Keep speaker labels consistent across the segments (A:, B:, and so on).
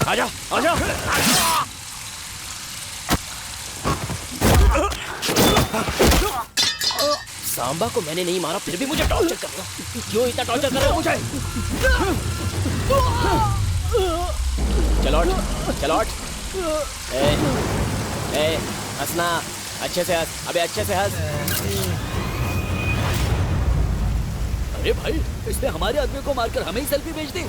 A: आजा आजा। सांबा को मैंने नहीं मारा फिर भी मुझे टॉर्चर कर रहा। क्यों इतना टॉर्चर कर रहा है मुझे? चलो चलो। हंसना अच्छे से हंस। अबे अच्छे से हंस। अरे भाई इसने हमारे आदमी को मारकर हमें ही सेल्फी भेज दी।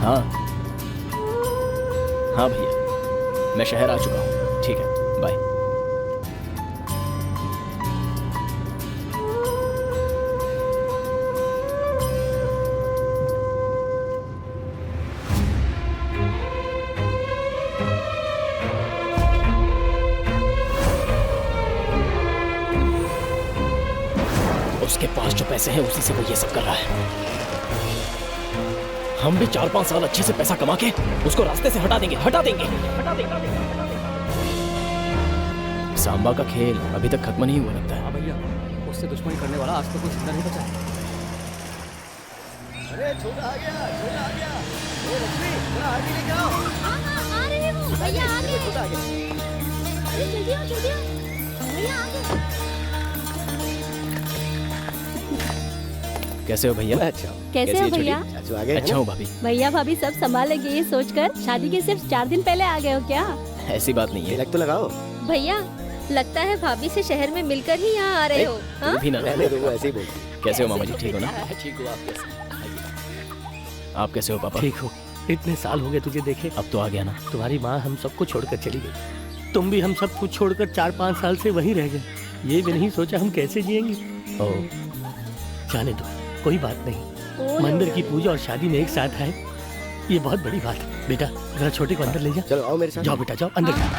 A: हाँ हाँ भैया मैं शहर आ चुका हूँ। ठीक है बाय। उसके पास जो पैसे हैं उसी से वो ये सब कर रहा है। हम भी 4-5 साल अच्छे से पैसा कमा के उसको रास्ते से हटा देंगे। सांबा का खेल अभी तक खत्म नहीं हुआ लगता है।
B: हाँ भैया उससे दुश्मनी करने वाला आज तक कोई जिंदा नहीं बचा है।
A: अरे छोटा आ गया। ए लक्ष्मी थोड़ा आगे लेके आओ।
C: हाँ आ रहे हैं वो। भैया आ गए।
A: छोटा आ गया।
C: अरे जल्दी आओ भैया आ गए।
A: कैसे हो भैया?
D: अच्छा
C: कैसे हो भैया?
D: चाचू आ गए।
A: अच्छा हूँ भाभी।
C: भैया भाभी सब संभालेंगे ये सोचकर शादी के सिर्फ 4 दिन पहले आ गए हो क्या?
A: ऐसी बात नहीं है।
D: तिलक तो लगाओ।
C: भैया लगता है भाभी से शहर में मिलकर ही यहाँ आ रहे हो। हाँ?
A: भी ना
D: रहने दो, वो ऐसे ही बोलती।
A: कैसे हो मामा जी? ठीक हो ना?
B: ठीक हो आप कैसे?
A: आप कैसे हो पापा?
E: ठीक हो? इतने साल हो गए तुझे देखे।
A: अब तो आ गया ना।
E: तुम्हारी माँ हम सबको छोड़कर चली गई। तुम भी हम सब कुछ छोड़कर 4-5 साल से वहीं रह गए। ये भी नहीं सोचा हम कैसे जिएंगे। जाने दो कोई बात नहीं। मंदिर की पूजा और शादी में एक साथ है, ये बहुत बड़ी बात है। बेटा जरा छोटे को अंदर ले जा।
D: चलो आओ मेरे साथ।
E: जाओ बेटा जाओ अंदर जाओ।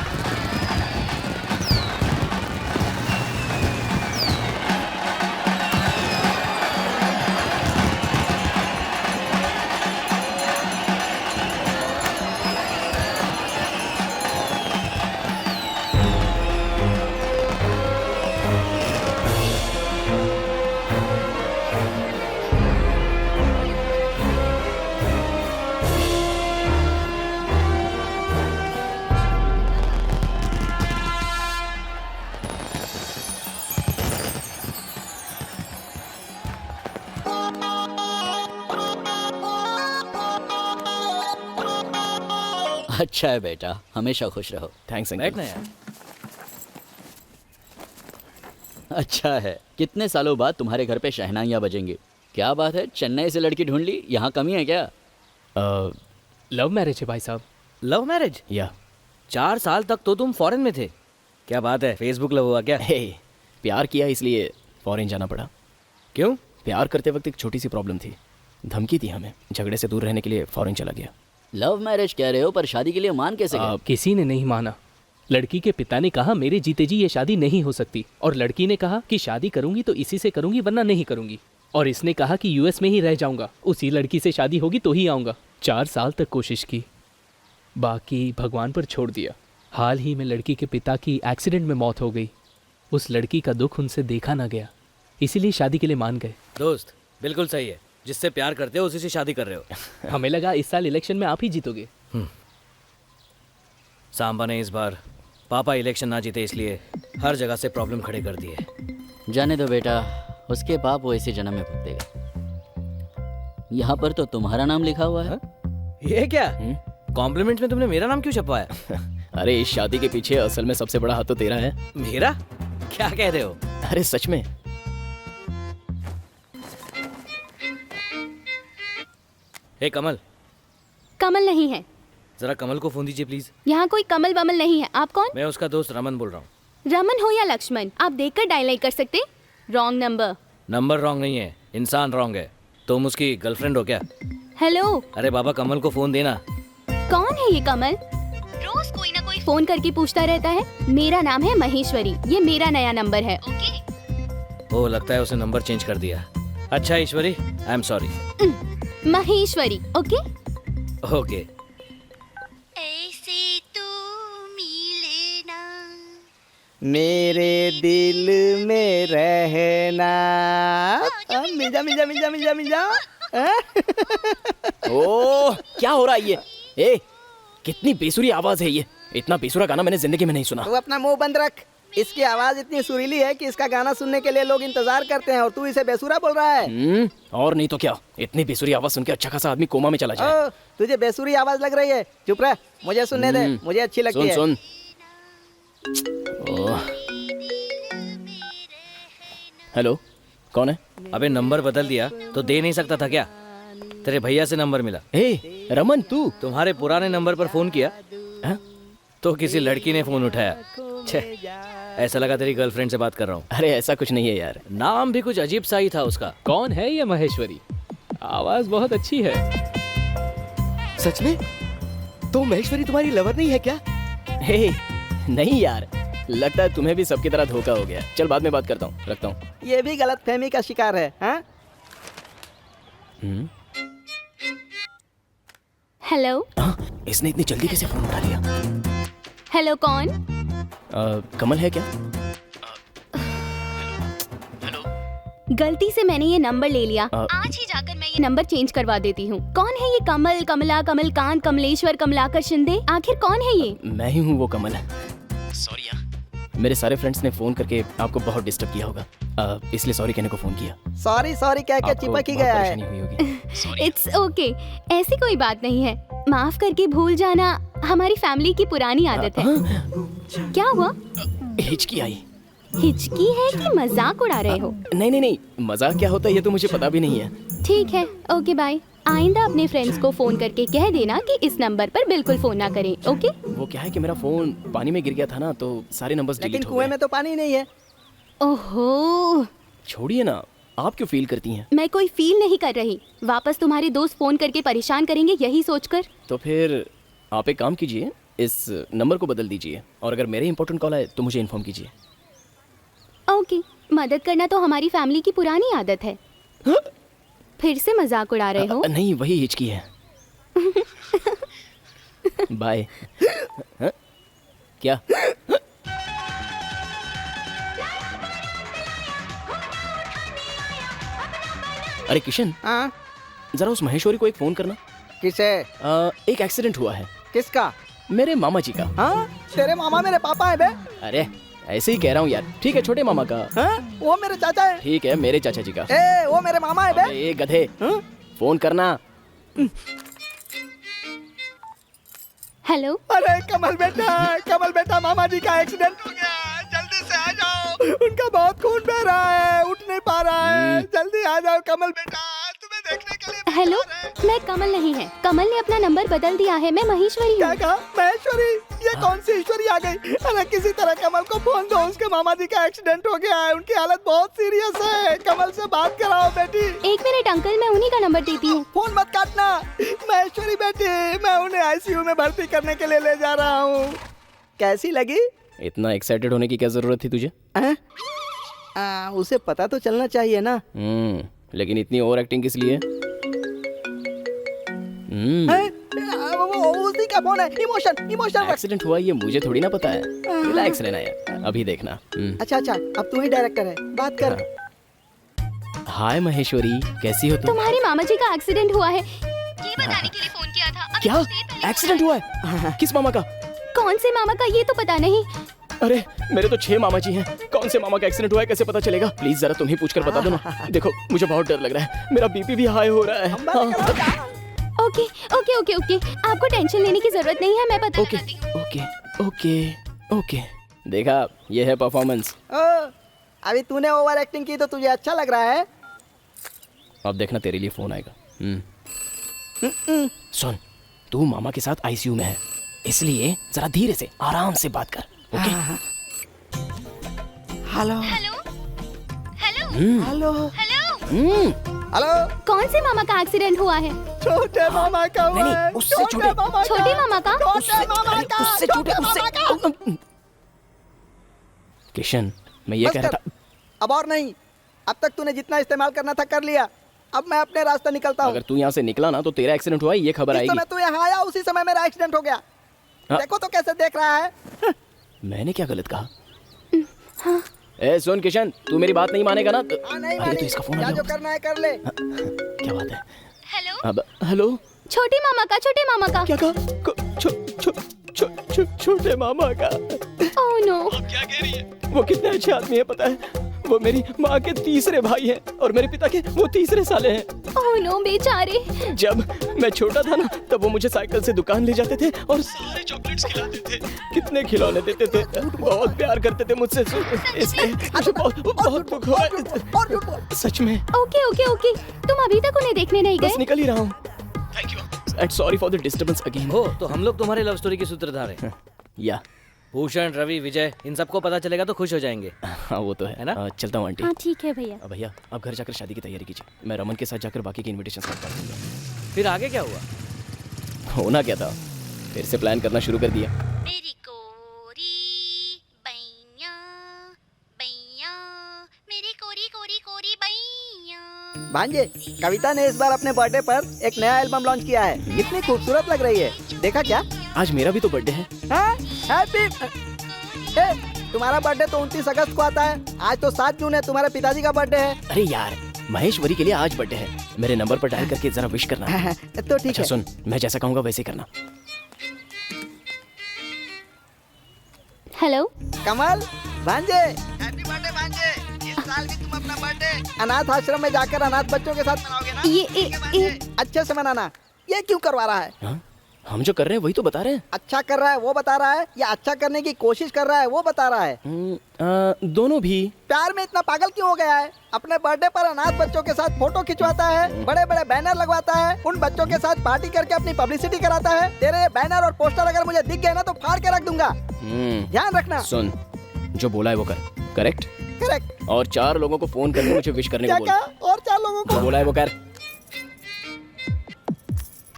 B: अच्छा है बेटा हमेशा खुश रहो।
A: Thanks uncle.
B: बैठना यार। अच्छा है कितने सालों बाद तुम्हारे घर पे शहनाइयाँ बजेंगी। क्या बात है चेन्नई से लड़की ढूंढ ली। यहाँ कमी है क्या?
E: लव मैरिज है भाई साहब।
F: Love marriage?
A: या
F: 4 साल तक तो तुम फॉरेन में थे। क्या बात है फेसबुक लव हुआ क्या?
A: प्यार किया इसलिए फॉरेन जाना पड़ा।
F: क्यों?
A: प्यार करते वक्त एक छोटी सी प्रॉब्लम थी। धमकी थी हमें। झगड़े से दूर रहने के लिए फॉरेन चला गया।
B: लव मैरिज कह रहे हो पर शादी के लिए मान कैसे गए?
E: किसी ने नहीं माना। लड़की के पिता ने कहा मेरे जीते जी ये शादी नहीं हो सकती, और लड़की ने कहा कि शादी करूंगी तो इसी से करूंगी वरना नहीं करूंगी, और इसने कहा कि यूएस में ही रह जाऊंगा, उसी लड़की से शादी होगी तो ही आऊंगा। 4 साल तक कोशिश की, बाकी भगवान पर छोड़ दिया। हाल ही में लड़की के पिता की एक्सीडेंट में मौत हो गई। उस लड़की का दुख उनसे देखा ना गया, इसीलिए शादी के लिए मान गए।
F: दोस्त बिल्कुल सही है। जिससे प्यार करते हो उसी से शादी कर रहे हो।
E: हमें लगा इस साल इलेक्शन में आप ही जीतोगे।
F: सांबा ने इस बार पापा इलेक्शन ना जीते इसलिए हर जगह से प्रॉब्लम खड़े कर दिए।
B: जाने दो बेटा उसके पाप वो इसी जन्म में भुगतेगा। यहाँ पर तो तुम्हारा नाम लिखा हुआ है।
F: ये क्या? कॉम्प्लीमेंट में तुमने मेरा नाम क्यों छपवाया?
A: अरे इस शादी के पीछे असल में सबसे बड़ा हाथ तो तेरा है।
F: मेरा? क्या कह रहे हो?
A: अरे सच में।
F: हे कमल।
C: कमल नहीं है।
F: जरा कमल को फोन दीजिए प्लीज।
C: यहाँ कोई कमल वमल नहीं है। आप कौन?
F: मैं उसका दोस्त रमन बोल रहा हूँ।
C: रमन हो या लक्ष्मण, आप देखकर डायल नहीं कर सकते। Wrong number.
F: नंबर रॉन्ग नहीं है, इंसान रॉन्ग है। तुम उसकी गर्लफ्रेंड हो क्या?
C: हेलो।
F: अरे बाबा कमल को फोन देना।
C: कौन है ये कमल? रोज कोई ना कोई फोन करके पूछता रहता है। मेरा नाम है महेश्वरी, ये मेरा नया नंबर है। ओके।
F: ओह लगता है उसने नंबर चेंज कर दिया। अच्छा Ishwari, I am sorry.
C: Maheshwari. Okay.
F: Okay.
C: ऐसे तू मिले ना।
D: मेरे दिल में रहना। मिल जा मिल जा मिल जा मिल जा मिल जा।
A: ओह क्या हो रहा है ये? ए कितनी बेसुरी आवाज है ये। इतना बेसुरा गाना मैंने जिंदगी में नहीं सुना।
D: तू अपना मुंह बंद रख। इसकी आवाज इतनी सुरीली है कि इसका गाना सुनने के लिए लोग इंतजार करते हैं और तू इसे बेसुरा बोल रहा है।
A: और नहीं तो क्या, इतनी बेसुरी आवाज सुन के अच्छा खासा आदमी कोमा में चला जाए।
D: ओ, तुझे बेसुरी आवाज लग रही है? चुप रह, मुझे सुनने दे, मुझे अच्छी लगती है।
A: सुन ओह हेलो, कौन है?
F: अबे नंबर बदल दिया तो दे नहीं सकता था क्या? तेरे भैया से नंबर मिला।
A: ए रमन तू?
F: तुम्हारे पुराने नंबर पर फोन किया
A: हाँ?
F: तो किसी लड़की ने फोन उठाया। छे, ऐसा लगा तेरी गर्लफ्रेंड से बात कर रहा हूँ।
A: अरे ऐसा कुछ नहीं है यार।
F: नाम भी कुछ अजीब सा ही था उसका।
E: कौन है ये महेश्वरी? आवाज बहुत अच्छी है।
D: सच में? तो महेश्वरी तुम्हारी लवर नहीं है क्या?
A: हे नहीं यार, लगता है तुम्हें भी सबकी तरह धोखा हो गया। चल बाद में बात करता हूँ, रखता हूँ।
D: ये भी गलतफहमी का शिकार है। हाँ?
C: हेलो
A: इसने इतनी जल्दी कैसे फोन उठा लिया?
C: हेलो कौन?
A: कमल है क्या?
C: गलती से मैंने ये नंबर ले लिया।
A: अ-
C: आज ही जाकर मैं ये नंबर चेंज करवा देती हूँ। कौन है ये कमल, कमला, कमलकांत, कमलेश्वर, कमलाकर शिंदे? आखिर कौन है ये?
A: मैं ही हूँ वो कमल। सॉरी यार, मेरे सारे फ्रेंड्स ने फोन करके आपको बहुत डिस्टर्ब किया होगा, इसलिए सॉरी कहने को फोन किया।
D: सॉरी सॉरी कह के
A: आपको
D: चिपक ही
A: बहुत
D: गया
A: परेशानी
D: है।
A: हुई होगी।
C: इट्स ओके, ऐसी कोई बात नहीं है। माफ करके भूल जाना हमारी फैमिली की पुरानी आदत है। क्या हुआ?
A: हिचकी आई।
C: हिचकी है कि मजाक उड़ा रहे हो?
A: नहीं नहीं नहीं, मजाक क्या होता है ये तो मुझे पता भी नहीं है।
C: ठीक है, ओके बाय। आइंदा अपने फ्रेंड्स को फोन करके कह देना कि इस नंबर पर बिल्कुल फोन ना करें, ओके?
A: वो क्या है कि मेरा फोन पानी में गिर गया था ना, तो सारे नंबर्स
D: लेकिन
A: डिलीट हो
D: कुएं
A: गए।
D: में तो पानी नहीं है।
C: ओहो,
A: छोड़िए ना, आप क्यों फील करती हैं?
C: मैं कोई फील नहीं कर रही। वापस तुम्हारे दोस्त फोन करके परेशान करेंगे यही सोचकर।
A: तो फिर आप एक काम कीजिए, इस नंबर को बदल दीजिए और अगर मेरे इंपॉर्टेंट कॉल आए तो मुझे इन्फॉर्म कीजिए।
C: ओके, मदद करना तो हमारी फैमिली की पुरानी आदत है। फिर से मजाक उड़ा रहे हो?
A: नहीं, वही हिचकी है। बाय। हाँ? क्या? अरे किशन,
D: हाँ?
A: जरा उस महेश्वरी को एक फोन करना।
D: किसे?
A: एक एक्सीडेंट हुआ है
D: किसका?
A: मेरे मामा जी का।
D: हाँ? तेरे मामा मेरे पापा है बे?
A: अरे ऐसे ही कह रहा हूँ यार। ठीक है, छोटे मामा का।
D: हाँ? वो मेरे चाचा है।
A: ठीक है, मेरे चाचा जी का।
D: ए, वो मेरे मामा है बे?
A: ए गधे, फोन करना।
C: हेलो,
D: अरे कमल बेटा मामा जी का एक्सीडेंट हो गया, जल्दी से आ जाओ। उनका बहुत खून बह रहा है, उठ नहीं पा रहा है। जल्दी आ जाओ कमल बेटा, तुम्हें देखने के लिए
C: हेलो,
D: बेकार है।
C: मैं कमल नहीं है। कमल ने अपना नंबर बदल दिया है। मैं महेश्वरी
D: क्या
C: हूँ।
D: कहा? महेश्वरी? ये कौन सी ईश्वरी आ गई? अरे किसी तरह कमल को फोन दो, उसके मामा जी का एक्सीडेंट हो गया है, उनकी हालत बहुत सीरियस है। कमल से बात कराओ बेटी।
C: एक मिनट अंकल, मैं उन्हीं का नंबर देती हूँ।
D: फोन मत काटना। महेश्वरी बेटी, मैं उन्हें आईसीयू में भर्ती करने के लिए ले जा रहा हूँ। कैसी लगी?
A: इतना एक्साइटेड होने की क्या जरूरत थी तुझे?
D: उसे पता तो चलना चाहिए ना।
A: लेकिन इतनी ओवर एक्टिंग किस लिए?
D: उसी का फोन है। इमोशन।
A: एक्सीडेंट हुआ ये मुझे थोड़ी ना पता है। रिलैक्स रहना यार, अभी देखना।
D: अच्छा, अब तू ही डायरेक्टर है, बात कर।
A: हाय महेश्वरी, कैसी हो तुम?
C: तुम्हारे मामा जी का एक्सीडेंट हुआ है, ये बताने के लिए फोन किया था। अभी
A: क्या
C: कुछ देर पहले
A: एक्सीडेंट हुआ है? किस मामा का?
C: कौन से मामा का ये तो पता नहीं।
A: अरे मेरे तो 6 मामा जी हैं। कौन से मामा का एक्सीडेंट हुआ है कैसे पता चलेगा? प्लीज जरा तुम ही पूछकर बता दो ना। देखो मुझे बहुत डर लग रहा है, मेरा बीपी भी हाई हो रहा है। हाँ।
C: ओके, आपको टेंशन लेने की जरूरत नहीं है, मैं पता
A: ओके
C: लगाती हूँ।
A: ओके। देखा, ये है परफॉर्मेंस।
D: अभी तूने ओवर एक्टिंग की तो तुझे अच्छा लग रहा है?
A: अब देखना तेरे लिए फोन आएगा। सुन, तू मामा के साथ आईसीयू में है, इसलिए जरा धीरे से आराम से बात कर। ओके?
D: Hello hello.
C: कौन से मामा का एक्सीडेंट हुआ है?
D: छोटे मामा का हुआ
A: नहीं,
D: है।
A: उससे छोटे।
D: मामा का।
C: छोटे मामा का?
D: छोटे मामा का।
A: उससे
D: छोटे मामा का।
A: किशन, मैं ये
D: बस
A: कह रहा
D: कर।
A: था।
D: अब और नहीं। अब तक तूने जितना इस्तेमाल करना था कर लिया। अब मैं अपने रास्ते निकलता हूँ।
A: अगर तू यहाँ से निकला ना तो तेरा एक्सीडेंट हुआ ये खबर
D: जिस
A: आएगी।
D: समय तू यहाँ आया उसी समय मेरा एक्सीडेंट हो गया।
A: हाँ।
D: देखो तो कैसे देख रहा है।
A: मैंने क्या गलत कहा? ए सुन किशन, तू मेरी बात नहीं मानेगा ना
D: हाँ, नहीं
A: अरे तो इसका फोन आ
D: जो
A: गया।
D: करना है कर ले।
A: क्या बात है?
C: हेलो,
A: अब हेलो,
C: छोटे मामा का।
A: क्या कहा? छोटे मामा का।
C: Oh no.
A: क्या कह रही है? वो कितने अच्छे आदमी है पता है? वो मेरी माँ के तीसरे भाई हैं और मेरे पिता के वो तीसरे साले हैं।
C: ओह नो बेचारे।
A: जब मैं छोटा था ना तब वो मुझे साइकिल से दुकान ले जाते थे और सारे चॉकलेट्स खिलाते थे, कितने खिलौने देते थे, बहुत प्यार करते थे मुझसे। इसलिए मुझे बहुत दुख हुआ।
D: और झूठ बोल।
A: सच में।
C: ओके, तुम अभी तक उन्हें देखने नहीं
A: बस
C: गए?
A: निकल ही रहा हूँ। Thank you and sorry for the disturbance again.
F: हो तो हम लोग तुम्हारी लव स्टोरी के सूत्रधार हैं।
A: या
F: भूषण, रवि, विजय, इन सबको पता चलेगा तो खुश हो जाएंगे।
A: हाँ वो तो है
F: ना?
A: चलता हूँ आंटी।
C: हाँ ठीक है भैया।
A: भैया अब घर जाकर शादी की तैयारी कीजिए, मैं रमन के साथ जाकर बाकी के इनविटेशन काट दूंगा।
F: फिर आगे क्या हुआ?
A: होना क्या था, फिर से प्लान करना शुरू कर दिया।
C: मेरी कोरी बैया बैया, मेरी कोरी कोरी कोरी बैया।
D: भांजे, कविता ने इस बार अपने बर्थडे पर एक नया एल्बम लॉन्च किया है। कितनी खूबसूरत लग रही है, देखा क्या?
A: आज मेरा भी तो बर्थडे है।
D: हैप्पी। तुम्हारा बर्थडे तो 29 अगस्त को आता है, आज तो 7 जून है, तुम्हारे पिताजी का बर्थडे है।
A: अरे यार, महेश्वरी के लिए आज बर्थडे है, मेरे नंबर पर डायल करके जरा विश करना।
D: तो ठीक
A: अच्छा
D: है।
A: सुन, मैं जैसा कहूँगा वैसे करना।
C: हेलो,
D: कमल, भांजे, हैप्पी बर्थडे भांजे। इस साल भी तुम अपना बर्थडे अनाथ आश्रम में जाकर अनाथ बच्चों के साथ मनाओगे ना?
C: ये
D: अच्छे से मनाना। ये क्यों करवा रहा है?
A: हाँ? हम जो कर रहे हैं वही तो बता रहे हैं।
D: अच्छा कर रहा है वो बता रहा है या अच्छा करने की कोशिश कर रहा है वो बता रहा है?
A: दोनों भी।
D: प्यार में इतना पागल क्यों हो गया है? अपने बर्थडे पर अनाथ बच्चों के साथ फोटो खिंचवाता है, बड़े बड़े बैनर लगवाता है, उन बच्चों के साथ पार्टी करके अपनी पब्लिसिटी कराता है। तेरे ये बैनर और पोस्टर अगर मुझे दिख गए ना तो फाड़ के रख दूंगा, ध्यान रखना।
A: सुन, जो बोला है वो कर। करेक्ट?
D: करेक्ट।
A: और 4 लोगों को फोन करके मुझे विश करने
D: क्या
A: को
D: कहा?
A: बोल।
D: और 4 लोगों को?
A: जो बोला है वो कर।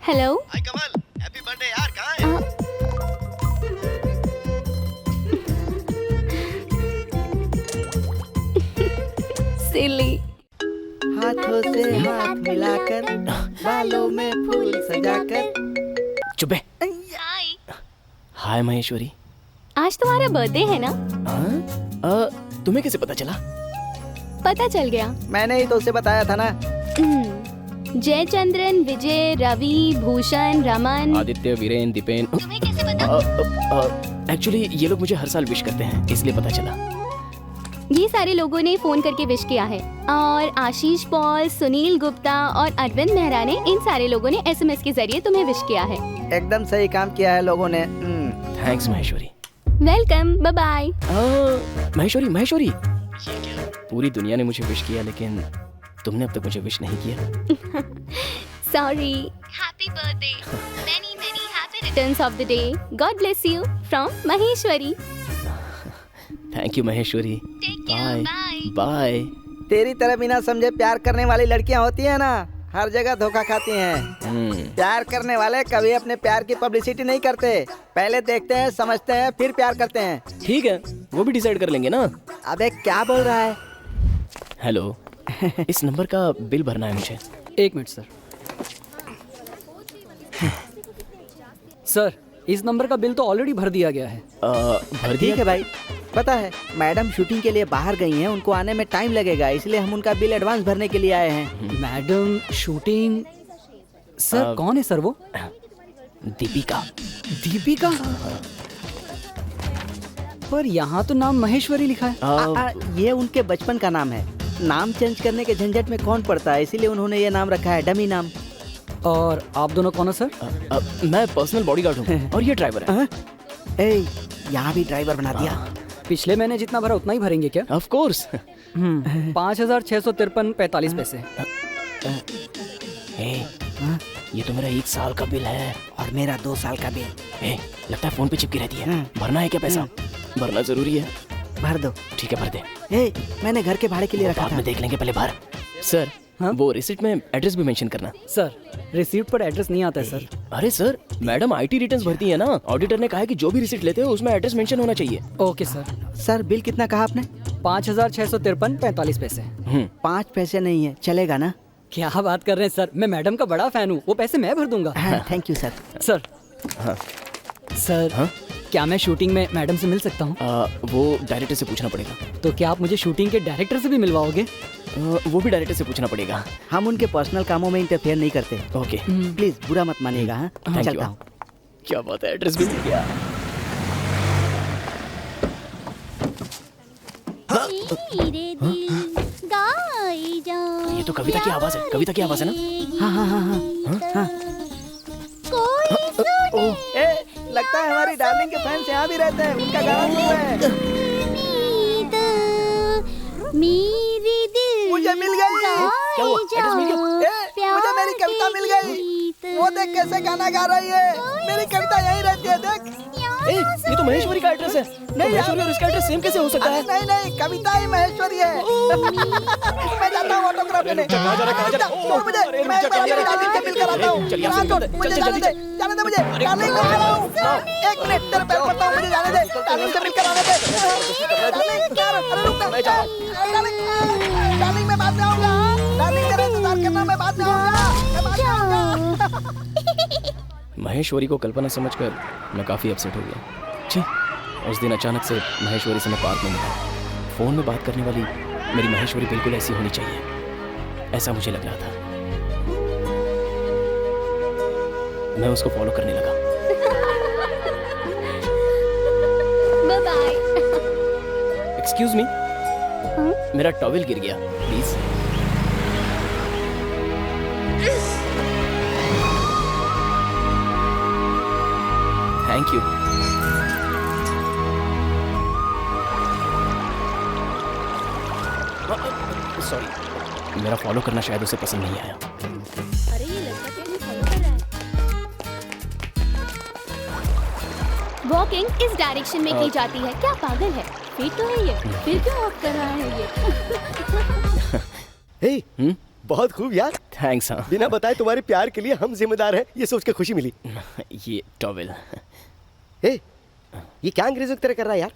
C: हेलो।
D: हाय कमल, हैप्पी बर्थडे यार, कहाँ है?
C: सिली।
D: हाथों से हाथ मिलाकर, बालों में फूल सजाकर।
A: चुप है।
C: हाय।
A: हाय महेश्वरी।
C: आज तुम्हारा बर्थडे है ना?
A: तुम्हें कैसे पता चला?
C: पता चल गया।
D: मैंने ही तो उसे बताया था ना।
C: जयचंद्रन, विजय, रवि, भूषण, रमन।
A: आदित्य, वीरेन, दीपेन।
C: तुम्हें कैसे पता?
A: एक्चुअली ये लोग मुझे हर साल विश करते हैं, इसलिए पता चला।
C: ये सारे लोगों ने फोन करके विश किया है और आशीष पॉल, सुनील गुप्ता और अरविंद मेहरा ने, इन सारे लोगों ने SMS के जरिए तुम्हें विश किया है।
D: एकदम सही काम किया है लोगों ने।
A: Thanks Maheshwari.
C: Welcome, bye bye.
A: Maheshwari, पूरी दुनिया ने मुझे विश किया लेकिन तुमने अब तक मुझे विश नहीं किया।
C: Sorry. Happy birthday. Many many happy returns of the day. God bless you from Maheshwari.
A: Thank you Maheshwari. Bye bye.
D: तेरी तरह बिना समझे प्यार करने वाली लड़कियां होती है ना, हर जगह धोखा खाती हैं। प्यार करने वाले कभी अपने प्यार की पब्लिसिटी नहीं करते, पहले देखते हैं, समझते हैं, फिर प्यार करते हैं।
A: ठीक है, वो भी डिसाइड कर लेंगे ना।
D: अबे क्या बोल रहा है?
A: हेलो, इस नंबर का बिल भरना है मुझे।
G: 1 मिनट सर। सर, इस नंबर का बिल तो ऑलरेडी भर दिया गया है।
A: भर
D: ठीक
A: दिया?
D: है भाई, पता है मैडम शूटिंग के लिए बाहर गई हैं, उनको आने में टाइम लगेगा, इसलिए हम उनका बिल एडवांस भरने के लिए आए हैं।
G: Madam shooting? सर कौन है सर वो?
A: दीपिका।
G: दीपिका? पर यहाँ तो नाम महेश्वरी लिखा है।
D: ये उनके बचपन का नाम है, नाम चेंज करने के झंझट में कौन पड़ता है, इसीलिए उन्होंने ये नाम रखा है, डमी नाम।
G: और आप दोनों कौन है सर?
A: मैं पर्सनल बॉडीगार्ड हूँ और ये ड्राइवर है।
D: यहाँ भी ड्राइवर बना दिया।
G: पिछले महीने जितना भरा उतना ही भरेंगे क्या?
A: Of course.
G: 5,653.45 पैसे।
A: ये तो मेरा 1 साल का बिल है।
D: और मेरा 2 साल का बिल।
A: लगता है फोन पे चिपकी रहती है। भरना है क्या पैसा? भरना जरूरी है।
D: भर दो।
A: ठीक है, भर दे।
D: मैंने घर के भाड़े के लिए रखा
A: बाद
D: था।
A: में देख लेंगे, पहले भर। सर,
G: हाँ?
A: वो रिसिप्ट में एड्रेस भी मेंशन करना।
G: सर, रिसीप्ट पर एड्रेस नहीं आता है सर।
A: अरे सर, मैडम IT रिटर्न्स भरती है ना, ऑडिटर ने कहा है कि जो भी रिसिप्ट लेते हो उसमें एड्रेस मेंशन होना चाहिए।
G: Okay sir.
D: सर बिल कितना कहा आपने?
G: 5,653.45 पैसे।
D: 5 पैसे नहीं है, चलेगा ना?
G: क्या बात कर रहे हैं सर, मैं मैडम का बड़ा फैन हूँ, वो पैसे मैं भर दूंगा।
D: Thank you sir.
G: Sir sir क्या मैं शूटिंग में मैडम से मिल सकता हूँ?
A: वो डायरेक्टर से पूछना पड़ेगा।
G: तो क्या आप मुझे शूटिंग के डायरेक्टर से भी मिलवाओगे?
A: वो भी डायरेक्टर से पूछना पड़ेगा।
D: हम उनके पर्सनल कामों में इंटरफेयर नहीं करते।
A: ओके,
D: प्लीज बुरा मत मानिएगा। हाँ,
A: Thank
D: चलता
A: you.
D: हूँ।
A: क्या बात है, एड्रेस भी मिल गया। ये तो कविता की आवाज है, कविता की आवाज है ना?
D: हाँ। ए, लगता है हमारी डार्लिंग के फैंस यहाँ भी रहते हैं, उनका गाना सुन रहे हैं। मुझे मिल गई।
A: क्या हुआ? एड्रेस मिल गया?
D: मुझे मेरी कविता मिल गई। वो देख कैसे गाना गा रही है। मेरी कविता यहीं रहती है, देख।
A: ये तो महेश्वरी का एड्रेस है। नहीं, महेश्वरी और इसका एड्रेस सेम कैसे हो सकता है?
D: नहीं, कविता ही महेश्वरी है। मैं जाता हूँ ऑटोग्राफ लेने।
A: कहाँ जा रहा है?
D: छोड़ मुझे, मैं डार्लिंग से मिलकर आता हूँ।
A: चल यहाँ से निकल दे,
D: मुझे
A: चल
D: जाने
A: जल्दी
D: दे, जाने दे मुझे। डार्लिंग मैं आ रहा हूँ। एक मिनट, तेरे पैर पड़ता हूँ, मुझे जाने दे। डार्लिंग से मिलकर आने दे। डार्लिंग यार, अरे रुक ना। डार्लिंग मैं बाद में आऊँगा। डार्लिंग तेरा इंतजार करना, मैं बाद में आऊँगा।
A: महेश्वरी को कल्पना समझकर मैं काफ़ी अपसेट हो गया। छी, उस दिन अचानक से महेश्वरी से मैं पार्क में मिला। फ़ोन में बात करने वाली मेरी महेश्वरी बिल्कुल ऐसी होनी चाहिए, ऐसा मुझे लग रहा था। मैं उसको फॉलो करने लगा।
C: Bye bye.
A: एक्सक्यूज मी, मेरा टॉवेल गिर गया, प्लीज। Thank you. सॉरी, मेरा फॉलो करना शायद उसे पसंद नहीं आया।
C: अरे ये लड़का क्या फॉलो कर रहा है? वॉकिंग इस डायरेक्शन में की जाती है। क्या पागल है? फिर तो है ये, फिर क्यों ऑफ कर रहा है ये?
H: हे, बहुत खूब यार।
A: थैंक्स। हाँ,
H: बिना बताए तुम्हारे प्यार के लिए हम जिम्मेदार हैं, ये सोच के खुशी मिली।
A: ये टॉवेल।
H: हे, ये क्या अंग्रेजों की तरह कर रहा है यार?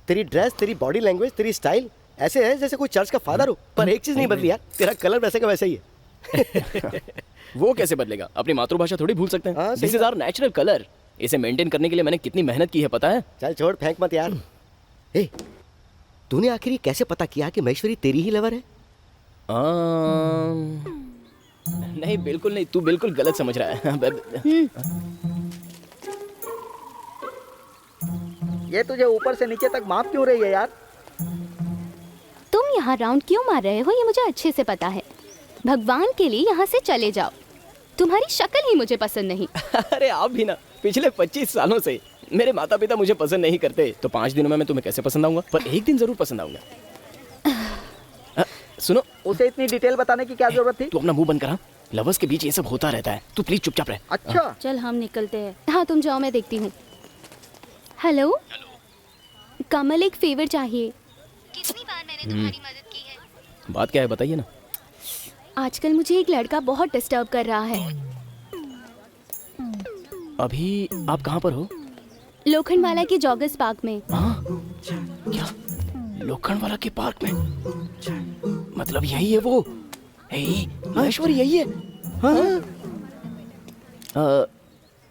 H: तेरी ड्रेस, तेरी बॉडी लैंग्वेज, तेरी स्टाइल ऐसे है जैसे कोई चर्च का फादर हो। पर एक चीज नहीं बदली यार, तेरा कलर वैसे का वैसा ही है।
A: वो कैसे बदलेगा? अपनी मातृभाषा थोड़ी भूल सकते
H: हाँ,
A: हैं।
H: सही
A: this is our natural colour. इसे मेंटेन करने के लिए मैंने कितनी मेहनत की है पता है?
H: चल छोड़, फेंक मत यार। हे, तूने आखिर ये कैसे पता किया कि महेश्वरी तेरी ही लवर है?
A: नहीं, बिल्कुल नहीं, तू बिल्कुल गलत समझ रहा है।
D: ये तुझे ऊपर से नीचे तक माफ क्यों रही है यार?
C: तुम यहाँ राउंड क्यों मार रहे हो ये मुझे अच्छे से पता है। भगवान के लिए यहाँ से चले जाओ। तुम्हारी शक्ल ही मुझे पसंद नहीं।
A: अरे आप भी ना, पिछले 25 सालों से मेरे माता पिता मुझे पसंद नहीं करते, तो 5 दिनों में मैं तुम्हें कैसे पसंद आऊंगा? पर एक दिन जरूर पसंद आऊंगा। सुनो,
D: उसे इतनी डिटेल बताने की क्या जरूरत थी?
A: तू अपना मुंह बंद करा। लवर्स के बीच ये सब होता रहता है, तू प्लीज चुपचाप रह।
D: अच्छा,
C: चल हम निकलते हैं। हाँ तुम जाओ, मैं देखती हूँ। हेलो कमल, एक फेवर चाहिए। कितनी बार मैंने तुम्हारी मदद की है?
A: बात क्या है बताइए ना।
C: आजकल मुझे एक लड़का बहुत डिस्टर्ब कर रहा है।
A: अभी आप कहाँ पर हो?
C: लोखंडवाला के जॉगर्स पार्क में।
A: हाँ? क्या लोखंडवाला के पार्क में? मतलब यही है वो? महेश्वरी यही है? हाँ?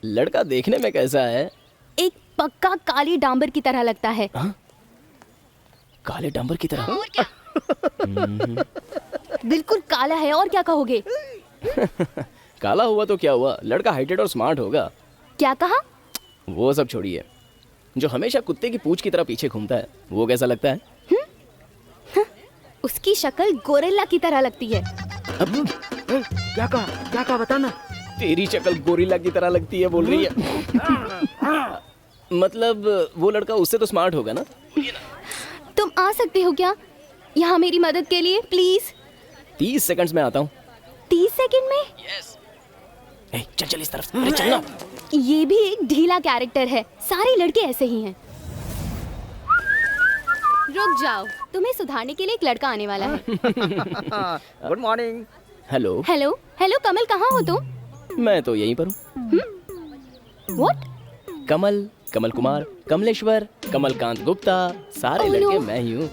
A: लड़का देखने में कैसा है?
C: एक पक्का काली डांबर की तरह लगता है।
A: हाँ? काले डांबर की तरह?
C: और क्या? बिल्कुल काला है, और क्या कहोगे?
A: काला हुआ तो क्या हुआ, लड़का हाइटेड और स्मार्ट होगा।
C: क्या कहा?
A: वो सब छोड़िए, जो हमेशा कुत्ते की पूंछ की तरह पीछे घूमता है वो कैसा लगता है?
C: उसकी शक्ल गोरिल्ला की तरह लगती है।
D: क्या कहा बताना।
A: तेरी शक्ल गोरिल्ला की तरह लगती है बोल रही है। मतलब वो लड़का उससे तो स्मार्ट होगा ना?
C: तुम आ सकते हो क्या यहाँ मेरी मदद के लिए, प्लीज?
A: 30 सेकंड्स में आता हूँ।
C: 30 सेकंड में?
A: चल चल इस तरफ से। अरे चल ना।
C: ये भी एक ढीला कैरेक्टर है, सारे लड़के ऐसे ही हैं। रुक जाओ, तुम्हें सुधारने के लिए एक लड़का आने वाला है।
D: Good morning.
A: Hello
C: hello hello Kamal, कहाँ हो तुम?
A: मैं तो यहीं पर हूँ।
C: व्हाट?
A: कमल, कमल कुमार, कमलेश्वर, कमलकांत गुप्ता, सारे
C: Oh,
A: लड़के
C: no.
A: मैं ही हूँ।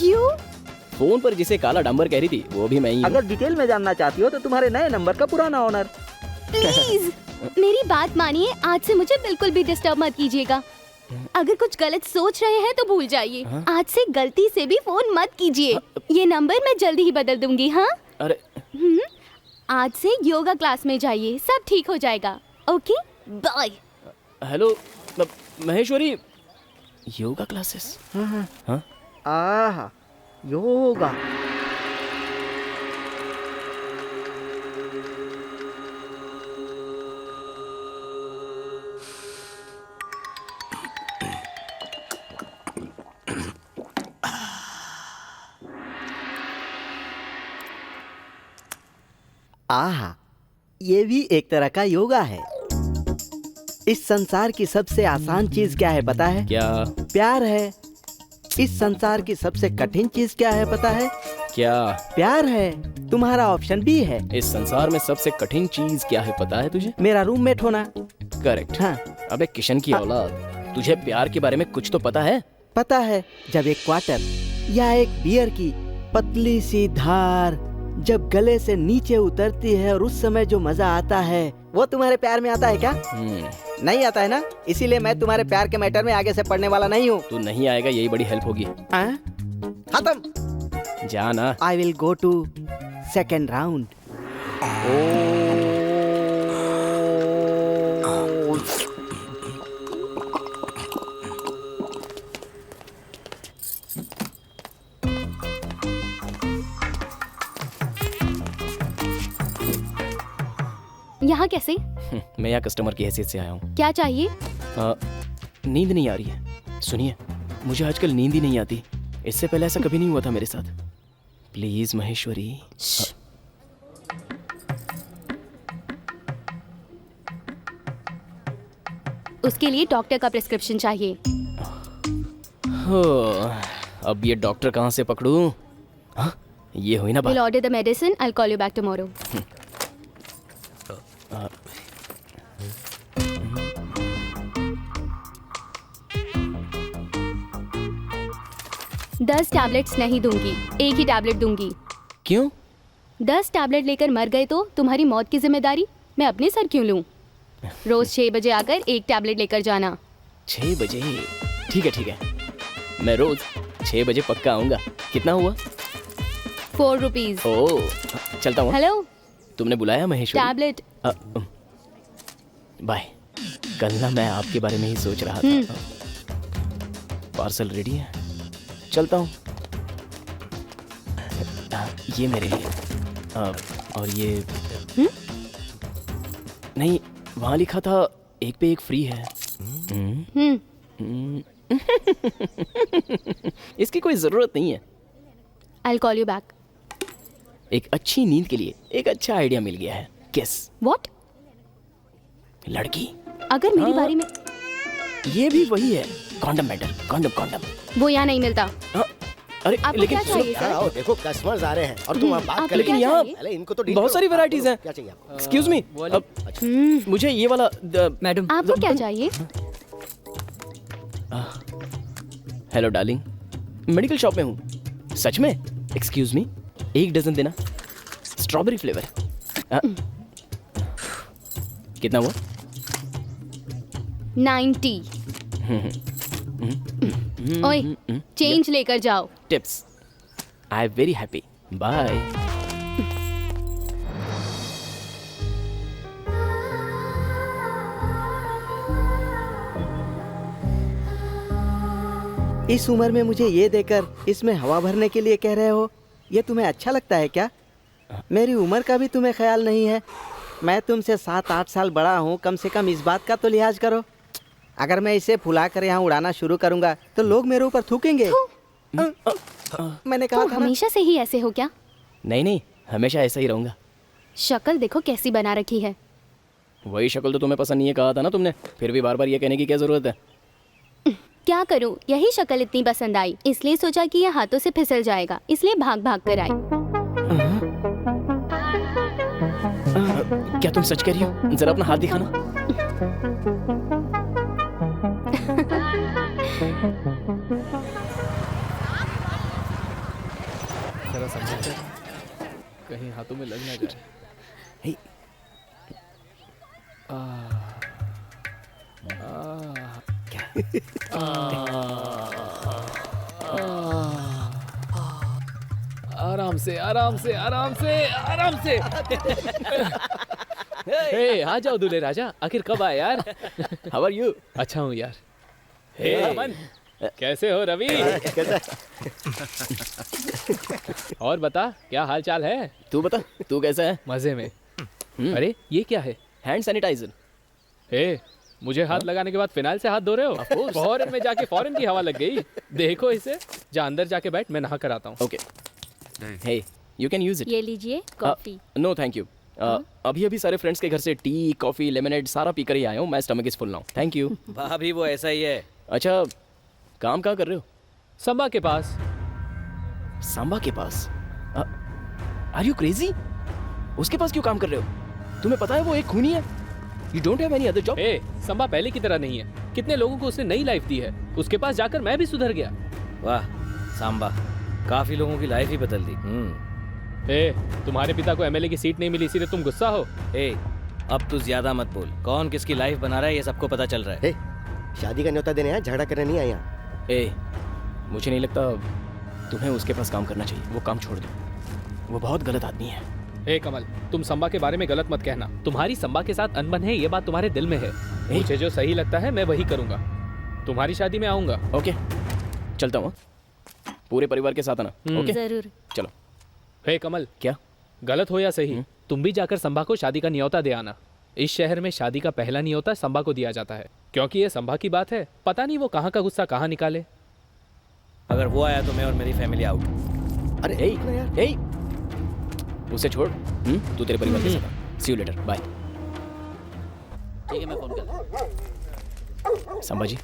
C: यू
A: फोन पर जिसे काला डंबर कह रही थी वो भी मैं ही हूँ।
D: अगर डिटेल में जानना चाहती हो तो तुम्हारे नए नंबर का पुराना ओनर।
C: प्लीज मेरी बात मानिए, आज से मुझे बिल्कुल भी डिस्टर्ब मत कीजिएगा। अगर कुछ गलत सोच रहे हैं तो भूल जाइए। आज से गलती से भी फोन मत कीजिए। ये नंबर मैं जल्दी ही बदल दूंगी। हाँ,
A: अरे
C: आज से योगा क्लास में जाइए, सब ठीक हो जाएगा। Okay bye.
A: Hello Maheshwari, yoga classes? हाँ
D: आहा, योगा।
I: आहा, ये भी एक तरह का योगा है। इस संसार की सबसे आसान चीज क्या है पता है?
A: क्या?
I: प्यार है। इस संसार की सबसे कठिन चीज क्या है पता है?
A: क्या?
I: प्यार है। तुम्हारा ऑप्शन बी है।
A: इस संसार में सबसे कठिन चीज क्या है पता है तुझे?
I: मेरा रूममेट होना।
A: करेक्ट।
I: हाँ।
A: अबे किशन की औलाद, तुझे प्यार के बारे में कुछ तो पता है?
I: पता है, जब एक क्वार्टर या एक बियर की पतली सी धार जब गले से नीचे उतरती है और उस समय जो मजा आता है वो तुम्हारे प्यार में आता है क्या? नहीं आता है ना, इसीलिए मैं तुम्हारे प्यार के मैटर में आगे से पढ़ने वाला नहीं हूँ।
A: तू नहीं आएगा यही बड़ी हेल्प होगी।
I: खत्म।
A: जाना।
I: I will go to second round.
C: यहाँ कैसे?
A: मैं यहाँ कस्टमर की हैसियत से आया हूँ।
C: क्या चाहिए?
A: नींद नहीं आ रही है। सुनिए, मुझे आजकल नींद ही नहीं आती। इससे पहले ऐसा कभी नहीं हुआ था मेरे साथ। प्लीज महेश्वरी।
C: उसके लिए डॉक्टर का प्रिस्क्रिप्शन चाहिए।
A: हो, अब ये डॉक्टर कहाँ से पकड़ूं? हाँ, ये हुई ना बात।
C: We'll order the medicine. I'll call you back tomorrow. 10 tablets नहीं दूंगी, एक ही टैबलेट दूंगी।
A: क्यों?
C: 10 टैबलेट लेकर मर गए तो तुम्हारी मौत की जिम्मेदारी मैं अपने सर क्यों लूं? रोज 6 बजे आकर एक टैबलेट लेकर जाना।
A: 6 बजे? ठीक है ठीक है, मैं रोज 6 बजे पक्का आऊंगा। कितना हुआ?
C: 4 रुपीज।
A: ओह, चलता हूँ।
C: हेलो,
A: तुमने बुलाया महेश्वरी?
C: टैबलेट।
A: बाय। कल ना मैं आपके बारे में ही सोच रहा था। पार्सल रेडी है, चलता हूँ। ये मेरे लिए। और ये नहीं, वहाँ लिखा था एक पे एक फ्री है। इसकी कोई जरूरत नहीं है।
C: I'll call you back.
A: एक अच्छी नींद के लिए एक अच्छा आइडिया मिल गया है। किस?
C: What?
A: लड़की।
C: अगर मेरी बारी में
A: ये भी वही है। Condom matter, condom condom.
C: वो यहाँ नहीं मिलता।
A: अरे
C: आपको
A: लेकिन
C: क्या चाहिए सर?
H: आओ देखो, कस्टमर्स आ रहे हैं और तुम वहाँ बात
C: आपको
H: कर
A: लेकिन
C: क्या
A: यहाँ
C: चाहिए?
H: पहले इनको तो deal
A: बहुत
H: करो।
A: सारी
H: हाँ,
A: वैरायटीज
H: बोलो,
A: हैं।
H: क्या चाहिए आपको?
A: एक्सक्यूज मी, मुझे ये वाला
G: मैडम,
C: आपको क्या चाहिए?
A: हेलो डार्लिंग, मेडिकल शॉप में हूँ। सच में? एक्सक्यूज मी, एक डजन देना, स्ट्रॉबेरी फ्लेवर। कितना हुआ?
C: 90। ओए, चेंज लेकर जाओ।
A: Tips. I am very happy. Bye.
I: इस उम्र में मुझे ये देकर इसमें हवा भरने के लिए कह रहे हो, ये तुम्हें अच्छा लगता है क्या? मेरी उम्र का भी तुम्हें ख्याल नहीं है। मैं तुमसे 7-8 साल बड़ा हूँ, कम से कम इस बात का तो लिहाज करो। अगर मैं इसे फुलाकर यहाँ उड़ाना शुरू करूँगा तो लोग मेरे ऊपर थूकेंगे। मैंने कहा
C: तुम
I: था ना।
C: हमेशा से ही ऐसे हो क्या?
A: नहीं नहीं, हमेशा ऐसा ही रहूंगा।
C: शक्ल देखो कैसी बना रखी है।
A: वही शक्ल तो तुम्हें पसंद नहीं है कहा था ना तुमने, फिर भी बार बार ये कहने की क्या जरूरत है?
C: क्या करूं, यही शक्ल इतनी पसंद आई, इसलिए सोचा कि ये हाथों से फिसल जाएगा, इसलिए भाग भाग कर आई।
A: क्या तुम सच कह रही हो? जरा अपना हाथ दिखाना।
E: जरा संभल कर, कहीं हाथों में लग ना जाए।
H: हे,
E: आराम से आराम से आराम से आराम से। हे आ जाओ दूल्हे राजा, आखिर कब आए यार?
A: How are you?
E: अच्छा हूँ यार। हे अमन, कैसे हो रवि?
H: कैसा?
E: और बता, क्या हाल चाल है?
A: तू बता, तू कैसा है?
E: मजे में। अरे ये क्या है?
A: Hand sanitiser.
E: हे, मुझे हाथ लगाने के बाद फिनाइल से हाथ धो रहे हो? फॉरेन में जाके फॉरेन की हवा लग गई। देखो इसे, जा अंदर जाके बैठ, मैं नहा कर आता हूँ।
A: Okay. Hey, you can use it.
C: ये लीजिए कॉफी।
A: No thank you. अभी अभी सारे फ्रेंड्स के घर से टी, कॉफी, लेमनेड सारा पी कर ही आया हूँ। मैं stomach is full now. Thank you.
F: भाभी वो ऐसा ही है।
A: अच्छा, काम कहाँ कर रहे हो?
E: संबा के पास।
A: सांबा के पास? Are you crazy? उसके पास क्यों काम कर रहे हो? तुम्हें पता है वो एक खूनी है। You don't have any other job.
E: ए, संबा पहले की तरह नहीं है। कितने लोगों को उसने नई लाइफ दी है। उसके पास जाकर मैं भी सुधर गया।
F: वाह सांबा, काफी लोगों की लाइफ ही बदल दी।
E: ए, तुम्हारे पिता को एमएलए की सीट नहीं मिली इसीलिए तुम गुस्सा हो?
F: ए, अब तू ज्यादा मत बोल। कौन किसकी लाइफ बना रहा है ये सबको पता चल रहा है।
H: हे, शादी का न्योता देने आया, झगड़ा करने नहीं आया यहाँ।
A: ए, मुझे नहीं लगता तुम्हें उसके पास काम करना चाहिए। वो काम छोड़ दो, वो बहुत गलत आदमी है।
E: ए कमल, तुम संबा के बारे में गलत मत कहना। तुम्हारी संबा के साथ अनबन है, ये बात तुम्हारे दिल में है। मुझे जो सही लगता है मैं वही करूंगा। तुम्हारी शादी में आऊंगा।
A: ओके, चलता हूँ। पूरे परिवार के साथ आना। ओके,
C: जरूर।
A: चलो।
E: हे कमल,
A: क्या?
E: गलत हो या सही, तुम भी जाकर संबा को शादी का न्योता दे आना। इस शहर में शादी का पहला न्योता संबा को दिया जाता है, क्योंकि ये संबा की बात है। पता नहीं वो कहाँ का गुस्सा कहाँ निकाले।
F: अगर वो आया तो मैं और मेरी फैमिली आउट।
H: अरे
A: ए, ए, उसे छोड़। तू तेरे परिवार के साथ आ। सी यू लेटर, बाय।
B: ठीक है, मैं फोन कर।
A: संबा जी,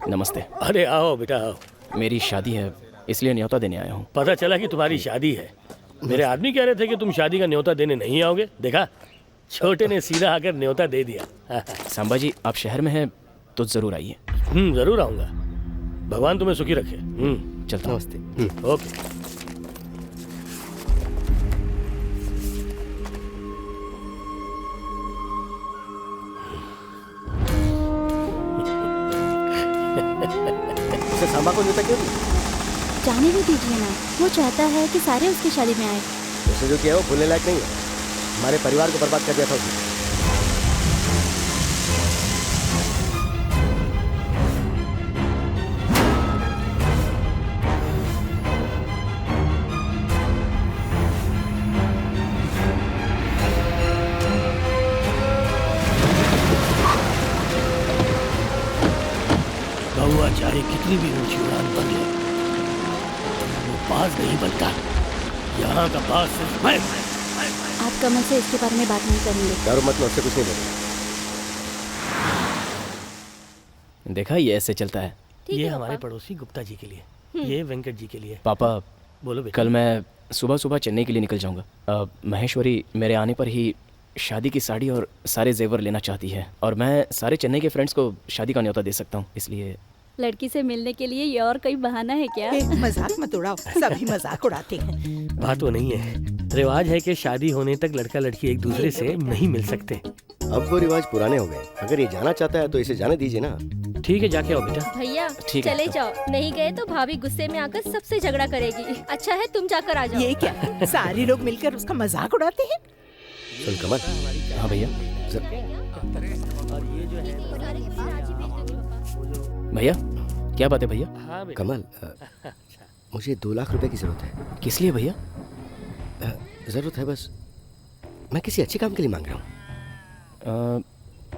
A: नमस्ते।
J: अरे आओ बेटा आओ।
A: मेरी शादी है, इसलिए न्योता देने आया हूँ।
J: पता चला कि तुम्हारी शादी है। मेरे आदमी कह रहे थे कि तुम शादी का न्योता देने नहीं आओगे। देखा, छोटे ने सीधा आकर न्योता दे दिया।
A: सांबा जी, आप शहर में हैं तो जरूर आइए।
J: जरूर आऊंगा। भगवान तुम्हें सुखी रखे।
A: चलता हूँ।
H: नमस्ते।
J: ओके।
H: सांबा को न्योता क्यों दी?
C: जाने भी दीजिए ना, वो चाहता है कि सारे उसकी शादी में आए।
H: उसने जो किया वो भूलने लायक नहीं है। हमारे परिवार को बर्बाद कर दिया था उसने।
J: बहुआ चाहे कितनी भी ऊंची उड़ान भर ले, वो पास नहीं बनता। यहाँ का पास सिर्फ मैं।
C: आप कमल से इसके बारे में बात नहीं करेंगे?
H: दारू मत, मैं उससे कुछ नहीं बोलूंगा।
A: देखा, ये ऐसे चलता है।
J: ये हमारे पड़ोसी गुप्ता जी के लिए, ये वेंकट जी के लिए।
A: पापा,
J: बोलो बेटा।
A: कल मैं सुबह सुबह चेन्नई के लिए निकल जाऊंगा। महेश्वरी मेरे आने पर ही शादी की साड़ी और सारे जेवर लेना चाहती है, और मैं सारे चेन्नई के फ्रेंड्स को शादी का न्योता दे सकता हूँ। इसलिए
C: लड़की से मिलने के लिए ये और कोई बहाना है क्या?
K: मजाक मत उड़ाओ, सभी मजाक उड़ाते हैं।
J: बात वो नहीं है, रिवाज है कि शादी होने तक लड़का लड़की एक दूसरे से नहीं मिल सकते।
H: अब वो रिवाज पुराने हो गए। अगर ये जाना चाहता है तो इसे जाने दीजिए ना।
J: ठीक है, जाके आओ बेटा।
L: भैया
A: ठीक है,
L: चले
A: तो।
L: जाओ, नहीं गए तो भाभी गुस्से में आकर सबसे झगड़ा करेगी। अच्छा है तुम जाकर आ जाओ।
K: ये क्या, सारे लोग मिलकर उसका मजाक उड़ाते हैं?
H: सुन कमल।
A: हाँ भैया। भैया, क्या बात है भैया?
H: कमल, मुझे 2 लाख रुपए की जरूरत है।
A: किस लिए भैया?
H: जरूरत है बस। मैं किसी अच्छे काम के लिए मांग रहा हूँ।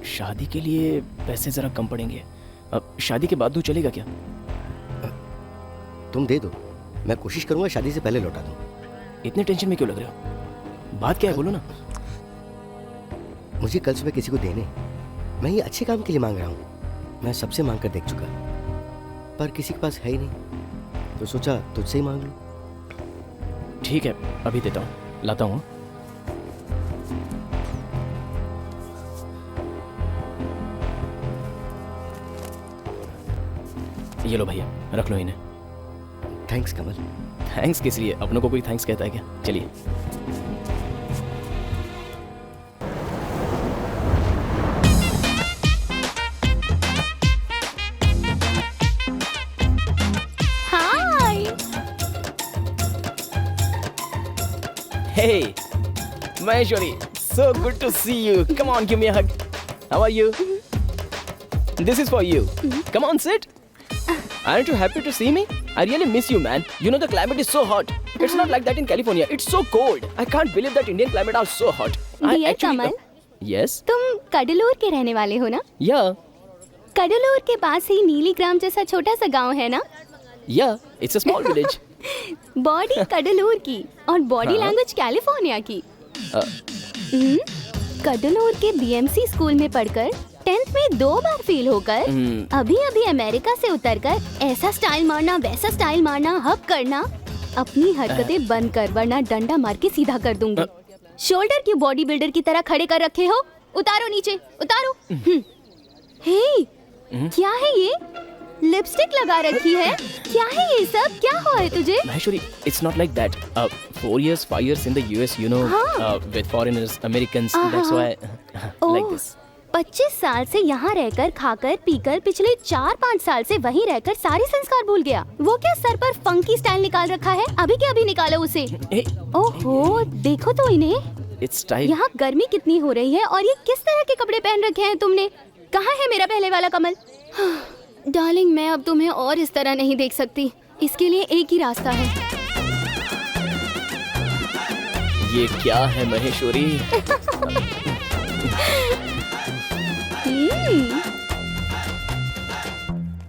A: शादी के लिए पैसे जरा कम पड़ेंगे। शादी के बाद दूं चलेगा क्या?
H: तुम दे दो, मैं कोशिश करूंगा शादी से पहले लौटा दूं।
A: इतने टेंशन में क्यों लग रहे हो? बात क्या है, बोलो ना।
H: मुझे कल सुबह किसी को देने, मैं ये अच्छे काम के लिए मांग रहा हूँ। मैं सबसे मांग कर देख चुका, पर किसी के पास है ही नहीं, तो सोचा तुझसे ही मांग लूं।
A: ठीक है, अभी देता हूँ, लाता हूँ। ये लो भैया, रख लो इन्हें।
H: थैंक्स कमल।
A: थैंक्स किस लिए? अपनों को कोई थैंक्स कहता है क्या? चलिए।
C: हाय।
A: Hey, Maheshwari, so good to see you. Come on, give me a hug. How are you? This is for you. Come on, sit. Aren't you happy to see me? I really miss you, man. You know the climate is so hot. It's not like that in California. It's so cold. I can't believe that Indian climate are so hot.
C: Dear Kamal,
A: Yes?
C: तुम कडलूर के रहने वाले हो ना?
A: Yeah.
C: Cuddalore के पास ही नीलीग्राम जैसा छोटा सा गांव है ना?
A: Yeah. It's a small village.
C: Body Cuddalore की और बॉडी
A: हाँ।
C: लैंग्वेज कैलिफोर्निया की।
A: Uh,
C: कडलूर के बीएमसी स्कूल में पढ़कर 10th में 2 बार फेल होकर अभी अभी अमेरिका से उतरकर ऐसा स्टाइल मारना वैसा स्टाइल मारना हक करना, अपनी हरकतें बंद कर वरना डंडा मार के सीधा कर दूंगी। शोल्डर की बॉडी बिल्डर की तरह खड़े कर रखे हो, उतारो नीचे, उतारो। हे, क्या है ये? लिपस्टिक लगा रखी है, क्या है ये सब? क्या हुआ है तुझे?
A: Maheshwari, it's not like that. 4 years, 5 years in the US, you know, with foreigners, Americans, that's why like this.
C: 25 साल से यहाँ रहकर खाकर पीकर पिछले 4-5 साल से वहीं रहकर सारे संस्कार भूल गया। वो क्या सर पर फंकी स्टाइल निकाल रखा है? अभी के अभी निकालो उसे। ओहो, देखो तो इन्हें।
A: It's style.
C: यहाँ गर्मी कितनी हो रही है और ये किस तरह के कपड़े पहन रखे हैं तुमने? कहाँ है मेरा पहले वाला कमल? डार्लिंग, मैं अब तुम्हें और इस तरह नहीं देख सकती। इसके लिए एक ही रास्ता है।
A: ये क्या है Maheshwari?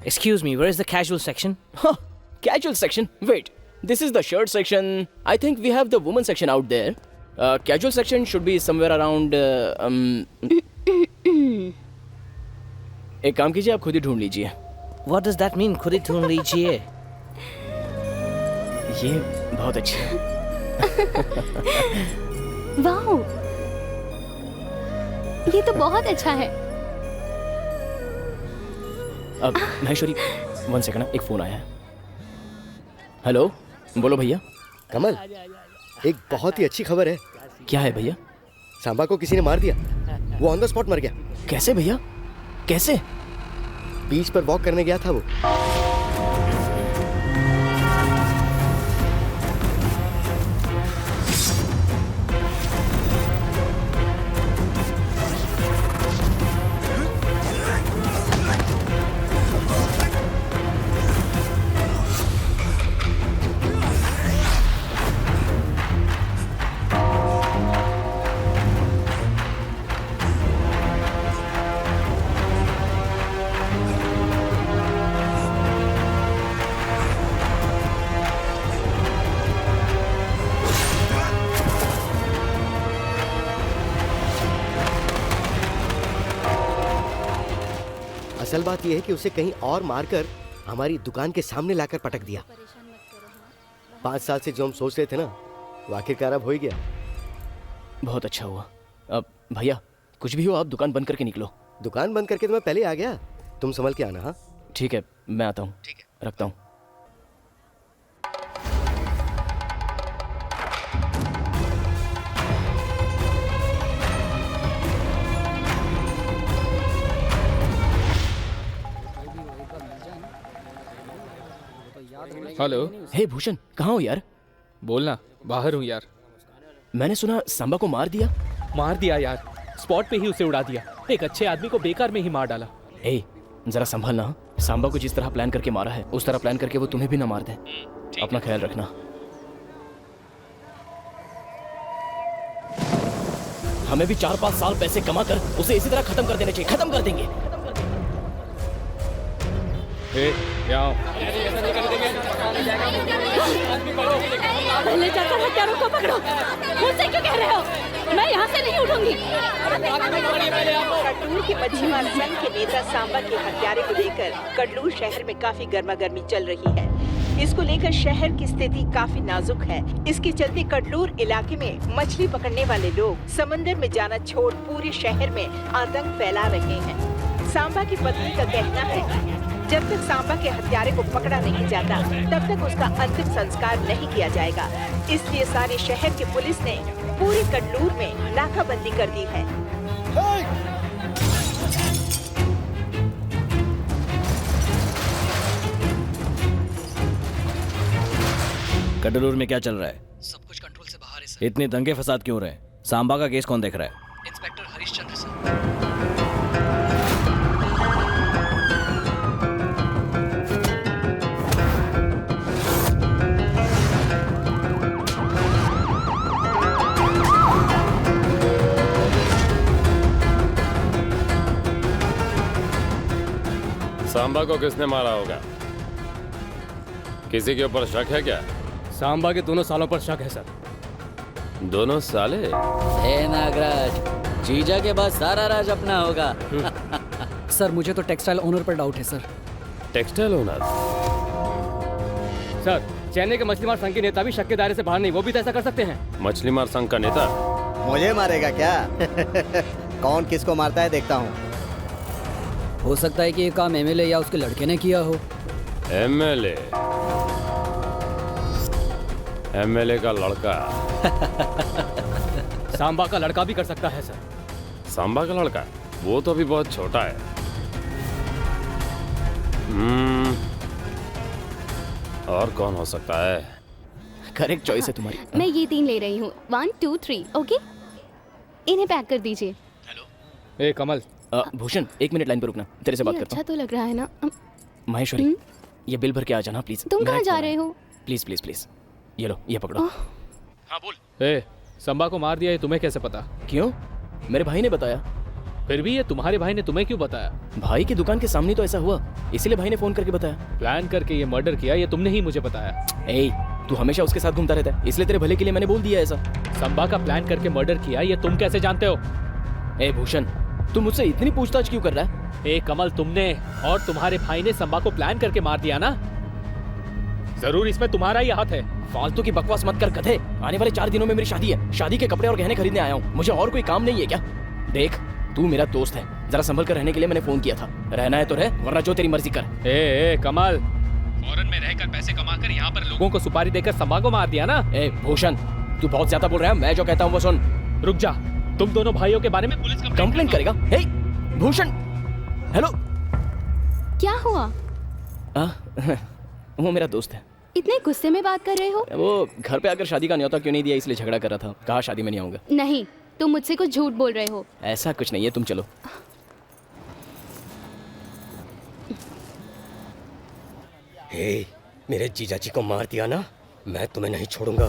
F: Excuse me, where is the casual section?
A: Huh, casual section? Wait, this is the shirt section. I think we have the woman section out there. Casual section should be somewhere around. एक काम कीजिए, आप खुद ही ढूंढ लीजिए।
F: What does that mean? खुद ही ढूंढ लीजिए।
A: ये बहुत अच्छी है।
C: वाओ, ये तो बहुत अच्छा है।
A: अब महेश्वरी, 1 सेकंड, एक फोन आया है। हेलो, बोलो भैया।
H: कमल, एक बहुत ही अच्छी खबर है।
A: क्या है भैया?
H: सांबा को किसी ने मार दिया। वो ऑन द स्पॉट मर गया।
A: कैसे भैया? कैसे?
H: बीच पर वॉक करने गया था वो। असल बात यह है कि उसे कहीं और मारकर हमारी दुकान के सामने लाकर पटक दिया। 5 साल से जो हम सोच रहे थे ना, वो आखिरकार अब हो ही गया।
A: बहुत अच्छा हुआ। अब भैया, कुछ भी हो आप दुकान बंद करके निकलो।
H: दुकान बंद करके तो मैं पहले ही आ गया। तुम संभल के आना। हाँ
A: ठीक है, मैं आता हूँ। ठीक है, रखता हूँ।
E: हेलो।
A: हे भूषण, कहाँ हो यार?
E: बोलना, बाहर हूँ यार।
A: मैंने सुना सांबा को मार दिया।
E: मार दिया यार, स्पॉट पे ही उसे उड़ा दिया। एक अच्छे आदमी को बेकार में ही मार डाला।
A: हे, जरा संभलना। सांबा को जिस तरह प्लान करके मारा है, उस तरह प्लान करके वो तुम्हें भी ना मार दे। अपना ख्याल रखना। हमें भी 4-5 साल पैसे कमा कर उसे इसी तरह खत्म कर देना चाहिए। खत्म कर देंगे।
L: पहले जाकर हत्यारों को पकड़ो। मुझसे क्यों कह रहे हो? मैं यहाँ से नहीं उठूंगी।
K: कडलूर के मच्छीमार संघ के नेता सांबा के हत्यारे को लेकर कडलूर शहर में काफी गर्मागर्मी चल रही है। इसको लेकर शहर की स्थिति काफी नाजुक है। इसके चलते कडलूर इलाके में मछली पकड़ने वाले लोग समंदर में जाना छोड़ पूरे शहर में आतंक फैला रहे हैं। सांबा की पत्नी का कहना है, जब तक सांबा के हत्यारे को पकड़ा नहीं जाता तब तक उसका अंतिम संस्कार नहीं किया जाएगा। इसलिए सारे शहर की पुलिस ने पूरे कडलूर में नाकाबंदी कर दी है।
F: कडलूर में क्या चल रहा है?
G: सब कुछ कंट्रोल से बाहर है सर।
F: इतने दंगे फसाद क्यों रहे? सांबा का केस कौन देख रहा है?
G: Inspector Harishchandra sir.
M: सांबा को किसने मारा होगा? किसी के ऊपर शक है क्या?
E: सांबा के दोनों सालों पर शक है सर।
M: दोनों साले?
B: हे नागराज, जीजा के बाद सारा राज अपना होगा।
G: सर मुझे तो टेक्सटाइल ओनर पर डाउट है sir.
M: Textile owner?
E: Sir Chennai के मछली मार संघ के नेता भी शक के दायरे से बाहर नहीं, वो भी तो ऐसा कर सकते हैं।
M: मछली मार संघ का नेता?
I: मुझे मारेगा क्या? कौन किसको मारता है देखता हूँ।
G: हो सकता है कि ये काम एमएलए या उसके लड़के ने किया हो।
M: एमएलए? एमएलए का लड़का?
E: सांबा का लड़का भी कर सकता है सर।
M: सांबा का लड़का? वो तो अभी बहुत छोटा है। और कौन हो सकता है?
A: करेक्ट चॉइस है तुम्हारी।
C: मैं ये 3 ले रही हूँ, 1 2 3। ओके, इन्हें पैक कर दीजिए।
E: ए कमल।
A: भूषण 1 मिनट लाइन पर रुकना, तेरे से बात
C: ये
A: करता
C: अच्छा तो लग रहा है ना।
A: महेश्वरी ये बिल भर के आ जाना प्लीज।
C: तुम
A: मेरा
C: कहाँ
A: एक
C: जा
A: फोन है।
C: रहे हो?
A: प्लीज प्लीज प्लीज, ये लो, ये पकड़ो।
E: हाँ बोल। ए संबा को मार दिया, ये तुम्हें कैसे पता?
A: क्यों? मेरे भाई ने बताया।
E: फिर भी ये तुम्हारे भाई ने तुम्हें क्यों बताया?
A: भाई की दुकान के सामने तो ऐसा हुआ, इसीलिए भाई ने फोन करके बताया।
E: प्लान करके ये मर्डर किया, ये तुमने ही मुझे बताया।
A: ए तू हमेशा उसके साथ घूमता रहता है, इसलिए तेरे भले के लिए मैंने बोल दिया ऐसा।
E: संबा का प्लान करके मर्डर किया, ये तुम कैसे जानते हो?
A: ए भूषण, तू मुझसे इतनी पूछताछ क्यों कर रहा है?
E: ए कमल, तुमने और तुम्हारे भाई ने संबा को प्लान करके मार दिया ना? जरूर इसमें तुम्हारा ही हाथ है।
A: फालतू की बकवास मत कर गधे। आने वाले 4 दिनों में मेरी शादी है, शादी के कपड़े और गहने खरीदने आया हूँ। मुझे और कोई काम नहीं है क्या? देख तू मेरा दोस्त है, जरा संभल कर रहने के लिए मैंने फोन किया था। रहना है तो रह, वरना जो तेरी मर्जी कर।
E: ए कमल, फॉरेन में रहकर पैसे कमाकर यहाँ पर लोगों को सुपारी देकर संबा को मार दिया ना?
A: ए भूषण, तू बहुत ज्यादा बोल रहा है। मैं जो कहता हूँ वो सुन।
E: रुक जा, तुम दोनों भाइयों के बारे में पुलिस
A: कंप्लेंट करेगा? हे भूषण, हेलो।
C: क्या हुआ?
A: वो मेरा दोस्त है।
C: इतने गुस्से में बात कर रहे हो?
A: वो घर पे आकर शादी का न्योता क्यों नहीं दिया, इसलिए झगड़ा कर रहा था। कहा शादी में नहीं आऊंगा।
C: नहीं, तुम मुझसे कुछ झूठ बोल रहे हो।
A: ऐसा कुछ नहीं है, तुम चलो।
H: हे, मेरे जीजा जी को मार दिया ना, मैं तुम्हें नहीं छोड़ूंगा।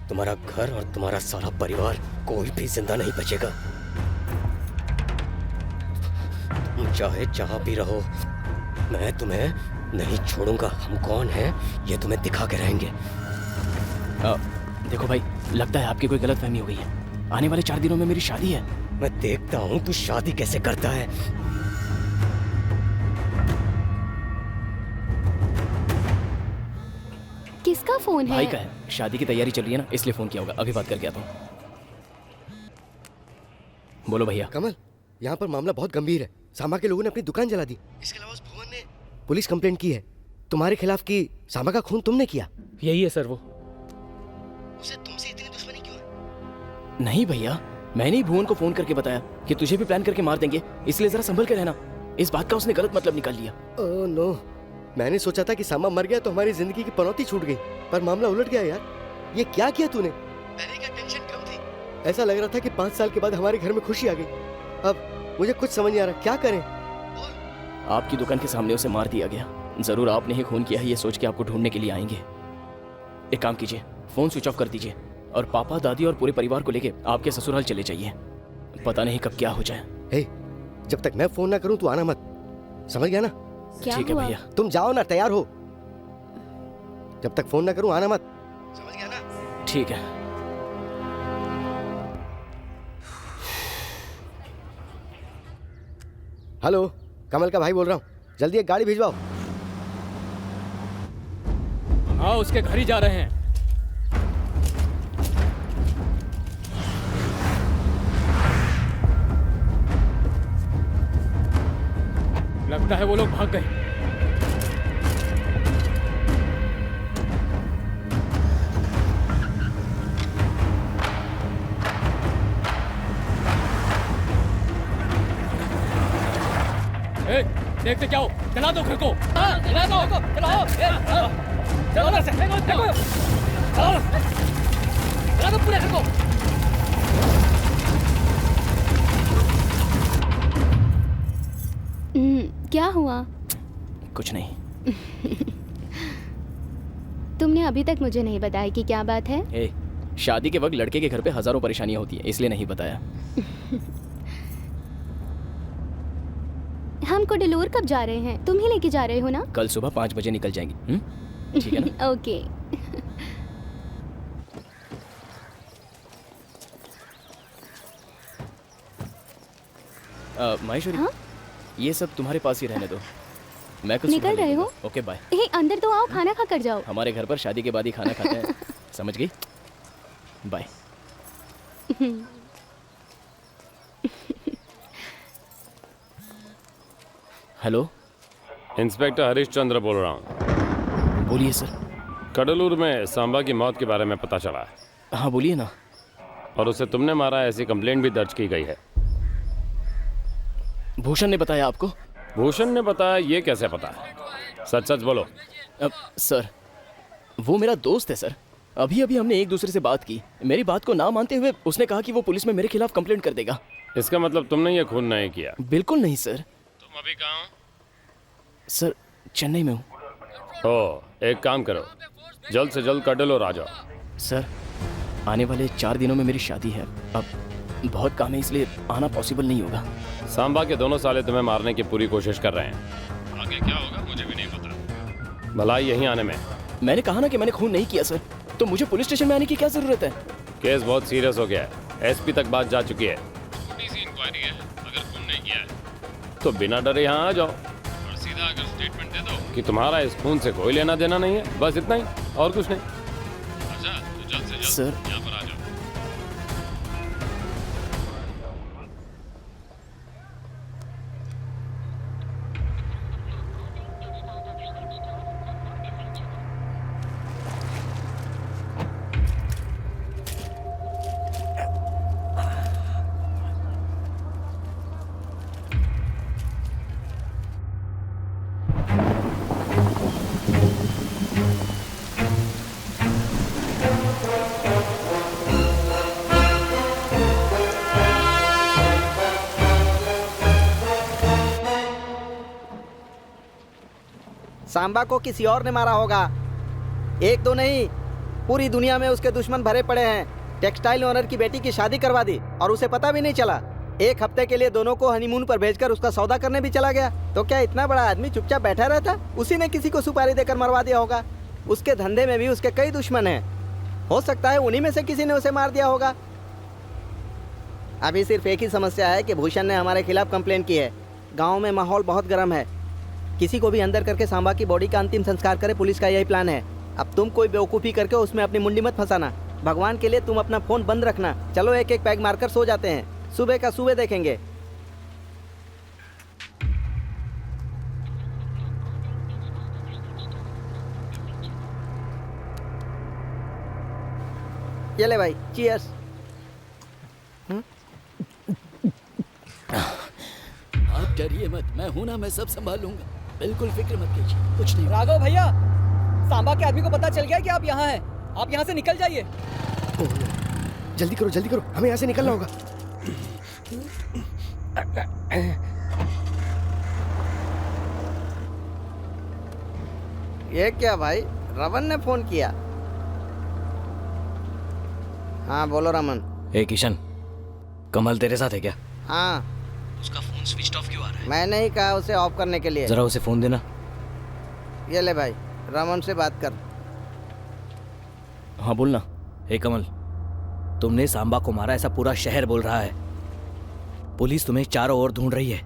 H: तुम्हारा घर और तुम्हारा सारा परिवार, कोई भी जिंदा नहीं बचेगा। तुम चाहे जहां भी रहो, मैं तुम्हें नहीं छोड़ूंगा। हम कौन हैं ये तुम्हें दिखा के रहेंगे।
A: देखो भाई, लगता है आपकी कोई गलतफहमी हो गई है। आने वाले 4 दिनों में मेरी शादी है।
H: मैं देखता हूँ तू शादी कैसे करता है।
C: किसका फोन है?
A: भाई का है, शादी की तैयारी चल रही है ना, इसलिए फोन किया होगा। अभी बात करके आता हूँ। बोलो भैया।
H: कमल, यहाँ पर मामला बहुत गंभीर है। सांबा के लोगों ने अपनी दुकान जला दी। इसके अलावा उस भुवन ने पुलिस कंप्लेंट की है तुम्हारे खिलाफ कि सांबा का खून तुमने किया।
E: यही है सर वो।
H: उसे तुमसे इतनी दुश्मनी क्यों है?
A: नहीं भैया, मैंने ही भुवन को फोन करके बताया कि तुझे भी प्लान करके मार देंगे, इसलिए जरा संभल के रहना। इस बात का उसने गलत मतलब निकाल लिया।
H: ओह नो, मैंने सोचा था कि सांबा मर गया तो हमारी जिंदगी की पनौती छूट गई, पर मामला उलट गया यार। ये क्या किया तूने? पहले क्या टेंशन कम थी? ऐसा लग रहा था कि 5 साल के बाद हमारे घर में खुशी आ गई। अब मुझे कुछ समझ नहीं आ रहा, क्या करें?
A: आपकी दुकान के सामने उसे मार दिया गया। जरूर आपने ही खून किया है, ये सोच के आपको ढूंढने के लिए आएंगे। एक काम कीजिए, फोन स्विच ऑफ कर दीजिए और पापा, दादी और पूरे परिवार को लेके आपके ससुराल चले जाइए। पता नहीं कब क्या हो जाए।
H: हे, जब तक मैं फोन ना करूं तू आना मत, समझ गया ना?
A: ठीक है भैया।
H: तुम जाओ ना, तैयार हो। जब तक फोन ना करूं आना मत, समझ गया ना?
A: ठीक है।
H: हेलो, कमल का भाई बोल रहा हूँ, जल्दी एक गाड़ी भिजवाओ।
E: हाँ, उसके घर ही जा रहे हैं। लगता है वो लोग भाग गए। ए, देखते क्या हो, चला दो घर को। चला दो, चलाओ, चलो उधर से, देखो, चलाओ, चला दो पूरे घर को।
C: क्या हुआ?
A: कुछ नहीं।
C: तुमने अभी तक मुझे नहीं बताया कि क्या बात है।
A: ए, शादी के वक्त लड़के के घर पे हजारों परेशानियां होती है, इसलिए नहीं बताया।
C: हम कोडलूर कब जा रहे हैं? तुम ही लेके जा रहे हो ना?
A: कल सुबह 5 बजे निकल जाएंगी। ठीक है ना?
C: ओके।
A: माहेश्वरी, ये सब तुम्हारे पास ही रहने दो, मैं कुछ
C: निकल रहे हो?
A: Okay bye.
C: अंदर तो आओ, खाना खा कर जाओ।
A: हमारे घर पर शादी के बाद ही खाना खाते हैं, समझ गई? Bye. Hello,
M: inspector Harish Chandra बोल रहा हूँ।
A: बोलिए सर।
M: कडलूर में सांबा की मौत के बारे में पता चला है।
A: हाँ बोलिए ना।
M: और उसे तुमने मारा ऐसी कंप्लेंट भी दर्ज की गई है।
A: भूषण ने बताया आपको?
M: भूषण ने बताया, ये कैसे पता है? सच सच बोलो।
A: सर, वो मेरा दोस्त है सर। अभी अभी हमने एक दूसरे से बात की। मेरी बात को ना मानते हुए उसने कहा कि वो पुलिस में मेरे खिलाफ कंप्लेंट कर देगा।
M: इसका मतलब तुमने ये खून नहीं किया?
A: बिल्कुल नहीं सर।
M: तुम अभी कहाँ हो?
A: सर, चेन्नई में हूँ।
M: ओ, एक काम करो, जल्द से जल्द कडलूर आ जाओ।
A: सर, आने वाले 4 दिनों में मेरी शादी है। अब बहुत काम है, इसलिए आना पॉसिबल नहीं होगा।
M: सांबा के दोनों साले तुम्हें मारने की पूरी कोशिश कर रहे हैं। आगे क्या होगा मुझे भी नहीं पता। भलाई यहीं आने में।
A: मैंने कहा ना कि मैंने खून नहीं किया सर, तो मुझे पुलिस स्टेशन में आने की क्या जरूरत है?
M: केस बहुत सीरियस हो गया है, एसपी तक बात जा चुकी है। छोटी सी इंक्वायरी है, अगर खून नहीं किया है तो बिना डरे यहाँ आ जाओ और सीधा अगर स्टेटमेंट दे दो कि तुम्हारा इस खून से कोई लेना देना नहीं है, बस इतना ही और कुछ नहीं। अच्छा, तो जल्द से जल्द यहाँ पर आ जाओ।
I: सांबा को किसी और ने मारा होगा। एक दो नहीं, पूरी दुनिया में उसके दुश्मन भरे पड़े हैं। टेक्सटाइल ओनर की बेटी की शादी करवा दी और उसे पता भी नहीं चला। एक हफ्ते के लिए दोनों को हनीमून पर भेजकर उसका सौदा करने भी चला गया। तो क्या इतना बड़ा आदमी चुपचाप बैठा रहता? उसी ने किसी को सुपारी देकर मरवा दिया होगा। उसके धंधे में भी उसके कई दुश्मन हैं। हो सकता है उन्हीं में से किसी ने उसे मार दिया होगा। अभी सिर्फ एक ही समस्या है कि भूषण ने हमारे खिलाफ कंप्लेन की है। गाँव में माहौल बहुत गर्म है। किसी को भी अंदर करके सांबा की बॉडी का अंतिम संस्कार करे, पुलिस का यही प्लान है। अब तुम कोई बेवकूफ़ी करके उसमें अपनी मुंडी मत फंसाना। भगवान के लिए तुम अपना फ़ोन बंद रखना। चलो एक एक पैग मारकर सो जाते हैं, सुबह का सुबह देखेंगे। ये ले भाई, चीयर्स।
B: आप डरिए मत, मैं हूं ना, मैं सब संभाल लूंगा। बिल्कुल फिक्र मत कीजिए, कुछ नहीं।
G: राघव भैया, सांबा के आदमी को पता चल गया कि आप यहाँ हैं। आप यहाँ से निकल जाइए।
H: जल्दी करो, हमें यहाँ से निकलना होगा।
I: ये क्या भाई, रमन ने फोन किया? हाँ बोलो रमन।
F: ए किशन, कमल तेरे साथ है क्या?
I: हाँ।
F: उसका फोन स्विच ऑफ क्यों आ रहा है?
I: मैंने ही कहा उसे ऑफ करने के लिए।
F: जरा उसे फोन देना।
I: ये ले भाई, रमन से बात कर।
A: हाँ बोलना।
F: हे कमल, तुमने सांबा को मारा ऐसा पूरा शहर बोल रहा है। पुलिस तुम्हें चारों ओर ढूंढ रही है।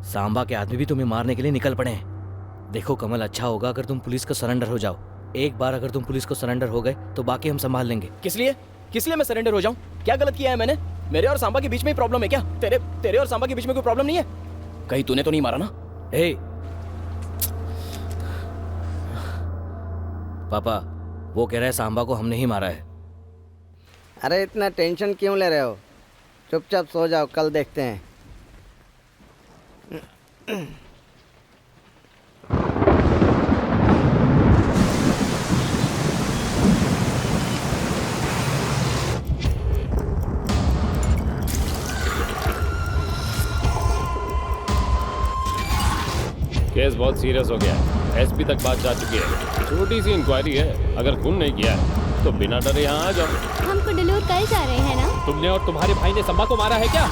F: सांबा के आदमी भी तुम्हें मारने के लिए निकल पड़े हैं। देखो कमल, अच्छा होगा अगर तुम पुलिस को सरेंडर हो जाओ। एक बार अगर तुम पुलिस को सरेंडर हो गए तो बाकी हम संभाल लेंगे।
A: किस लिए मैं सरेंडर हो जाऊं? क्या गलत किया है मैंने? मेरे और सांबा के बीच में ही प्रॉब्लम है क्या? तेरे और सांबा के बीच में कोई प्रॉब्लम नहीं है? कहीं तूने तो नहीं मारा ना?
F: ए, पापा वो कह रहे हैं सांबा को हमने ही मारा है।
I: अरे इतना टेंशन क्यों ले रहे हो? चुपचाप सो जाओ, कल देखते हैं।
M: केस बहुत सीरियस हो गया है। एसपी तक बात जा चुकी है। छोटी सी इंक्वायरी है, अगर खून नहीं किया है तो बिना डरे यहाँ आ जाओ।
C: हम कुंडलूर कल जा रहे हैं ना?
E: तुमने और तुम्हारे भाई ने संबा को मारा है क्या?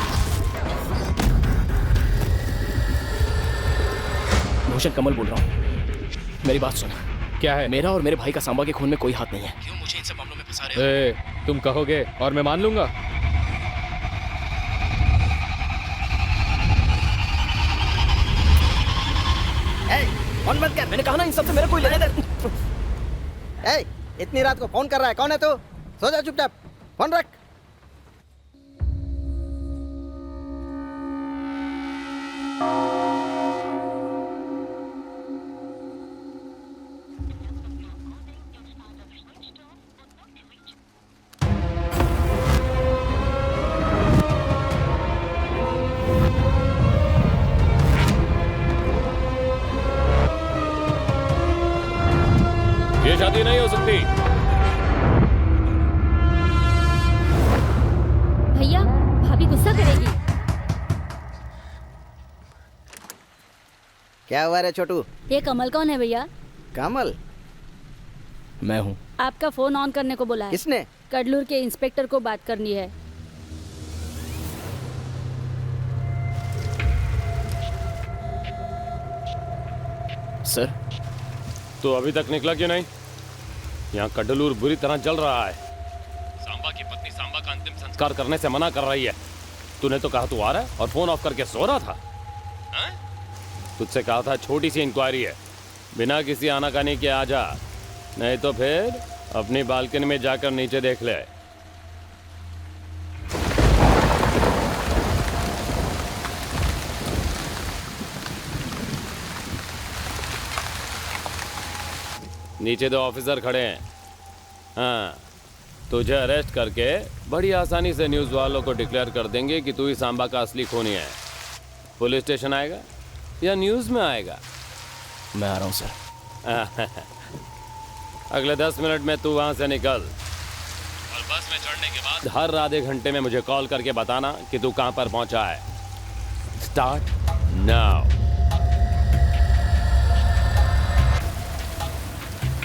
A: भूषण, कमल बोल रहा हूँ, मेरी बात सुनो।
E: क्या है?
A: मेरा और मेरे भाई का सांबा के खून में कोई हाथ नहीं है। क्यों मुझे इन सब मामलों में फंसा रहे हो?
E: तुम कहोगे और मैं मान लूंगा।
A: फोन बंद कर, मैंने कहा ना इन सब से मेरा कोई लेना देना।
I: ए, इतनी रात को फोन कर रहा है, कौन है तू? सो जा चुपचाप, फोन रख।
M: ये शादी नहीं हो सकती।
L: भैया, भाभी गुस्सा करेगी।
I: क्या हुआ रे छोटू?
L: ये कमल कौन है भैया?
I: कमल?
A: मैं हूँ।
L: आपका फोन ऑन करने को बोला है।
I: किसने?
L: कडलूर के इंस्पेक्टर को बात करनी है।
A: सर,
M: तो अभी तक निकला क्यों नहीं? यहाँ कडलूर बुरी तरह जल रहा है। सांबा की पत्नी सांबा का अंतिम संस्कार करने से मना कर रही है। तूने तो कहा तू आ रहा है और फोन ऑफ करके सो रहा था। तुझसे कहा था छोटी सी इंक्वायरी है, बिना किसी आनाकानी के आ जा, नहीं तो फिर अपनी बालकनी में जाकर नीचे देख ले। नीचे दो ऑफिसर खड़े हैं। हाँ, तुझे अरेस्ट करके बड़ी आसानी से न्यूज़ वालों को डिक्लेयर कर देंगे कि तू ही सांबा का असली खूनी है। पुलिस स्टेशन आएगा या न्यूज़ में आएगा?
A: मैं आ रहा हूँ सर।
M: अगले 10 मिनट में तू वहाँ से निकल और बस में चढ़ने के बाद हर आधे घंटे में मुझे कॉल करके बताना कि तू कहाँ पर पहुँचा है। Start now.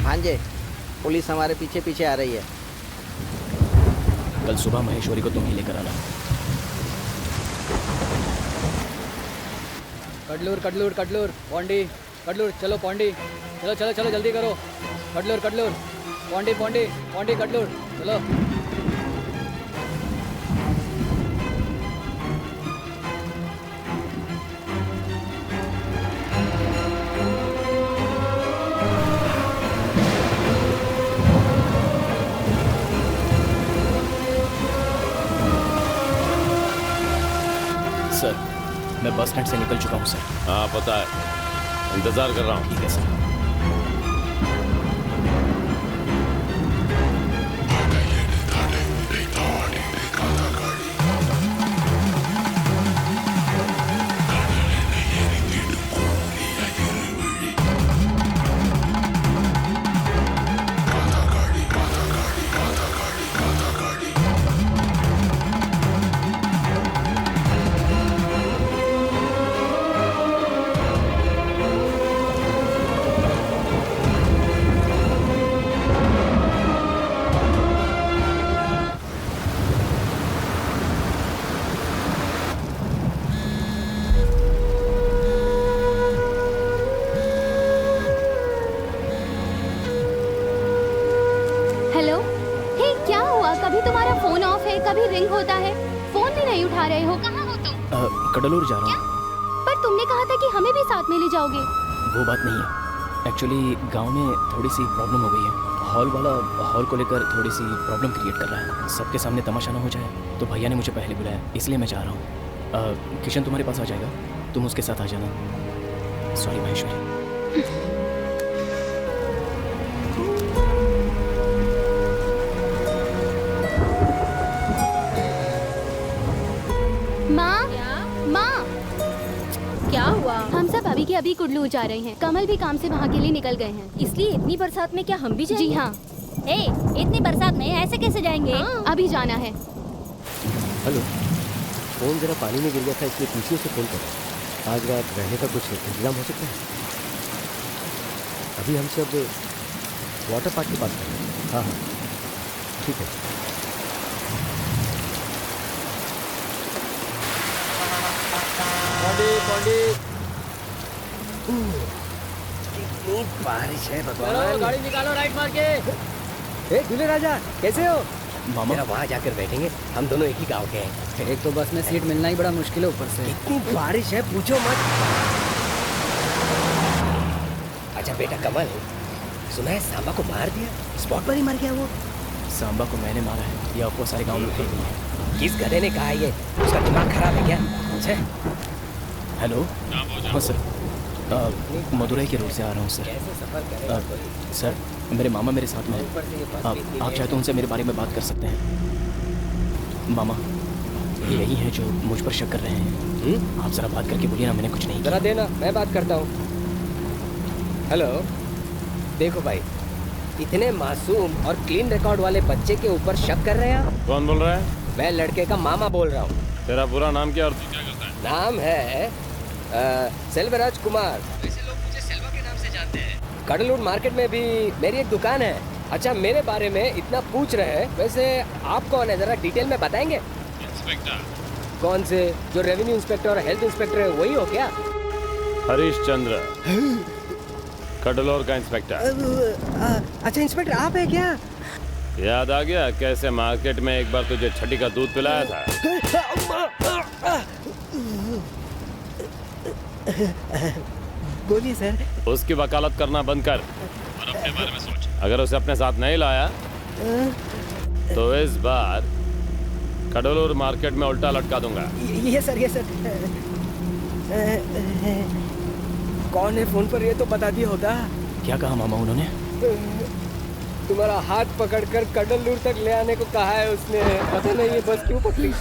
I: भांजे, पुलिस हमारे पीछे पीछे आ रही है।
A: कल सुबह महेश्वरी को तुम ही लेकर आना।
G: कडलूर कडलूर कडलूर पौंडी, कडलूर चलो पौंडी, चलो चलो चलो जल्दी करो। कडलूर कडलूर पौंडी पौंडी पौंडी कडलूर चलो।
A: सर, मैं बस स्टैंड से निकल चुका हूँ सर।
M: हाँ पता है, इंतजार कर रहा हूँ।
A: ठीक है सर।
C: कभी रिंग होता है, फोन भी नहीं उठा रहे हो। कहाँ हो तुम?
A: कडलूर जा रहा हूँ।
C: पर तुमने कहा था कि हमें भी साथ में ले जाओगे।
A: वो बात नहीं है, एक्चुअली गांव में थोड़ी सी प्रॉब्लम हो गई है। हॉल वाला हॉल को लेकर थोड़ी सी प्रॉब्लम क्रिएट कर रहा है। सबके सामने तमाशा ना हो जाए, तो भैया ने मुझे पहले बुलाया, इसलिए मैं जा रहा हूँ। किशन तुम्हारे पास आ जाएगा, तुम उसके साथ आ जाना। सॉरी महेश्वरी।
C: कि अभी कुडलू जा रहे हैं। कमल भी काम से वहाँ के लिए निकल गए हैं।
L: इसलिए इतनी बरसात में क्या हम भी जाएंगे?
C: जी हाँ।
L: इतनी बरसात में ऐसे कैसे जाएंगे?
C: अभी जाना है।
H: हेलो, फोन जरा पानी में गिर गया था, इसलिए पीछे से फोन करा। आज रात रहने का कुछ इंतजाम हो सकता है? अभी हम सब वाटर पार्क के पास हैं। हाँ हाँ, ठीक है।
F: कितनी बारिश है
G: चलो
F: भगवान।
G: गाड़ी निकालो राइट मार के।
F: ए दूल्हे राजा, कैसे हो?
A: मामा
F: जरा वहाँ जाकर बैठेंगे, हम दोनों एक ही गांव के हैं।
G: एक तो बस में सीट मिलना ही बड़ा मुश्किल है, ऊपर से
F: इतनी बारिश है पूछो मत। अच्छा बेटा कमल, सुना है सांबा को मार दिया, स्पॉट पर ही मर गया वो।
A: सांबा को मैंने मारा है, ये आपको सारे गांव में फेंक दिया है।
F: किस गधे ने कहा है ये? उसका दिमाग खराब है क्या? अच्छा
A: हेलो, हाँ सर, मदुरई के रोड से आ रहा हूँ सर। सर, मेरे मामा मेरे साथ में हैं। आप चाहे तो उनसे मेरे बारे में बात कर सकते हैं। मामा ये यही है जो मुझ पर शक कर रहे हैं। आप जरा बात करके बोलिए ना, मैंने कुछ नहीं
F: जरा देना, मैं बात करता हूँ। हेलो, देखो भाई, इतने मासूम और क्लीन रिकॉर्ड वाले बच्चे के ऊपर शक कर रहे हैं आप?
M: कौन बोल रहा है?
F: मैं लड़के का मामा बोल रहा हूँ।
M: तेरा पूरा नाम क्या और तू क्या करता है?
F: नाम है सेल्वराज कुमार। वैसे लोग मुझे सेल्वा के नाम से जानते हैं। कडलूर मार्केट में भी मेरी एक दुकान है। अच्छा, मेरे बारे में इतना पूछ रहे हैं, वैसे आप कौन है, जरा डिटेल में बताएंगे?
M: इंस्पेक्टर।
F: कौन से? जो रेवेन्यू इंस्पेक्टर और हेल्थ इंस्पेक्टर है, वही हो क्या?
M: हरीश चंद्र, कडलोर का इंस्पेक्टर।
F: अच्छा इंस्पेक्टर आप है क्या?
M: याद आ गया कैसे मार्केट में एक बार तुझे छठी का दूध पिलाया था?
F: बोलिए सर।
M: उसकी वकालत करना बंद कर और अपने बारे में सोच। अगर उसे अपने साथ नहीं लाया तो इस बार कडलोर मार्केट में उल्टा लटका दूंगा।
F: ये सर, ये सर। कौन है फोन पर, ये तो बता दिया होता।
A: क्या कहा मामा उन्होंने?
F: तुम्हारा हाथ पकड़कर कडलूर तक ले आने को कहा है उसने। पता नहीं ये बस क्यों पकड़ी।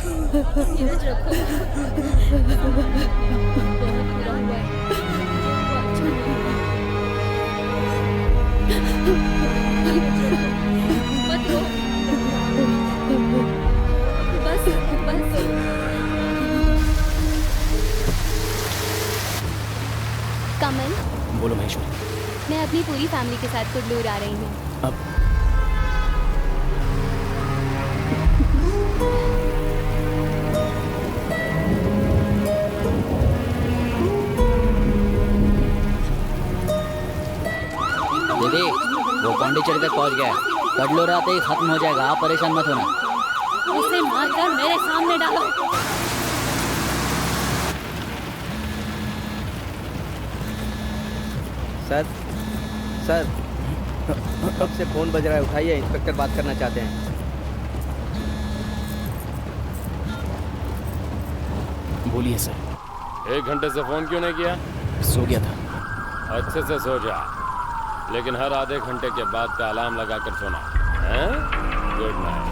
C: कमल,
A: बोलो महेश्वरी।
C: मैं अपनी पूरी फैमिली के साथ कुडलूर आ रही हूँ।
A: अब
B: दीदी, वो पांडिचेरी तक पहुंच गया। कडलोर आते ही खत्म हो जाएगा, आप परेशान मत होना।
L: उसे मारकर मेरे सामने डालो।
I: सर, सर, कब से फोन बज रहा है, उठाइए, इंस्पेक्टर बात करना चाहते हैं।
A: बोलिए सर।
M: 1 घंटे से फोन क्यों नहीं किया?
A: सो गया था।
M: अच्छे से सो जा, लेकिन हर आधे घंटे के बाद का अलार्म लगा कर सोना। Good night.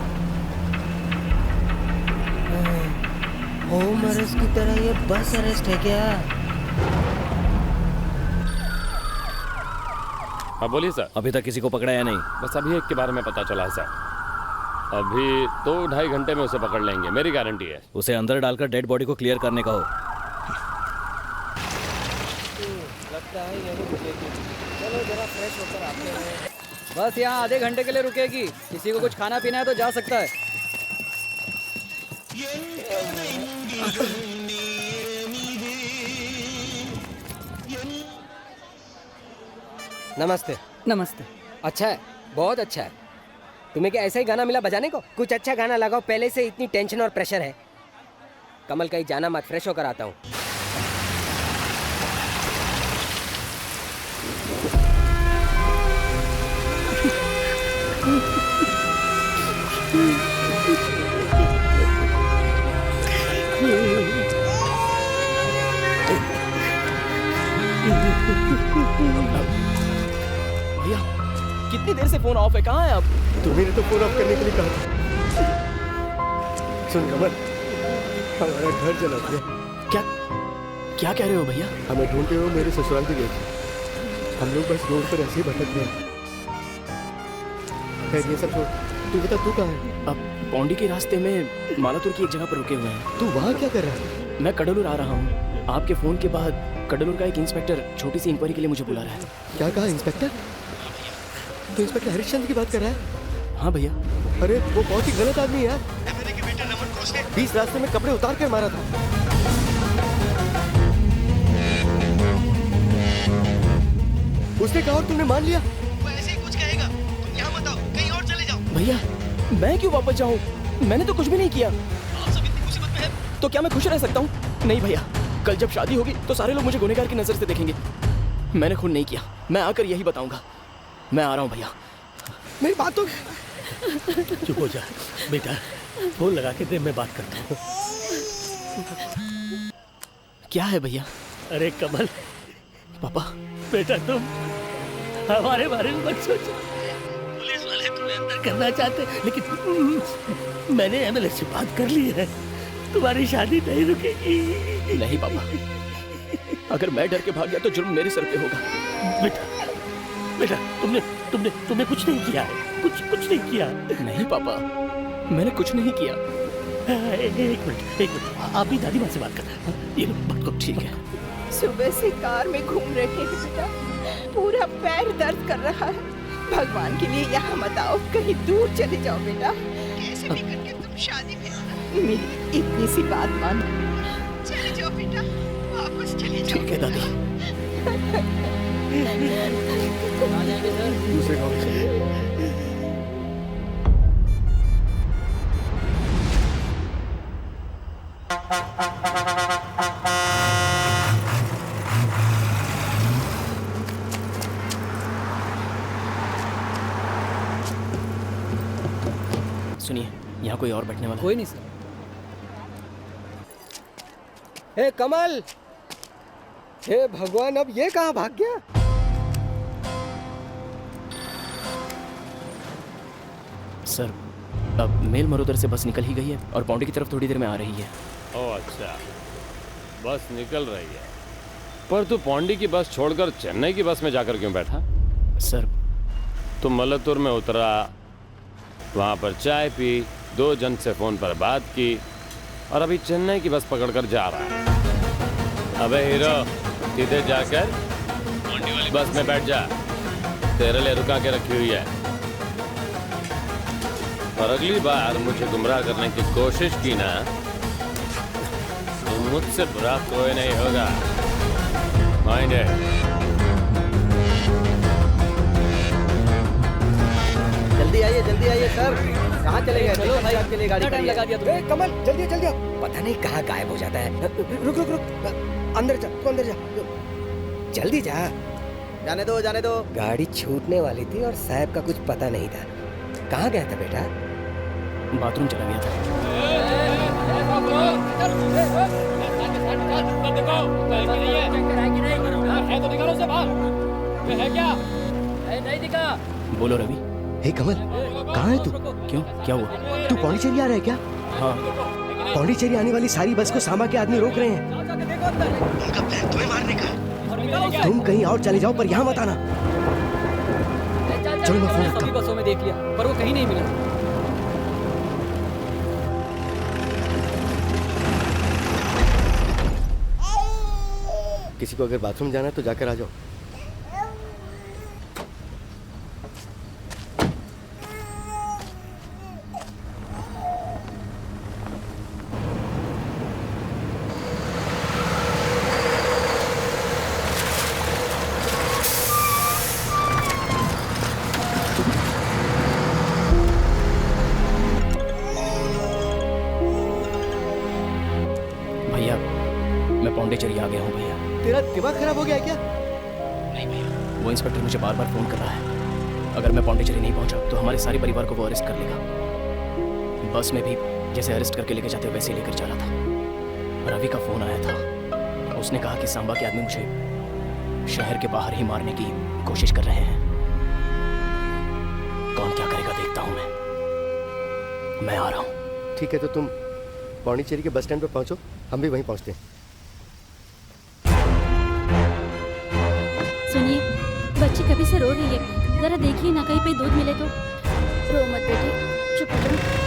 I: होम अरेस्ट की तरह ये बस अरेस्ट है क्या?
M: हाँ बोलिए सर।
F: अभी तक किसी को पकड़ा या नहीं?
M: बस अभी एक के बारे में पता चला है सर। अभी 2-2.5 घंटे में उसे पकड़ लेंगे, मेरी गारंटी है।
F: उसे अंदर डालकर डेड बॉडी को क्लियर करने का हो।
G: लगता है यही रुकेगी। चलो जरा फ्रेश होकर आते हैं। बस यहाँ आधे घंटे के लिए रुकेगी। किसी को कुछ खाना पीना है तो जा सकता है।
F: नमस्ते।
G: नमस्ते।
F: अच्छा है, बहुत अच्छा है। तुम्हें क्या ऐसा ही गाना मिला बजाने को? कुछ अच्छा गाना लगाओ, पहले से इतनी टेंशन और प्रेशर है। कमल कहीं जाना मत, फ्रेश होकर आता हूँ।
A: भैया, कितनी देर से फोन ऑफ है, कहाँ है आप?
H: तुम्हें तो फोन ऑफ करने के लिए कहा था। सुन कमल, हमारा घर जला दिया।
A: क्या क्या कह रहे हो भैया?
H: हमें ढूंढते हुए मेरे ससुराल भी गए थे। हम लोग बस रोड पर ऐसे ही भटक गए। खैर ये सब छोड़, तू बता तू कहाँ है?
A: अब पौंडी के रास्ते में मालातुर की एक जगह पर रुके हुए हैं।
H: तू वहाँ क्या कर रहा है?
A: मैं कडलूर आ रहा हूँ। आपके फ़ोन के बाद कडलूर का एक इंस्पेक्टर छोटी सी इंक्वायरी के लिए मुझे बुला रहा है।
H: क्या कहा इंस्पेक्टर? तो इंस्पेक्टर हरिश्चंद्र की बात कर रहा है?
A: हाँ भैया।
H: अरे वो बहुत ही गलत आदमी है यार। एमएलए के बेटे रमन घोष ने 20 रास्ते में कपड़े उतार कर मारा था। उसने कहा और तुमने मान लिया? वो ऐसे ही कुछ कहेगा। तुम यहाँ मत आओ, कहीं और चले जाओ।
A: भैया मैं क्यों वापस जाऊँ? मैंने तो कुछ भी नहीं किया।
H: आप सब इतनी मुसीबत में हैं।
A: तो क्या मैं खुश रह सकता हूँ? नहीं भैया, कल जब शादी होगी तो सारे लोग मुझे गुनहगार की नजर से देखेंगे। मैंने खून नहीं किया। मैं आकर यही बताऊंगा। मैं आ रहा हूँ भैया।
H: मेरी बात तो
J: चुप हो जा बेटा, फोन लगा के दे, मैं बात करता हूँ।
A: क्या है भैया?
J: अरे कमल
A: पापा,
J: बेटा तुम हमारे बारे में मत सोचो। पुलिस वाले तुम्हें अंदर करना चाहते, लेकिन मैंने एमएलए से बात कर ली है। तुम्हारी शादी नहीं रुकेगी।
A: नहीं पापा, अगर मैं डर के भाग गया तो जुर्म मेरे सर पे होगा।
J: बेटा तुमने कुछ नहीं किया है। कुछ नहीं किया।
A: नहीं पापा, मैंने कुछ नहीं किया।
J: एक मिनट, आप भी दादी माँ से बात करना। ये लो, बात करो।
A: ठीक है।
K: सुबह से कार में घूम रहे हैं बेटा, पूरा पैर दर्द कर रहा है। भगवान के लिए यहाँ मत आओ, कहीं दूर चले जाओ बेटा। कैसे भी करके तुम शादी में मेरी इतनी सी बात मानो। चले जाओ बेटा, वापस चले जाओ।
A: ठीक है दादी।
H: दूसरे गाँव में चले।
A: सुनिए, यहाँ कोई और बैठने वाला?
G: कोई नहीं सर।
H: हे कमल, हे भगवान, अब ये कहाँ भाग गया?
A: सर, अब मेल मरोदर से बस निकल ही गई है और पौंडी की तरफ थोड़ी देर में आ रही है।
M: ओह अच्छा, बस निकल रही है। पर तू पौंडी की बस छोड़कर चेन्नई की बस में जाकर क्यों बैठा?
A: सर,
M: तुम मल्लतुर में उतरा, वहाँ पर चाय पी, 2 जन से फ़ोन पर बात की और अभी चेन्नई की बस पकड़कर जा रहा है। अबे हीरो, सीधे जाकर पौंडी वाली बस में बैठ जा। तेरे लिए रुका के रखी हुई है। और अगली बार मुझे गुमराह करने की कोशिश की ना, तो मुझसे बुरा कोई नहीं होगा। माइंड है।
I: जल्दी आइए सर। कहाँ चले गए?
G: चलो भाई,
I: चले गाड़ी
G: टाइम लगा दिया तुमने।
H: कमल जल्दी जल्दी, पता नहीं कहाँ गायब हो जाता है। रुक, अंदर जा, तू अंदर जा, जल्दी जा।
I: जाने दो।
H: गाड़ी छूटने वाली थी और साहब का कुछ पता नहीं था। कहाँ गया था बेटा?
A: बाथरूम चला गया था।
G: नहीं दिखा।
A: बोलो रवि।
H: हे कमल, कहाँ है तू?
A: क्यों, क्या हुआ?
H: तू पौंडीचेरी आ रहा है क्या?
A: हाँ।
H: पौंडीचेरी आने वाली सारी बस को सांबा के आदमी रोक रहे हैं। उनका प्लान तुम्हें मारने का। तुम कहीं और चले जाओ, पर यहाँ मत आना। चलो मैं फोन रखता
G: सभी
H: हूँ।
G: बसों में देख लिया, पर वो कहीं नहीं मिला।
H: किसी को अगर बाथरूम जाना है तो जाकर आ जाओ।
A: भैया, मैं पौंडीचेरी आ गया हूँ भैया।
H: तेरा दिमाग खराब हो गया है क्या?
A: नहीं भैया, वो इंस्पेक्टर मुझे बार बार फोन कर रहा है। अगर मैं पौंडीचेरी नहीं पहुंचा तो हमारे सारे परिवार को वो अरेस्ट कर लेगा। बस में भी जैसे अरेस्ट करके लेके जाते वैसे ही लेकर जा रहा था। रवि का फोन आया था। उसने कहा कि सांबा के आदमी मुझे शहर के बाहर ही मारने की कोशिश कर रहे हैं। कौन क्या करेगा देखता हूँ मैं आ रहा हूँ।
H: ठीक है, तो तुम पौंडीचेरी के बस स्टैंड पर पहुंचो, हम भी वहीं पहुंचते हैं।
L: तभी से रो रही है। जरा देखिए ना कहीं पे दूध मिले तो। रो मत बेटी, चुप हो जाओ।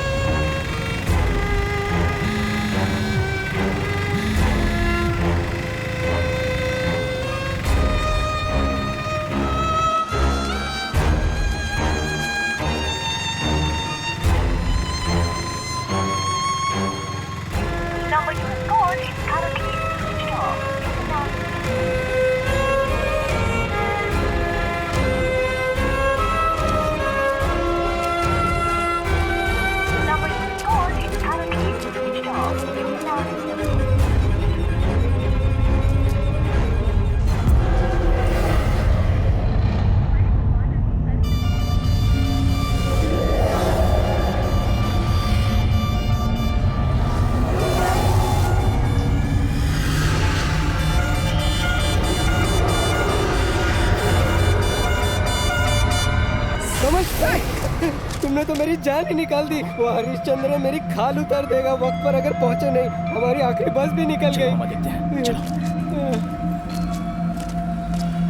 H: तुमने तो मेरी जान ही निकाल दी। वो हरिश्चंद्र मेरी खाल उतार देगा वक्त पर अगर पहुंचे नहीं। हमारी आखिरी बस भी निकल गई।
A: देखते हैं, चलो।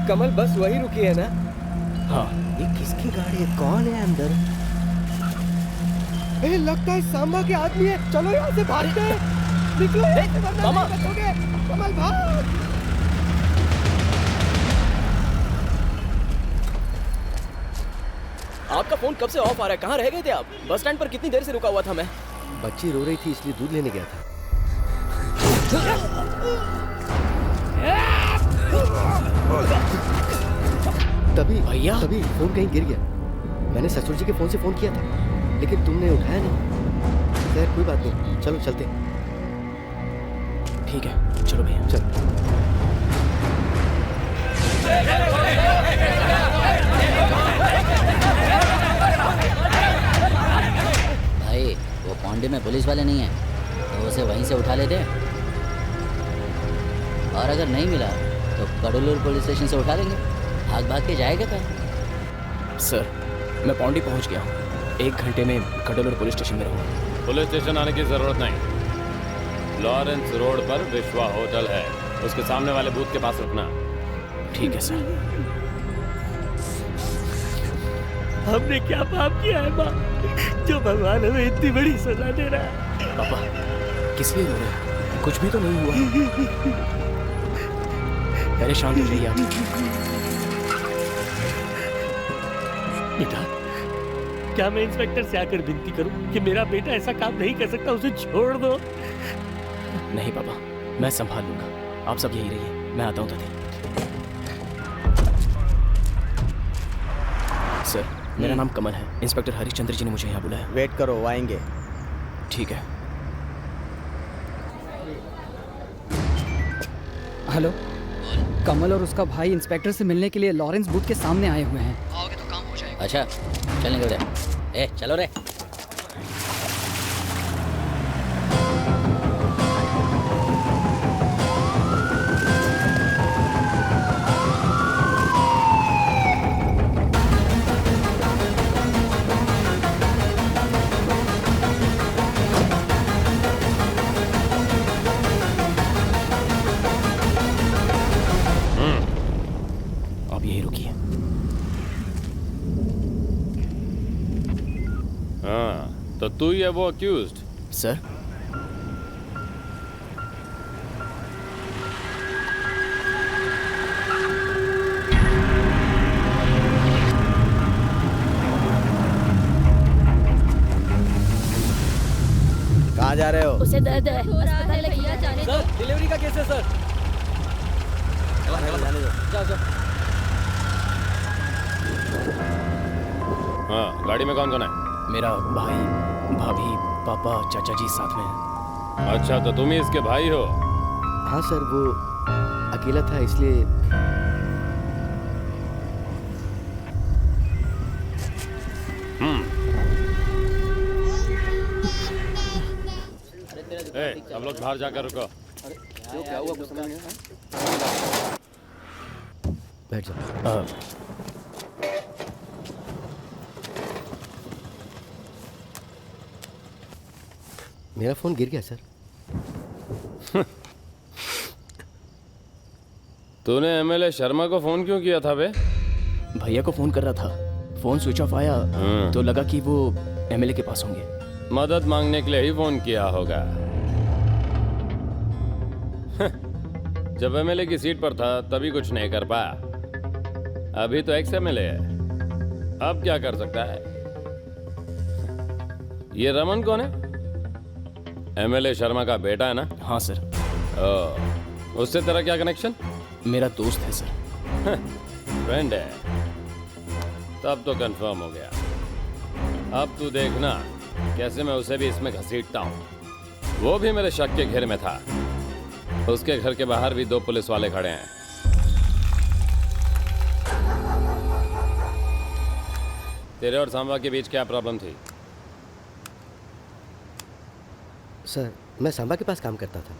H: कमल बस वही रुकी है ना?
A: हाँ।
I: ये किसकी गाड़ी है? कौन है अंदर?
H: लगता है सांबा के आदमी है। चलो यहाँ से भागते हैं। निकलो यहाँ से वरना नहीं बचोगे। कमल भाग।
A: आपका फोन कब से ऑफ आ रहा है? कहाँ रह गए थे आप? बस स्टैंड पर कितनी देर से रुका हुआ था मैं।
H: बच्ची रो रही थी इसलिए दूध लेने गया था। तभी फोन कहीं गिर गया। मैंने ससुर जी के फोन से फोन किया था, लेकिन तुमने उठाया नहीं। खैर कोई बात नहीं, चलो चलते।
A: ठीक है, चलो भैया।
H: चल।
B: भाई वो पौंडे में पुलिस वाले नहीं हैं, तो उसे वहीं से उठा लेते। और अगर नहीं मिला तो कडलूर पुलिस स्टेशन से उठा लेंगे। भाग भाग के जाएगा क्या?
A: सर, मैं पौंडी पहुंच गया हूँ। 1 घंटे में कडलूर पुलिस स्टेशन में रहूँगा।
M: पुलिस स्टेशन आने की जरूरत नहीं। लॉरेंस रोड पर विश्वा होटल है, उसके सामने वाले बूथ के पास रुकना।
A: ठीक है सर।
J: हमने क्या पाप किया है माँ, जो भगवान हमें इतनी बड़ी सजा दे रहा है?
A: पापा, किस लिए रो रहे हैं? कुछ भी तो नहीं हुआ। पहले शांत हो जाइए आप।
J: बेटा, क्या मैं इंस्पेक्टर से आकर विनती करूं कि मेरा बेटा ऐसा काम नहीं कर सकता, उसे छोड़ दो?
A: नहीं पापा, मैं संभाल लूंगा। आप सब यही रहिए, मैं आता हूँ दादी। सर, मेरा नाम कमल है। इंस्पेक्टर हरिश्चंद्र जी ने मुझे यहाँ बुलाया।
I: वेट करो, वो आएंगे।
A: ठीक है।
G: हेलो, कमल और उसका भाई इंस्पेक्टर से मिलने के लिए लॉरेंस बूथ के सामने आए हुए हैं। आओगे तो काम हो जाएगा।
B: अच्छा, चल निकल रे। चलो रे।
A: आप यही रुकिए।
M: हाँ, तो तू ही है वो अक्यूज्ड?
A: सर,
I: कहाँ जा रहे हो?
L: उसे दर्द है, अस्पताल लिया जाने दो।
G: सर, डिलीवरी का केस है सर।
I: जाने दो।
G: जाओ जाओ।
M: हाँ, गाड़ी में कौन कौन है?
A: मेरा भाई, भाभी, पापा, चाचा जी साथ में हैं।
M: अच्छा, तो तुम ही इसके भाई हो?
H: हाँ सर, वो अकेला था इसलिए।
M: सब लोग बाहर जाकर रुको।
H: क्या हुआ कुछ समझ नहीं आया। बैठ जाओ। मेरा फोन गिर गया सर।
M: तूने एमएलए शर्मा को फोन क्यों किया था बे?
A: भैया को फोन कर रहा था, फोन स्विच ऑफ आया तो लगा कि वो एमएलए के पास होंगे।
M: मदद मांगने के लिए ही फोन किया होगा। जब एमएलए की सीट पर था तभी कुछ नहीं कर पाया, अभी तो एक्स एमएलए है, अब क्या कर सकता है। ये रमन कौन है? एमएलए शर्मा का बेटा है ना?
A: हाँ सर।
M: उससे तेरा क्या कनेक्शन?
A: मेरा दोस्त है सर।
M: फ्रेंड है, तब तो कंफर्म हो गया। अब तू देखना कैसे मैं उसे भी इसमें घसीटता हूँ। वो भी मेरे शक के घेर में था। उसके घर के बाहर भी 2 पुलिस वाले खड़े हैं। तेरे और सांबा के बीच क्या प्रॉब्लम थी?
H: सर मैं सांबा के पास काम करता था।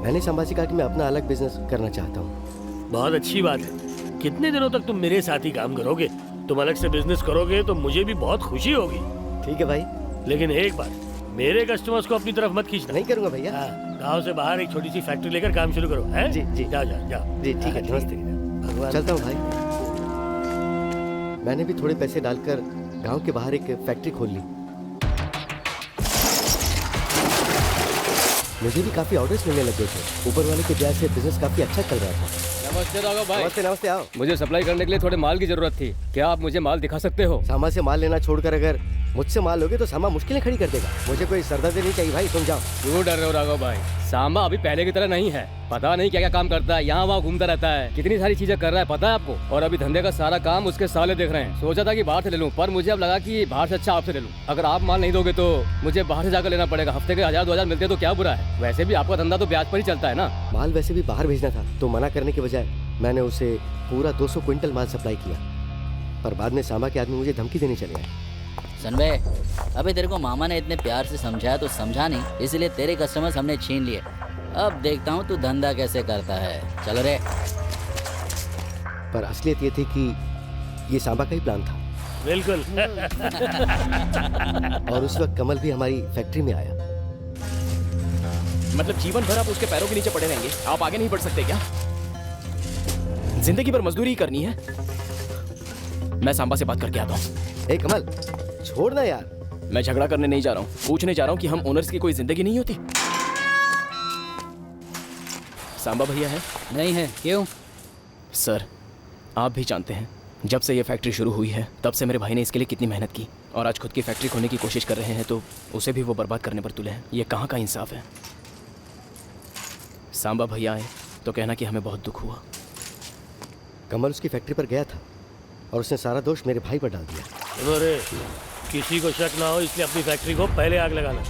H: मैंने सांबा से कहा कि मैं अपना अलग बिजनेस करना चाहता हूँ।
J: बहुत अच्छी बात है। कितने दिनों तक तुम मेरे साथ ही काम करोगे? तुम अलग से बिजनेस करोगे तो मुझे भी बहुत खुशी होगी।
H: ठीक है भाई,
J: लेकिन एक बात, मेरे कस्टमर्स को अपनी तरफ मत खींचना।
H: नहीं करूंगा भैया।
J: गांव से बाहर एक छोटी सी फैक्ट्री लेकर काम शुरू करो। है?
H: जी जी
J: जाओ जाओ जाओ।
H: जी ठीक है, नमस्ते।
J: भगवान।
H: चलता हूँ भाई। मैंने भी थोड़े पैसे डालकर गांव के बाहर एक फैक्ट्री खोल ली। मुझे भी काफी ऑर्डर्स मिलने लगे थे। ऊपर वाले के ब्याज से बिजनेस काफी अच्छा चल रहा था।
G: नमस्ते राघव भाई।
H: नमस्ते नमस्ते, आओ।
G: मुझे सप्लाई करने के लिए थोड़े माल की जरूरत थी, क्या आप मुझे माल दिखा सकते हो?
H: सामा से माल लेना छोड़कर अगर मुझसे माल लोगे तो सामा मुश्किलें खड़ी कर देगा। मुझे कोई सरदर्दी नहीं चाहिए भाई, तुम जाओ।
G: क्यों डर रहे हो राघव भाई? सांबा अभी पहले की तरह नहीं है, पता नहीं क्या क्या काम करता है, यहाँ वहाँ घूमता रहता है, कितनी सारी चीजें कर रहा है पता है आपको। और अभी धंधे का सारा काम उसके साले देख रहे हैं। सोचा था कि बाहर से ले लूं, पर मुझे अब लगा कि बाहर से अच्छा आपसे ले लूं। अगर आप माल नहीं दोगे तो मुझे बाहर से जाकर लेना पड़ेगा। हफ्ते के 1000-2000 मिलते तो क्या बुरा है? वैसे भी आपका धंधा तो ब्याज पर ही चलता है ना।
H: माल वैसे भी बाहर भेजना था, तो मना करने के बजाय मैंने उसे पूरा 200 क्विंटल माल सप्लाई किया। पर बाद में सांबा के आदमी मुझे धमकी देने चले आए।
B: सनबे, अबे तेरे को मामा ने इतने प्यार से समझाया तो समझा नहीं, इसलिए तेरे कस्टमर्स हमने छीन लिए। अब देखता हूँ तू धंधा कैसे करता है। चलो रे।
H: पर असलियत ये थी कि ये सांबा का ही प्लान था।
J: बिल्कुल।
H: और उस वक्त कमल भी हमारी फैक्ट्री में आया।
A: मतलब जीवन भर आप उसके पैरों के नीचे पड़े रहेंगे? आप आगे नहीं बढ़ सकते क्या? जिंदगी भर मजदूरी ही करनी है? मैं सांबा से बात करके आता हूँ।
H: ए कमल, छोड़ना यार।
A: मैं झगड़ा करने नहीं जा रहा हूँ, पूछने जा रहा हूँ कि हम ओनर्स की कोई जिंदगी नहीं होती। सांबा भैया है?
G: नहीं है। क्यों?
A: सर आप भी जानते हैं, जब से ये फैक्ट्री शुरू हुई है तब से मेरे भाई ने इसके लिए कितनी मेहनत की, और आज खुद की फैक्ट्री खोलने की कोशिश कर रहे हैं तो उसे भी वो बर्बाद करने पर तुले हैं। ये कहाँ का इंसाफ है? सांबा भैया आए तो कहना कि हमें बहुत दुख हुआ।
H: कमल उसकी फैक्ट्री पर गया था और उसने सारा दोष मेरे भाई पर डाल दिया।
J: अरे किसी को शक ना हो इसलिए अपनी फैक्ट्री को पहले आग लगाना।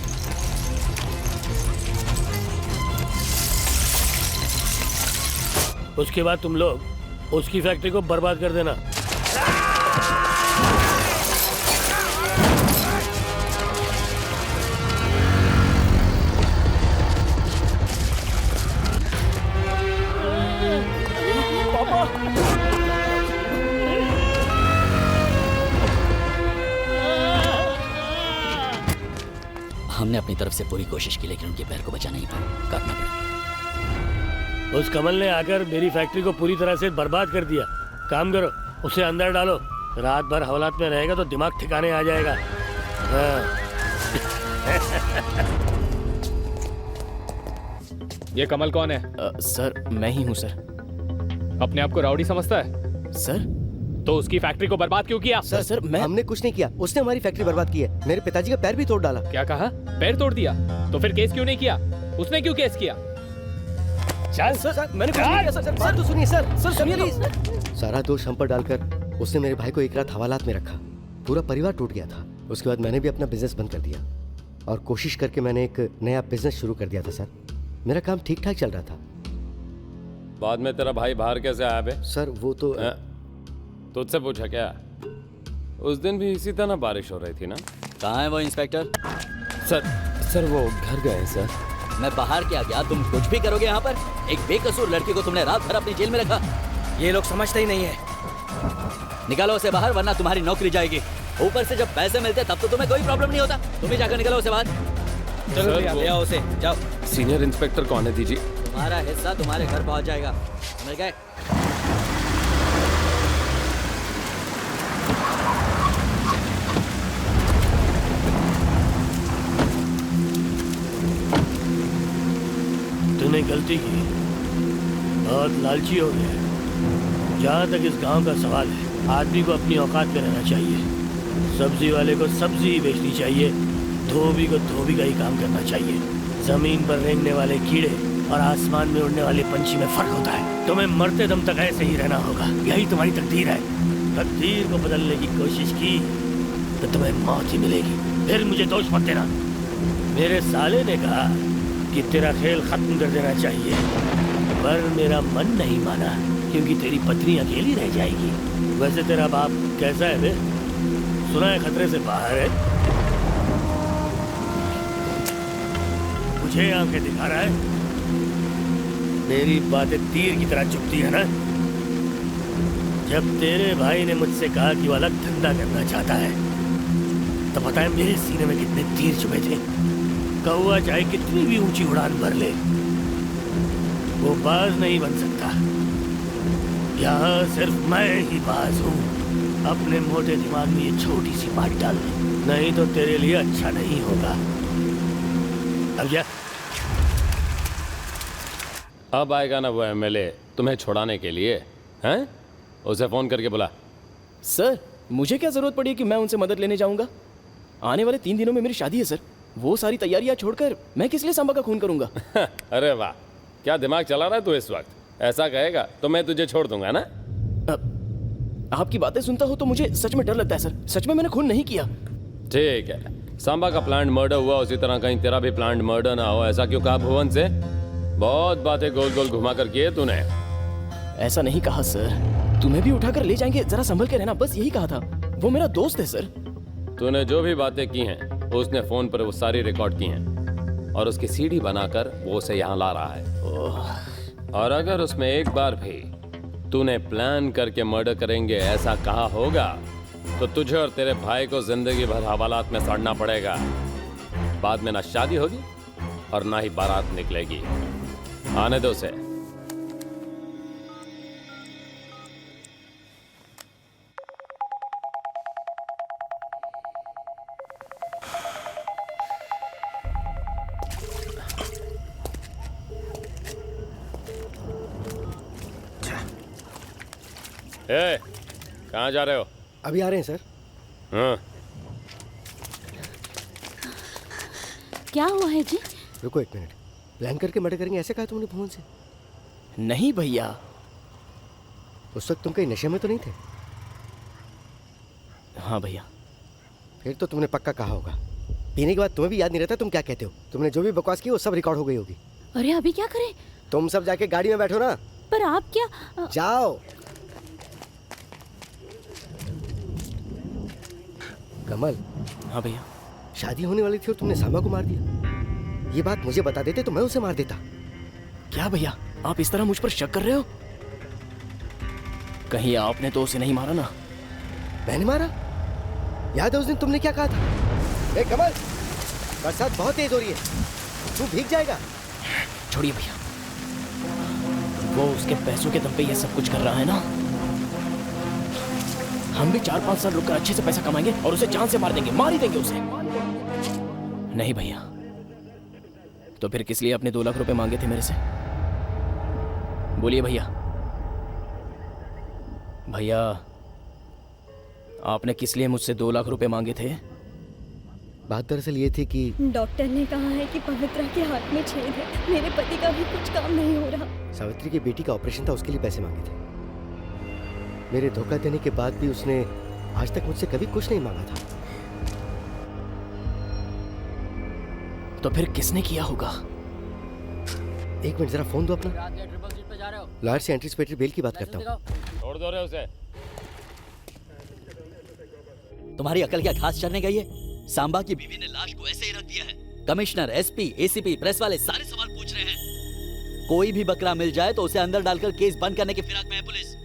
J: उसके बाद तुम लोग उसकी फैक्ट्री को बर्बाद कर देना।
B: हमने अपनी तरफ से पूरी कोशिश की लेकिन उनके पैर को बचा नहीं पाया, काटना पड़ा।
J: उस कमल ने आकर मेरी फैक्ट्री को पूरी तरह से बर्बाद कर दिया। काम करो, उसे अंदर डालो, रात भर हवालात में रहेगा तो दिमाग ठिकाने आ जाएगा। हाँ।
E: ये कमल कौन है?
A: सर मैं ही हूँ सर।
E: अपने आप को राउडी समझता है?
A: सर
E: तो उसकी फैक्ट्री को बर्बाद क्यों किया?
H: सर हमने कुछ नहीं किया, उसने हमारी फैक्ट्री बर्बाद की है। मेरे पिताजी का पैर भी तोड़ डाला।
E: क्या कहा? पैर तोड़ दिया? तो फिर केस क्यों नहीं किया? उसने क्यों केस किया?
H: चल सर, मैंने कुछ नहीं किया सर। बात तो सुनिए सर। सर सुनिए तो। सारा दोष हम पर डालकर उसने मेरे भाई को एक रात हवालात में रखा। पूरा परिवार टूट गया था। उसके बाद मैंने भी अपना बिजनेस बंद कर दिया और कोशिश करके मैंने एक नया बिजनेस शुरू कर दिया था। सर मेरा काम ठीक ठाक चल रहा था।
M: बाद में तेरा भाई बाहर कैसे आया बे?
H: सर वो तो
M: तुझसे पूछा क्या? उस दिन भी इसी तरह बारिश हो रही थी ना?
B: कहाँ है वो इंस्पेक्टर?
M: सर वो घर गए सर।
B: मैं बाहर क्या गया, तुम कुछ भी करोगे यहाँ पर? एक बेकसूर लड़की को तुमने रात भर अपनी जेल में रखा।
F: ये लोग समझते ही नहीं है।
B: निकालो उसे बाहर वरना तुम्हारी नौकरी जाएगी। ऊपर से जब पैसे मिलते तब तो तुम्हें कोई प्रॉब्लम नहीं होता। तुम ही जाकर निकालो उसे बाहर।
F: चलो ले आओ उसे, जाओ।
M: सीनियर इंस्पेक्टर कौन है दीजिए?
F: तुम्हारा हिस्सा तुम्हारे घर पहुंच जाएगा, समझ गए?
J: तूने गलती की, बहुत लालची हो गया। जहाँ तक इस गांव का सवाल है, आदमी को अपनी औकात में रहना चाहिए। सब्जी वाले को सब्जी ही बेचनी चाहिए, धोबी को धोबी का ही काम करना चाहिए। जमीन पर रेंगने वाले कीड़े और आसमान में उड़ने वाले पंछी में फर्क होता है। तुम्हें मरते दम तक ऐसे ही रहना होगा, यही तुम्हारी तकदीर है। तकदीर को बदलने की कोशिश की तो तुम्हें मौत ही मिलेगी। फिर मुझे दोष मत देना। मेरे साले ने कहा कि तेरा खेल खत्म कर देना चाहिए, पर मेरा मन नहीं माना, क्योंकि तेरी पत्नी अकेली रह जाएगी। वैसे तेरा बाप कैसा है बे? सुना है खतरे से बाहर है। मुझे आंखें दिखा रहा है। मेरी बातें तीर की तरह चुभती है ना। जब तेरे भाई ने मुझसे कहा कि वो अलग धंधा करना चाहता है, तो पता है मेरे सीने में कितने तीर चुभे थे। कौवा चाहे कितनी भी ऊंची उड़ान भर ले, वो बाज नहीं बन सकता। यहाँ सिर्फ मैं ही बाज हूँ। अपने मोटे दिमाग में ये छोटी सी बात डाल दे, नहीं तो तेरे लिए अच्छा नहीं होगा। अब जा।
M: अब आएगा ना वो एमएलए तुम्हें छुड़ाने के लिए, हैं? उसे फोन करके बुला।
A: सर मुझे क्या जरूरत पड़ी कि मैं उनसे मदद लेने जाऊंगा? आने वाले 3 दिनों में मेरी शादी है सर। वो सारी तैयारियां छोड़कर मैं किस लिए सांबा का खून करूंगा?
M: अरे वाह, क्या दिमाग चला रहा है तू इस वक्त? ऐसा कहेगा तो मैं तुझे छोड़ दूंगा ना।
A: आपकी बातें सुनता हो तो मुझे सच में डर लगता है सर। सच में मैंने खून नहीं किया।
M: ठीक है, सांबा का प्लान्ड मर्डर हुआ, उसी तरह कहीं तेरा भी प्लान्ड मर्डर ना हो, ऐसा क्यों कहा भुवन से? बहुत बातें गोल गोल घुमा कर किए तूने।
A: ऐसा नहीं कहा सर। तुम्हें भी उठाकर ले जाएंगे, जरा संभल के रहना, बस यही कहा था। वो मेरा दोस्त है सर।
M: तूने जो भी बातें की हैं उसने फोन पर वो सारी रिकॉर्ड की हैं और उसकी सीडी बनाकर वो उसे यहाँ ला रहा है। और अगर उसमें एक बार भी तूने प्लान करके मर्डर करेंगे ऐसा कहा होगा तो तुझे और तेरे भाई को जिंदगी भर हवालात में सड़ना पड़ेगा। बाद में ना शादी होगी और ना ही बारात निकलेगी। आने दो उसे। ए, कहाँ जा रहे हो?
H: अभी आ रहे हैं सर।
M: हाँ।
L: क्या हुआ है जी?
H: रुको 1 मिनट। प्लान करके मर्डर करेंगे ऐसे कहा तुमने फोन से?
A: नहीं भैया।
H: उस वक्त तुम कहीं नशे में तो नहीं थे?
A: हाँ भैया।
H: फिर तो तुमने पक्का कहा होगा। पीने के बाद तुम्हें भी याद नहीं रहता तुम क्या कहते हो। तुमने जो भी बकवास की वो सब रिकॉर्ड हो गई होगी।
L: अरे अभी क्या करें?
H: तुम सब जाके गाड़ी में बैठो ना।
L: पर आप क्या?
H: जाओ। कमल।
A: हाँ भैया।
H: शादी होने वाली थी और तुमने सांबा को मार दिया। ये बात मुझे बता देते तो मैं उसे मार देता।
A: क्या भैया, आप इस तरह मुझ पर शक कर रहे हो? कहीं आपने तो उसे नहीं मारा ना?
H: मैंने मारा? याद है उस दिन तुमने क्या कहा था? ए कमल, बरसात बहुत तेज हो रही है, तू भीग जाएगा।
A: छोड़िए भैया, वो उसके पैसों के दम पे ये सब कुछ कर रहा है ना। हम भी 4-5 साल रुककर अच्छे से पैसा कमाएंगे और उसे जान से मार देंगे, मार ही देंगे उसे। नहीं भैया, तो फिर किस लिए अपने 2 लाख रुपए मांगे थे मेरे से? बोलिए भैया। भैया, आपने किस लिए मुझसे 2 लाख रुपए मांगे थे?
H: बात दरअसल ये थी कि
C: डॉक्टर ने कहा है कि पवित्रा के हाथ में छेद है। मेरे पति का भी कुछ काम नहीं हो रहा।
H: सावित्री की बेटी का ऑपरेशन था, उसके लिए पैसे मांगे थे। मेरे धोखा देने के बाद भी उसने आज तक मुझसे कभी कुछ नहीं मांगा था।
A: तो फिर किसने किया होगा?
H: 1 मिनट, जरा फोन दो अपना। लॉयर से एंटीसिपेटरी बेल की बात करता हूँ।
M: छोड़ दो रे उसे।
B: तुम्हारी अकल क्या घास चरने गई है? सांबा की बीवी ने लाश को ऐसे ही रख दिया है। कमिश्नर, एसपी, एसीपी, प्रेस वाले सारे सवाल पूछ रहे हैं। कोई भी बकरा मिल जाए तो उसे अंदर डालकर केस बंद करने की फिराक में है पुलिस।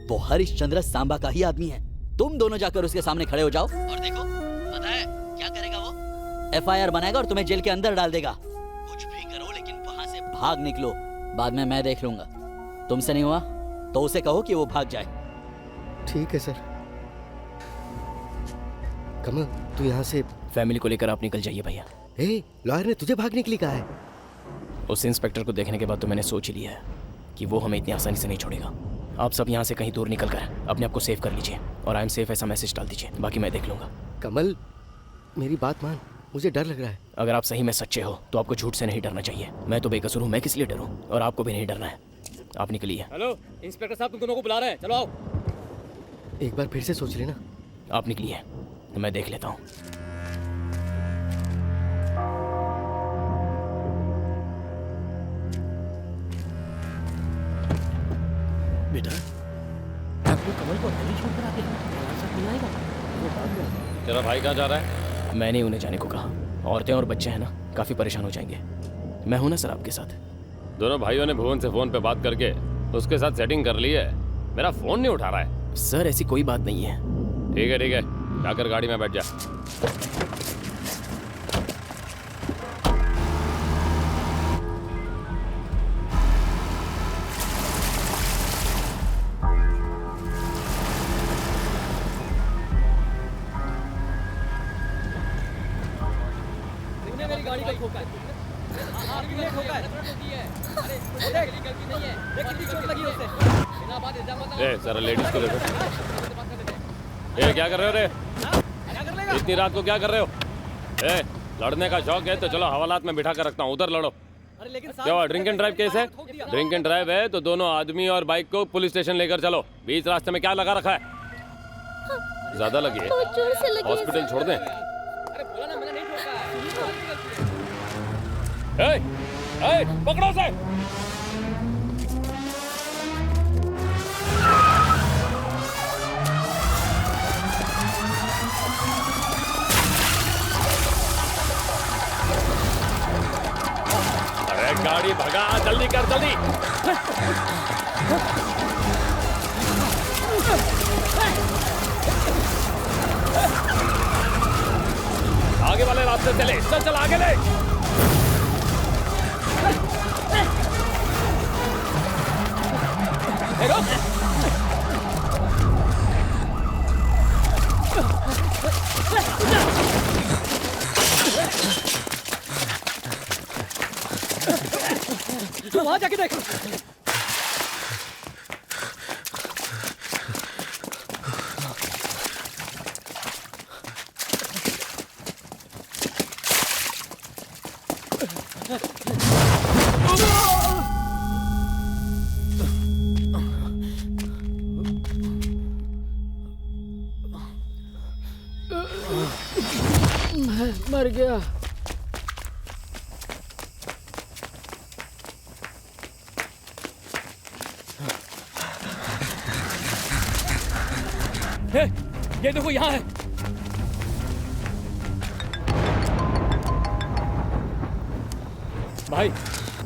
B: वो हरिश्चंद्र सांबा का ही आदमी है। तुम दोनों जाकर उसके सामने खड़े हो जाओ और देखो, पता है क्या करेगा वो? FIR बनाएगा और तुम्हें जेल के अंदर डाल देगा। कुछ भी करो लेकिन वहां से भाग निकलो, बाद में मैं देख लूंगा। तुमसे नहीं हुआ तो उसे कहो कि वो भाग जाए।
H: ठीक है सर। कमल तू यहाँ से
A: फैमिली को लेकर आप निकल जाइए भैया।
H: लॉयर ने तुझे भागने के लिए कहा है?
A: उस इंस्पेक्टर को देखने के बाद तो मैंने सोच लिया है कि वो हमें इतनी आसानी से नहीं छोड़ेगा। आप सब यहाँ से कहीं दूर निकल कर अपने आप को सेव कर लीजिए और आई एम सेफ ऐसा मैसेज डाल दीजिए, बाकी मैं देख लूंगा।
H: कमल मेरी बात मान, मुझे डर लग रहा है।
A: अगर आप सही में सच्चे हो तो आपको झूठ से नहीं डरना चाहिए। मैं तो बेकसूर हूँ, मैं किस लिए डरूं? और आपको भी नहीं डरना है। आप निकलिए।
G: हेलो इंस्पेक्टर साहब, तुम दोनों को बुला रहे हैं, चलो आओ।
H: एक बार फिर से सोच लेना।
A: आप निकलिए, मैं देख लेता हूँ।
J: बेटा आपको कमल को अकेले छोड़कर आ गया, साथ नहीं आएगा? वो बाद में।
M: तेरा भाई कहाँ जा रहा है?
A: मैंने उन्हें जाने को कहा। औरतें और बच्चे हैं ना, काफी परेशान हो जाएंगे। मैं हूं ना सर आपके साथ।
M: दोनों भाइयों ने भुवन से फोन पे बात करके उसके साथ सेटिंग कर ली है। मेरा फोन नहीं उठा रहा है।
A: सर ऐसी कोई बात नहीं है।
M: ठीक है जाकर गाड़ी में बैठ जा।
G: मेरी गाड़ी का ठोका है। किसने ठोका है? अरे गलती नहीं है, कितनी चोट लगी उसे? बिना बात इल्जाम मत लगाओ।
M: जरा लेडीज को देखो। क्या कर रहे हो रे? इतनी रात को क्या कर रहे हो? लड़ने का शौक है तो चलो हवालात में बिठा कर रखता हूँ, उधर लड़ो। क्या हुआ, ड्रिंक एंड ड्राइव केस है? ड्रिंक एंड ड्राइव है तो दोनों आदमी और बाइक को पुलिस स्टेशन लेकर चलो। बीच रास्ते में क्या लगा रखा है? ज्यादा लगी है, हॉस्पिटल छोड़ दें। पकड़ो से। अरे गाड़ी भगा, जल्दी कर जल्दी। आगे वाले रास्ते से ले, चल चल आगे ले।
G: तू वहां जाके देख।
J: मर गया।
G: ये देखो यहाँ है। भाई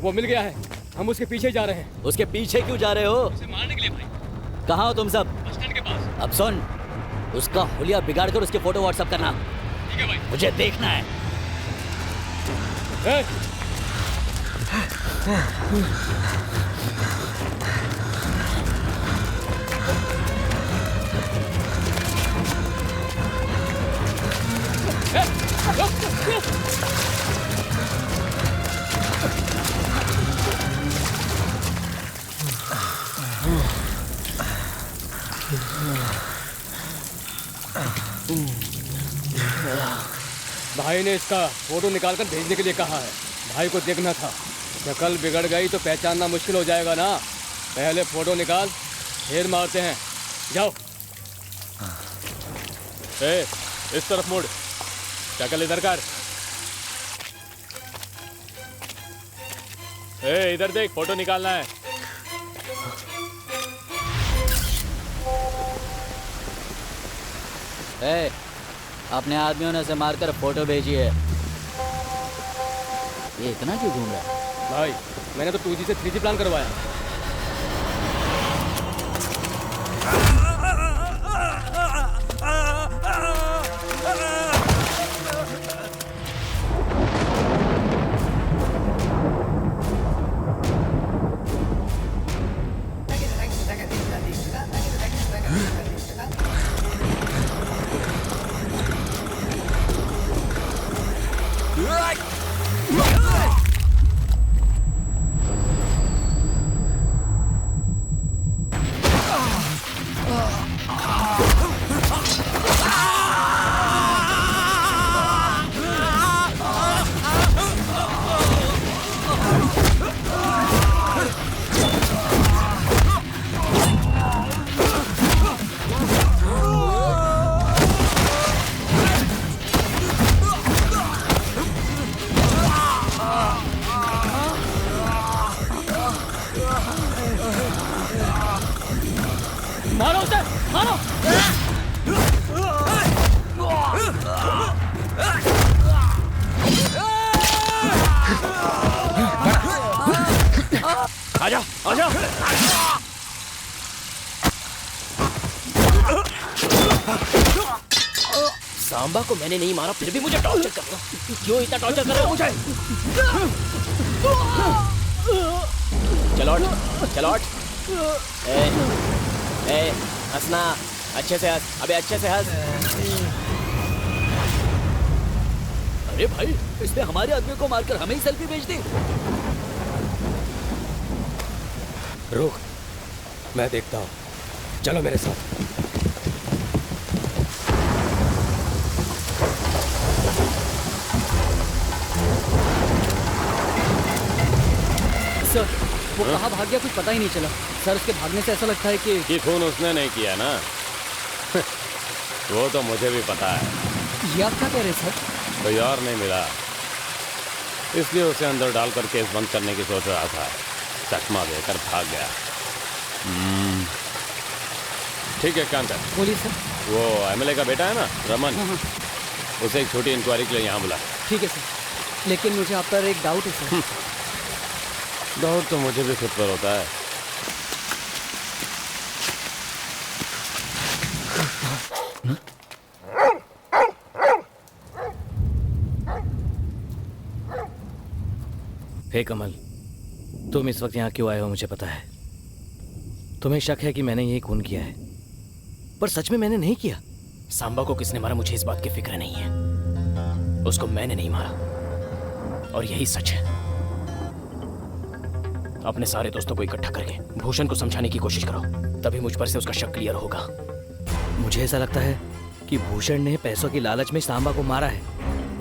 G: वो मिल गया है, हम उसके पीछे जा रहे हैं।
B: उसके पीछे क्यों जा रहे हो?
G: उसे मारने के लिए भाई।
B: कहाँ हो तुम सब?
G: बस स्टैंड के पास।
B: अब सुन, उसका हुलिया बिगाड़ कर उसके फोटो व्हाट्सएप करना।
G: ठीक है भाई।
B: मुझे देखना है।
G: भाई ने इसका फोटो निकालकर भेजने के लिए कहा है। भाई को देखना था, शक्ल बिगड़ गई तो पहचानना मुश्किल हो जाएगा ना। पहले फोटो निकाल, फिर मारते हैं। जाओ। इस तरफ मुड़, शक्ल इधर कर। इधर देख, फोटो निकालना है।
B: अपने आदमियों ने उसे मारकर फोटो भेजी है। ये इतना क्यों घूम रहा है?
G: भाई मैंने तो 2G से 3G प्लान करवाया।
J: मारो उसे, मारो।
M: आजा आजा।
A: सांबा को मैंने नहीं मारा फिर भी मुझे टॉर्चर कर रहा हो। क्यों इतना टॉर्चर कर रहे हो मुझे? चलो हट, चलो हट। ए, हंसना अच्छे से हंस, अबे अच्छे से हंस।
B: अरे भाई, इसने हमारे आदमी को मारकर हमें ही सेल्फी भेज दी।
A: रुक, मैं देखता हूँ। चलो मेरे साथ।
B: सर, वो कहाँ भाग गया कुछ पता ही नहीं चला। सर, उसके भागने से ऐसा लगता है कि
M: खून उसने नहीं किया ना। वो तो मुझे भी पता है।
B: ये आप क्या कह रहे हैं सर?
M: कोई और नहीं मिला, इसलिए उसे अंदर डालकर केस बंद करने की सोच रहा था। चकमा देकर भाग गया। ठीक है, काम कर।
B: बोलिए सर।
M: वो एमएलए का बेटा है ना, रमन, उसे एक छोटी इंक्वायरी के लिए यहाँ बुला।
B: ठीक है सर, लेकिन मुझे आप पर एक डाउट है सर।
M: डाउट तो मुझे भी खुद पर होता है।
F: हे कमल, तुम इस वक्त यहाँ क्यों आए हो मुझे पता है। तुम्हें शक है कि मैंने ये खून किया है, पर सच में मैंने नहीं किया।
A: सांबा को किसने मारा मुझे इस बात की फिक्र नहीं है। उसको मैंने नहीं मारा और यही सच है। अपने सारे दोस्तों को इकट्ठा करके भूषण को समझाने की कोशिश करो, तभी मुझ पर से उसका शक क्लियर होगा।
F: मुझे ऐसा लगता है कि भूषण ने पैसों की लालच में सांबा को मारा है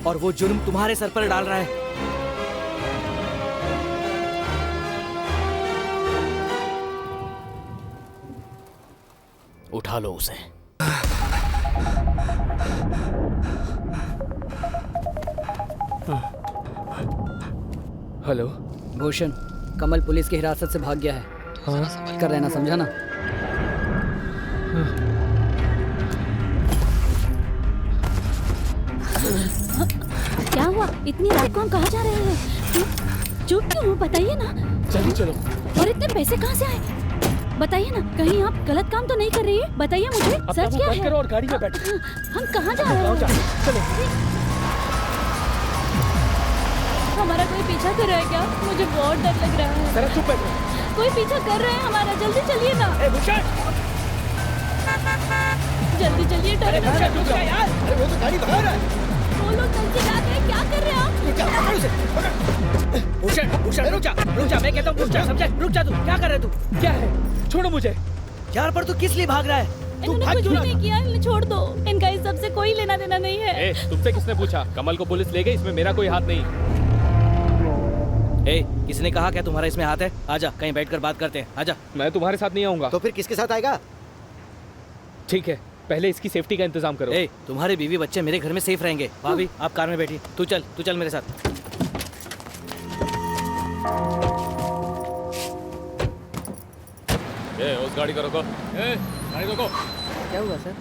F: और वो जुर्म तुम्हारे सर पर डाल रहा है।
A: उठा लो उसे।
E: हेलो
B: भूषण, कमल पुलिस की हिरासत से भाग गया है। हाँ? कर रहना, समझा ना?
L: क्या हुआ? इतनी रात को हम कहाँ जा रहे हैं? चुप क्यों हो? बताइए ना।
E: जल्दी चलो।
L: और इतने पैसे कहाँ से आए? बताइए ना, कहीं आप गलत काम तो नहीं कर रही है? बताइए मुझे, सच क्या है?
E: और गाड़ी में बैठो।
L: हम कहाँ जा रहे हैं?
E: चलो।
L: हमारा कोई पीछा कर रहा है क्या? मुझे बहुत डर लग रहा है।
E: जरा चुप बैठो।
L: कोई पीछा कर रहा है हमारा, जल्दी चलिए ना। जल्दी चलिए, डर लग रहा है।
D: यार, अरे वो तो गाड़ी भगा रहा है।
L: वो लोग चल के जाते हैं, क्या कर रहे हैं आप?
F: भूषण रुक जा, मैं कहता हूँ समझा। रुक जा, तू क्या कर रहे तू?
E: क्या है? छोड़ो मुझे।
F: यार पर तू किस लिए भाग रहा है? तू
L: इन्होंने
F: भाग
L: कुछ
F: क्यों
L: भी
F: रहा?
L: नहीं किया, इन्हें छोड़ दो। इनका इस सब से कोई लेना देना नहीं है।
E: तुमसे किसने पूछा? कमल को पुलिस ले गई, इसमें मेरा कोई हाथ नहीं।
F: किसने कहा क्या तुम्हारा इसमें हाथ है? आजा, कहीं बैठकर बात करते हैं। आजा।
E: मैं तुम्हारे साथ नहीं आऊंगा।
H: तो फिर किसके साथ आएगा?
E: ठीक है, पहले इसकी सेफ्टी का इंतजाम करो।
F: तुम्हारे बीवी बच्चे मेरे घर में सेफ रहेंगे। भाभी, आप कार में बैठी। तू चल मेरे साथ।
M: उस गाड़ी को रोको। गाड़ी रोको।
I: क्या हुआ सर?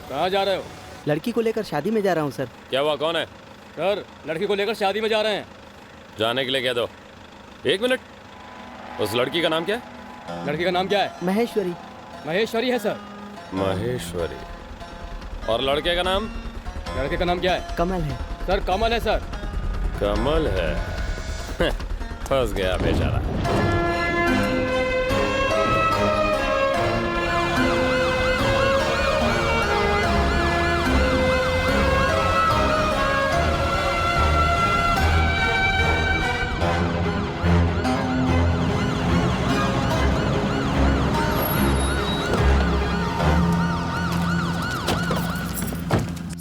M: कहाँ जा रहे हो?
I: लड़की को लेकर शादी में जा रहा हूँ सर।
M: क्या हुआ, कौन है?
G: सर, लड़की को लेकर शादी में जा रहे हैं।
M: जाने के लिए कह दो। 1 मिनट, उस लड़की का नाम क्या है?
G: लड़की का नाम क्या है?
I: महेश्वरी।
G: महेश्वरी है सर।
M: महेश्वरी। और लड़के का नाम?
G: लड़के का नाम क्या है?
I: कमल है
G: सर। कमल है सर।
M: कमल है। फंस गया बेचारा।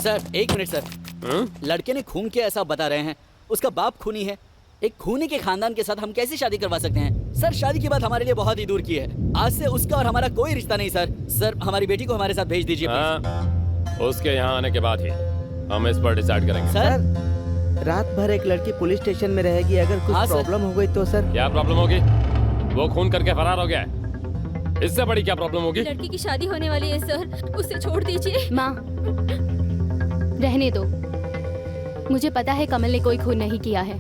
B: Sir, 1 minute sir. लड़के ने खून किया ऐसा बता रहे हैं। उसका बाप खूनी है। एक खूनी के खानदान के साथ हम कैसे शादी करवा सकते हैं? सर, शादी की बात हमारे लिए बहुत ही दूर की है। आज से उसका और हमारा कोई रिश्ता नहीं सर। सर, हमारी बेटी को हमारे साथ भेज दीजिए।
M: उसके यहाँ आने के बाद ही हम इस पर डिसाइड करेंगे।
I: सर, रात भर एक लड़की पुलिस स्टेशन में रहेगी, अगर कुछ प्रॉब्लम हो गई तो सर?
M: क्या प्रॉब्लम होगी? वो खून करके फरार हो गया है। इससे बड़ी क्या प्रॉब्लम होगी?
L: लड़की की शादी होने वाली है सर, उसे छोड़ दीजिए।
C: माँ, रहने दो। मुझे पता है कमल ने कोई खून नहीं किया है।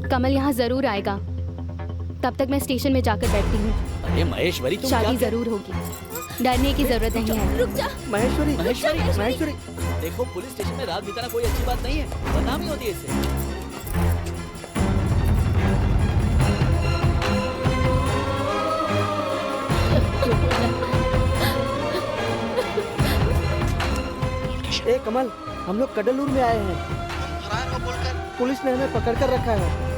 C: कमल यहाँ जरूर आएगा। तब तक मैं स्टेशन में जाकर बैठती हूँ।
B: अरे महेश्वरी, तुम
C: शादी
B: क्या
C: जरूर होगी, डरने की जरूरत नहीं है।
L: रुक जा
I: महेश्वरी,
B: महेश्वरी,
I: महेश्वरी।
B: देखो पुलिस स्टेशन में रात बिताना कोई अच्छी बात नहीं है, बदनामी होती है इससे।
I: ए कमल, हम लोग कडलूर में आए हैं। फरार हो बोलकर पुलिस ने हमें पकड़ कर रखा है।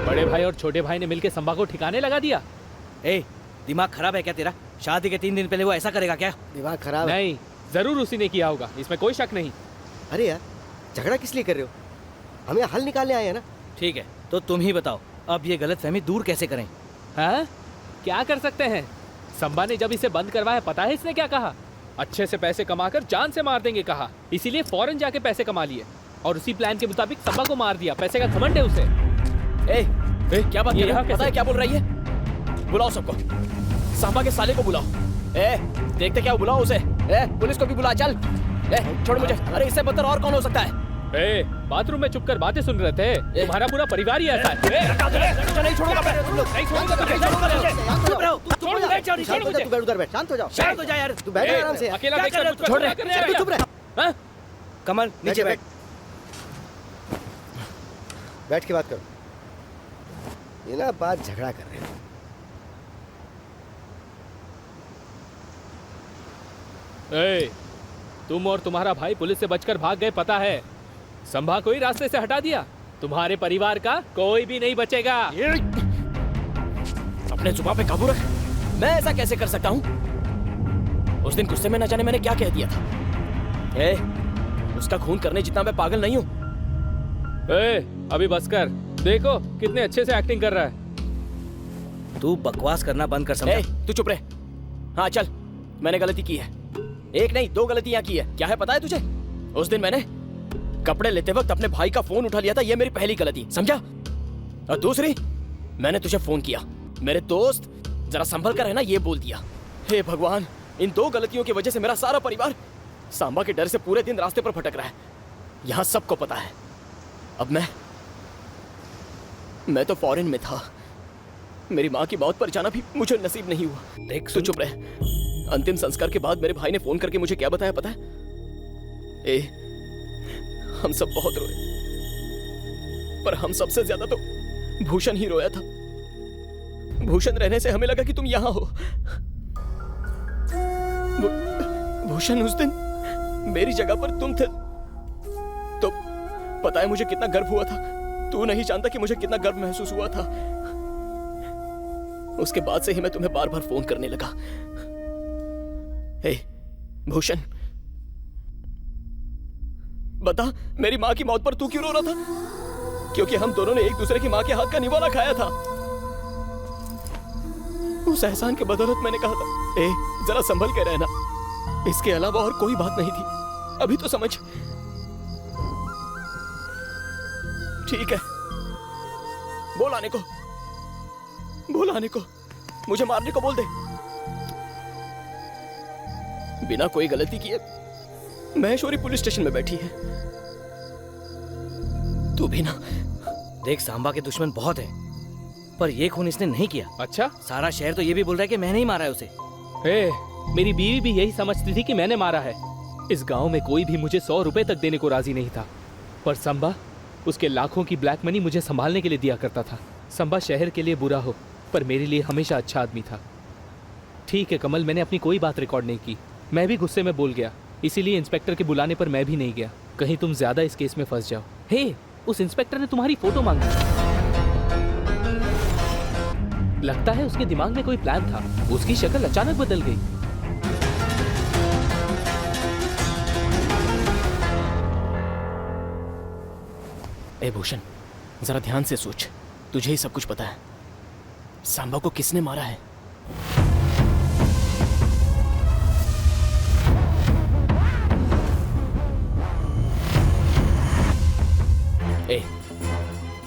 E: बड़े भाई और छोटे भाई ने मिलकर संभा को ठिकाने लगा दिया।
F: ए, दिमाग खराब है क्या तेरा? शादी के 3 दिन पहले वो ऐसा करेगा क्या?
H: दिमाग खराब है।
E: नहीं, जरूर उसी ने किया होगा, इसमें कोई शक नहीं।
H: अरे यार, झगड़ा किस लिए कर रहे हो? हम यहाँ हल निकालने आए हैं ना।
F: ठीक है, तो तुम ही बताओ, अब ये गलतफहमी दूर कैसे करें?
E: हाँ? क्या कर सकते हैं? संभा ने जब इसे बंद करवाया, पता है इसने क्या कहा? अच्छे से पैसे कमाकर जान से मार देंगे कहा। इसीलिए फौरन जाके पैसे कमा लिए और उसी प्लान के मुताबिक संभा को मार दिया। पैसे का घमंड है उसे।
A: क्या बात कर रहे हो? पता है क्या बोल रही है? बुलाओ सबको, सांबा के साले को बुलाओ। देखते क्या, बुलाओ उसे। पुलिस को भी बुला, चल। छोड़ मुझे। अरे इससे बदतर और कौन हो सकता है?
E: बाथरूम में चुपकर बातें सुन रहे थे। तुम्हारा पूरा परिवार ही ऐसा है।
I: नहीं छोड़ूंगा मैं, तुम लोग नहीं छोड़ूंगा।
H: चुप रहो, तू बैठ उधर बैठ, शांत हो जाओ।
F: शांत हो जा यार,
H: तू बैठ आराम से।
E: अकेला देखकर
H: छोड़ रहे, तू चुप रह।
F: कमल नीचे बैठ।
H: बैठ के बात करो। ये ना बात झगड़ा कर रहे हो।
E: तुम और तुम्हारा भाई पुलिस से बचकर भाग गए, पता है। संभा को ही रास्ते से हटा दिया। तुम्हारे परिवार का कोई भी नहीं बचेगा।
A: अपने जुबान पे काबू रख। मैं ऐसा कैसे कर सकता हूँ? उस दिन गुस्से में न जाने मैंने क्या कह दिया था। उसका खून करने जितना मैं पागल नहीं हूँ।
E: अभी बस कर। देखो कितने अच्छे से एक्टिंग कर रहा है।
F: तू बकवास करना बंद कर समझा।
A: तू चुप रहे। हाँ चल, मैंने गलती की है। एक नहीं, 2 गलतियां की है। क्या है पता है तुझे? उस दिन मैंने कपड़े लेते वक्त अपने भाई का फोन उठा लिया था। ये मेरी पहली गलती, समझा? और दूसरी, मैंने तुझे फोन किया, मेरे दोस्त जरा संभल कर रहना, ये बोल दिया। हे भगवान, इन 2 गलतियों की वजह से मेरा सारा परिवार सांबा के डर से पूरे दिन रास्ते पर भटक रहा है। यहाँ सबको पता है। अब मैं तो फॉरेन में था। मेरी माँ की मौत पर जाना भी मुझे नसीब नहीं हुआ।
F: देख,
A: तू चुप रहे। अंतिम संस्कार के बाद मेरे भाई ने फोन करके मुझे क्या बताया पता है? हम सब बहुत रोए, पर हम सबसे ज्यादा तो भूषण ही रोया था। भूषण रहने से हमें लगा कि तुम यहाँ हो। भूषण, उस दिन मेरी जगह पर तुम थे तो पता है मुझे कितना गर्व हुआ था। तू नहीं जानता कि मुझे कितना गर्व महसूस हुआ था। उसके बाद से ही मैं तुम्हें बार बार फोन करने लगा। भूषण, बता, मेरी माँ की मौत पर तू क्यों रो रहा था? क्योंकि हम दोनों ने एक दूसरे की माँ के हाथ का निवाला खाया था। उस एहसान के बदौलत मैंने कहा था, जरा संभल के रहना। इसके अलावा और कोई बात नहीं थी। अभी तो समझ। ठीक है, बोल आने को, बोल आने को। मुझे मारने को बोल दे। बिना कोई गलती किए महेश्वरी पुलिस स्टेशन में बैठी है। तू भी ना।
F: देख, सांबा के दुश्मन बहुत हैं, पर ये खून इसने नहीं किया।
E: अच्छा?
F: सारा शहर तो ये भी बोल रहा है कि मैंने ही मारा है उसे।
E: मेरी बीवी भी यही समझती थी कि मैंने मारा है। इस गांव में कोई भी मुझे 100 रुपए तक देने को राजी नहीं था, पर संबा उसके लाखों की ब्लैक मनी मुझे संभालने के लिए दिया करता था। संबा शहर के लिए बुरा हो, पर मेरे लिए हमेशा अच्छा आदमी था। ठीक है कमल, मैंने अपनी कोई बात रिकॉर्ड नहीं की। मैं भी गुस्से में बोल गया, इसीलिए इंस्पेक्टर के बुलाने पर मैं भी नहीं गया। कहीं तुम ज्यादा इस केस में फंस जाओ। उस इंस्पेक्टर ने तुम्हारी फोटो मांगी। लगता है उसके दिमाग में कोई प्लान था। उसकी शक्ल अचानक बदल गई।
A: भूषण, जरा ध्यान से सोच। तुझे ही सब कुछ पता है। सांबा को किसने मारा है?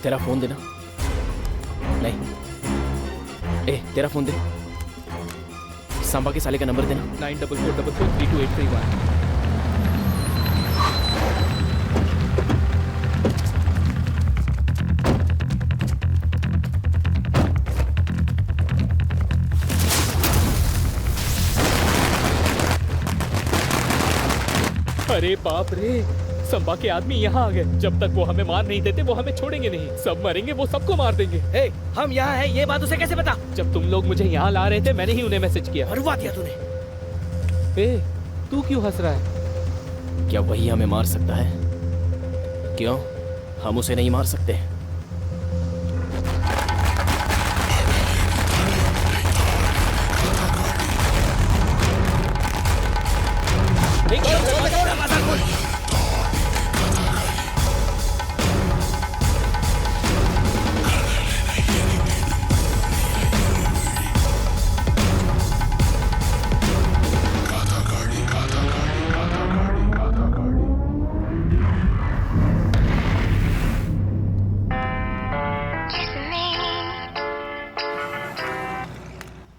A: तेरा फोन देना। नहीं, ए तेरा फोन दे। सांबा के साले का नंबर देना।
E: 9444328331। अरे बाप रे, संबा के आदमी यहाँ आ गए। जब तक वो हमें मार नहीं देते वो हमें छोड़ेंगे नहीं। सब मरेंगे, वो सबको मार देंगे।
F: ए, हम यहाँ हैं, ये बात उसे कैसे पता?
E: जब तुम लोग मुझे यहाँ ला रहे थे मैंने ही उन्हें मैसेज किया।
F: मरवा दिया तूने।
E: ए, तू क्यों हंस रहा है?
A: क्या वही हमें मार सकता है? क्यों, हम उसे नहीं मार सकते?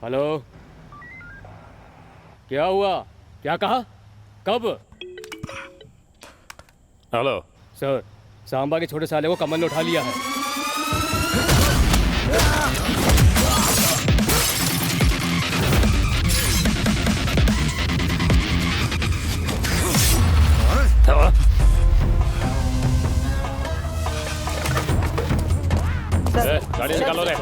G: हेलो, क्या हुआ? क्या कहा? कब?
M: हेलो
G: सर, सांबा के छोटे साले को कमल ने उठा लिया है।
M: गाड़ी निकालो रे।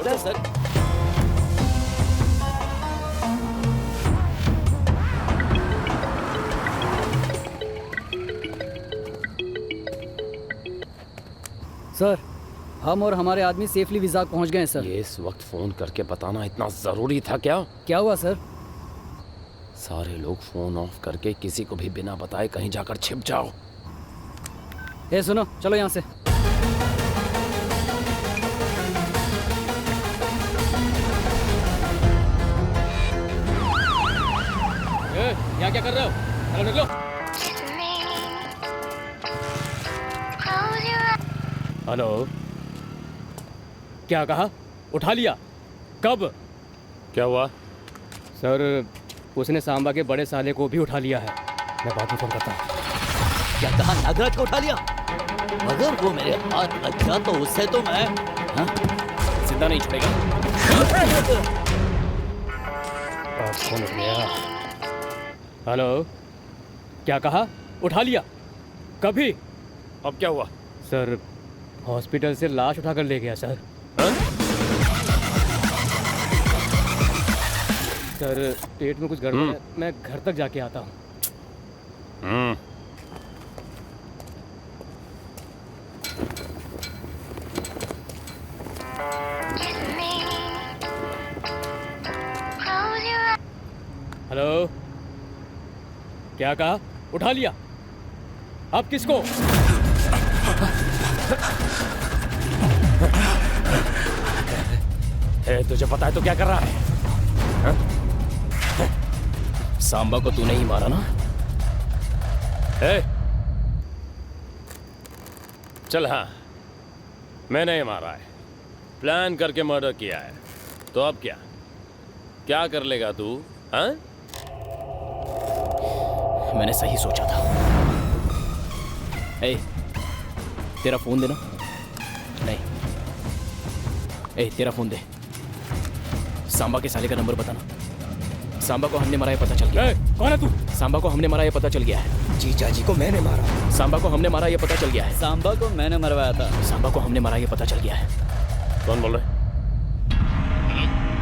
N: सर, हम और हमारे आदमी सेफली विजाक पहुंच गए हैं सर।
M: ये इस वक्त फोन करके बताना इतना जरूरी था क्या?
N: क्या हुआ सर?
M: सारे लोग फोन ऑफ करके किसी को भी बिना बताए कहीं जाकर छिप जाओ।
N: ए सुनो, चलो यहाँ से।
G: यहाँ क्या कर रहे हो? चलो निकलो। हेलो, क्या कहा? उठा लिया? कब?
M: क्या हुआ?
G: सर, उसने सांबा के बड़े साले को भी उठा लिया है। मैं बाद में फोन करता हूँ।
B: क्या कहा? नागराज को उठा लिया? अगर वो मेरे हाथ लग गया तो उससे तो मैं
A: जिंदा नहीं छोड़ेगा।
G: फोन उठ गया। हेलो, क्या कहा? उठा लिया? कभी?
M: अब क्या हुआ?
G: सर, हॉस्पिटल से लाश उठाकर ले गया सर। सर, पेट में कुछ गड़बड़ है, मैं घर तक जाके आता हूँ। हेलो, क्या कहा? उठा लिया? अब किसको?
M: तुझे पता है तो क्या कर रहा है?
A: सांबा को तूने ही मारा ना?
M: चल हाँ, मैंने ही मारा है, प्लान करके मर्डर किया है। तो अब क्या क्या कर लेगा तू? हाँ?
A: मैंने सही सोचा था। ए, तेरा फोन देना। नहीं, ए तेरा फोन दे। सांबा के साले का नंबर बताना। सांबा को हमने मारा, ये पता चल गया।
G: कौन है तू?
A: सांबा को हमने मारा, ये पता चल गया है।
H: जीजा जी को मैंने मारा।
A: सांबा को हमने मारा, ये पता चल गया है।
B: सांबा को मैंने मरवाया था।
A: सांबा को हमने मारा, ये पता चल गया है।
M: कौन बोल रहा है?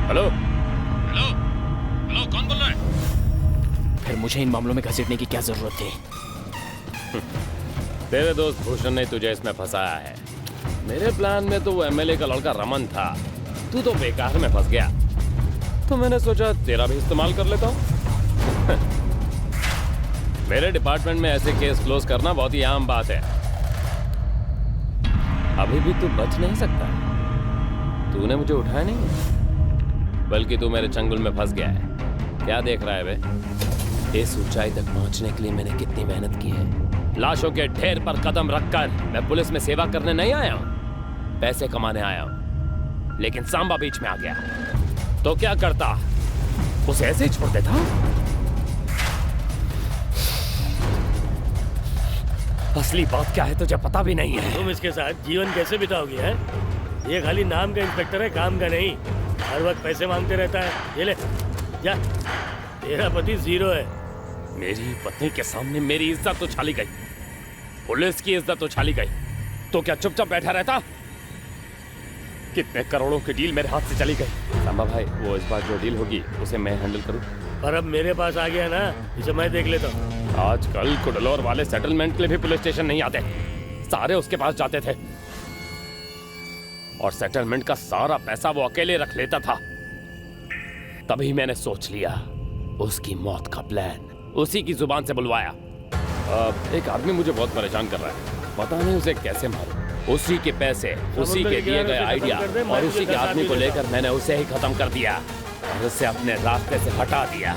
M: हेलो हेलो हेलो, कौन बोल रहा है?
A: फिर मुझे इन मामलों में घसीटने की क्या जरूरत थी?
M: तेरे दोस्त भूषण ने तुझे इसमें फंसाया है। मेरे प्लान में तो वो एमएलए का लड़का रमन था। तू तो बेकार में फंस गया, तो मैंने सोचा तेरा भी इस्तेमाल कर लेता हूँ। मेरे डिपार्टमेंट में ऐसे केस क्लोज करना बहुत ही आम बात है। अभी भी तू बच नहीं सकता। तूने मुझे उठाया नहीं, बल्कि तू मेरे चंगुल में फंस गया है। क्या देख रहा है बे? इस ऊंचाई तक पहुंचने के लिए मैंने कितनी मेहनत की है। लाशों के ढेर पर कदम रखकर मैं पुलिस में सेवा करने नहीं आया हूं। पैसे कमाने आया हूं, लेकिन सांबा बीच में आ गया तो क्या करता? उसे ऐसे ही छोड़ देता? असली बात क्या है तुझे पता भी नहीं है।
J: तुम इसके साथ जीवन कैसे बिताओगे? है ये खाली नाम का इंस्पेक्टर है, काम का नहीं। हर वक्त पैसे मांगते रहता है। ये ले जा, तेरा पति जीरो है।
M: मेरी पत्नी के सामने मेरी इज्जत उछाली गई, पुलिस की इज्जत उछाली गई, तो क्या चुपचाप बैठा रहता? कितने करोड़ों की डील मेरे हाथ से चली गई। सांबा भाई, वो इस बार जो डील होगी उसे मैं हैंडल करूं?
J: पर अब मेरे पास आ गया ना, इसे मैं देख लेता हूँ।
M: आजकल कुडलोर वाले सेटलमेंट के लिए भी पुलिस स्टेशन नहीं आते, सारे उसके पास जाते थे और सेटलमेंट का सारा पैसा वो अकेले रख लेता था। तभी मैंने सोच लिया उसकी मौत का प्लान उसी की जुबान से बुलवाया। एक आदमी मुझे बहुत परेशान कर रहा है, पता नहीं उसे कैसे मारूं। उसी के पैसे, उसी के दिए गए आइडिया और उसी के आदमी को लेकर मैंने उसे ही खत्म कर दिया और उसे अपने रास्ते से हटा दिया।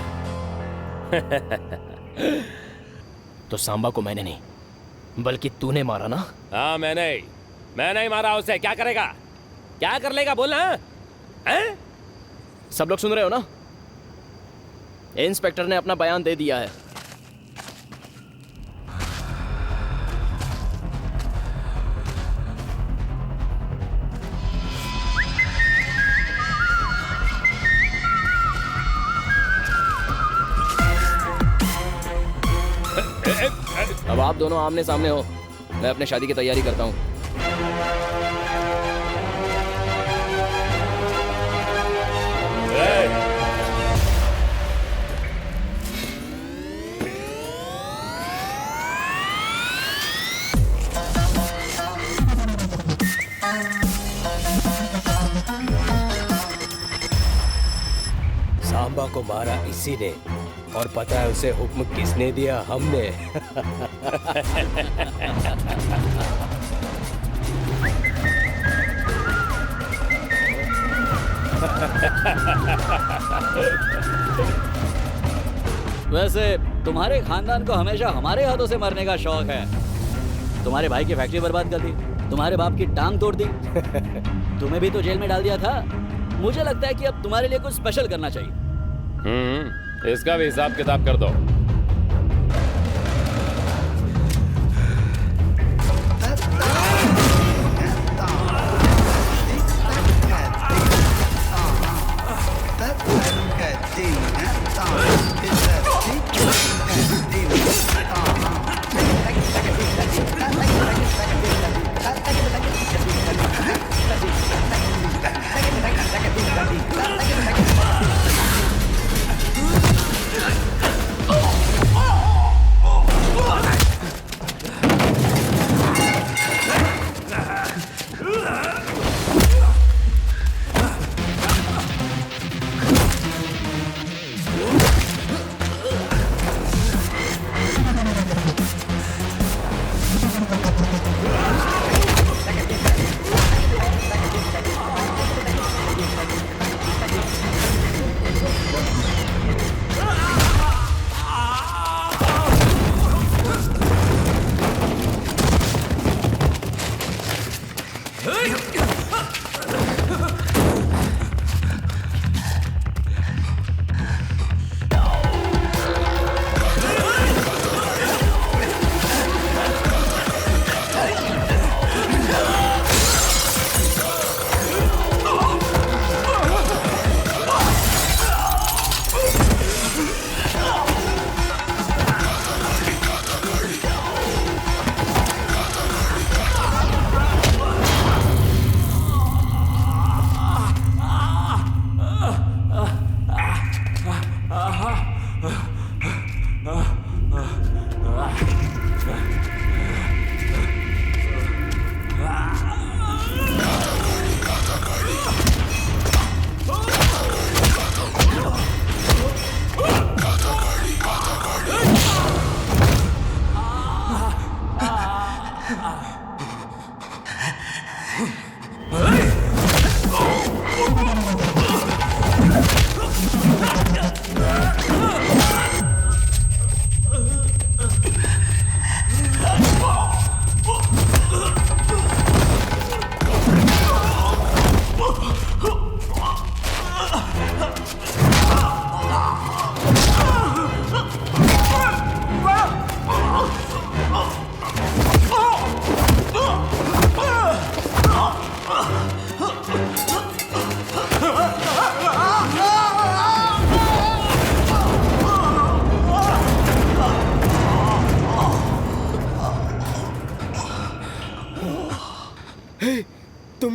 A: तो सांबा को मैंने नहीं बल्कि तूने मारा ना?
M: हाँ, मैंने ही मारा उसे। क्या करेगा, क्या कर लेगा बोलना? हैं?
A: सब लोग सुन रहे हो ना? इंस्पेक्टर ने अपना बयान दे दिया है। अब आप दोनों आमने सामने हो, मैं अपने शादी की तैयारी करता हूँ।
G: सांबा को मारा इसी ने, और पता है उसे हुक्म किसने दिया? हमने।
B: वैसे तुम्हारे खानदान को हमेशा हमारे हाथों से मरने का शौक है। तुम्हारे भाई की फैक्ट्री बर्बाद कर दी, तुम्हारे बाप की टांग तोड़ दी, तुम्हें भी तो जेल में डाल दिया था। मुझे लगता है कि अब तुम्हारे लिए कुछ स्पेशल करना चाहिए।
M: इसका भी हिसाब किताब कर दो।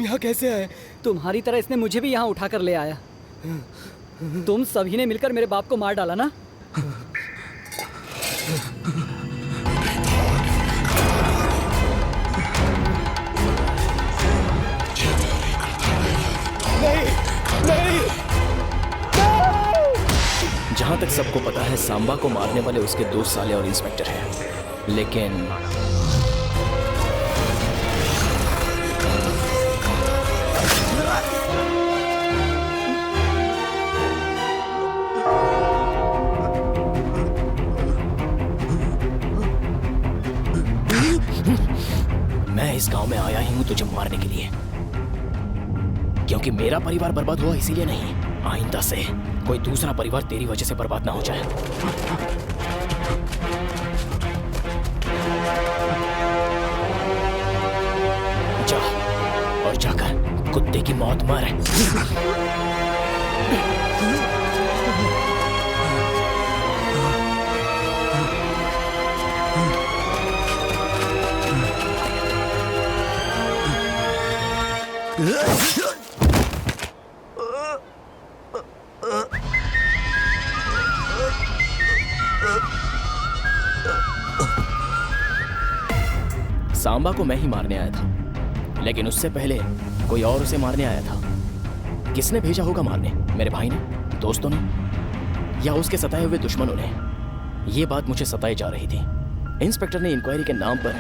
H: यहाँ कैसे आए?
N: तुम्हारी तरह इसने मुझे भी यहाँ उठाकर ले आया। तुम सभी ने मिलकर मेरे बाप को मार डाला ना?
A: जहां तक सबको पता है सांबा को मारने वाले उसके 2 साले और इंस्पेक्टर हैं, लेकिन मैं इस गांव में आया ही हूं तुझे मारने के लिए, क्योंकि मेरा परिवार बर्बाद हुआ इसीलिए नहीं, आइंदा से कोई दूसरा परिवार तेरी वजह से बर्बाद ना हो जाए। जा और जाकर कुत्ते की मौत मार। सांबा को मैं ही मारने आया था, लेकिन उससे पहले कोई और उसे मारने आया था। किसने भेजा होगा मारने? मेरे भाई ने, दोस्तों ने, या उसके सताए हुए दुश्मनों ने? ये बात मुझे सताई जा रही थी। इंस्पेक्टर ने इंक्वायरी के नाम पर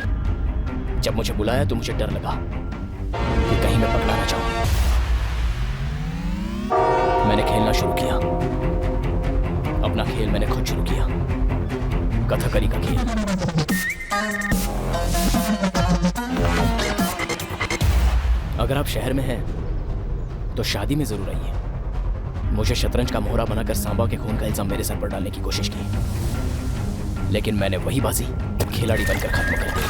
A: जब मुझे बुलाया तो मुझे डर लगा कि कहीं मैं पकड़ा ना जाऊं। मैंने खेलना शुरू किया। अपना खेल मैंने खुद शुरू किया, कथकली का खेल। अगर आप शहर में हैं तो शादी में जरूर आइए। मुझे शतरंज का मोहरा बनाकर सांबा के खून का इल्जाम मेरे सर पर डालने की कोशिश की, लेकिन मैंने वही बाजी खिलाड़ी बनकर खत्म कर दी।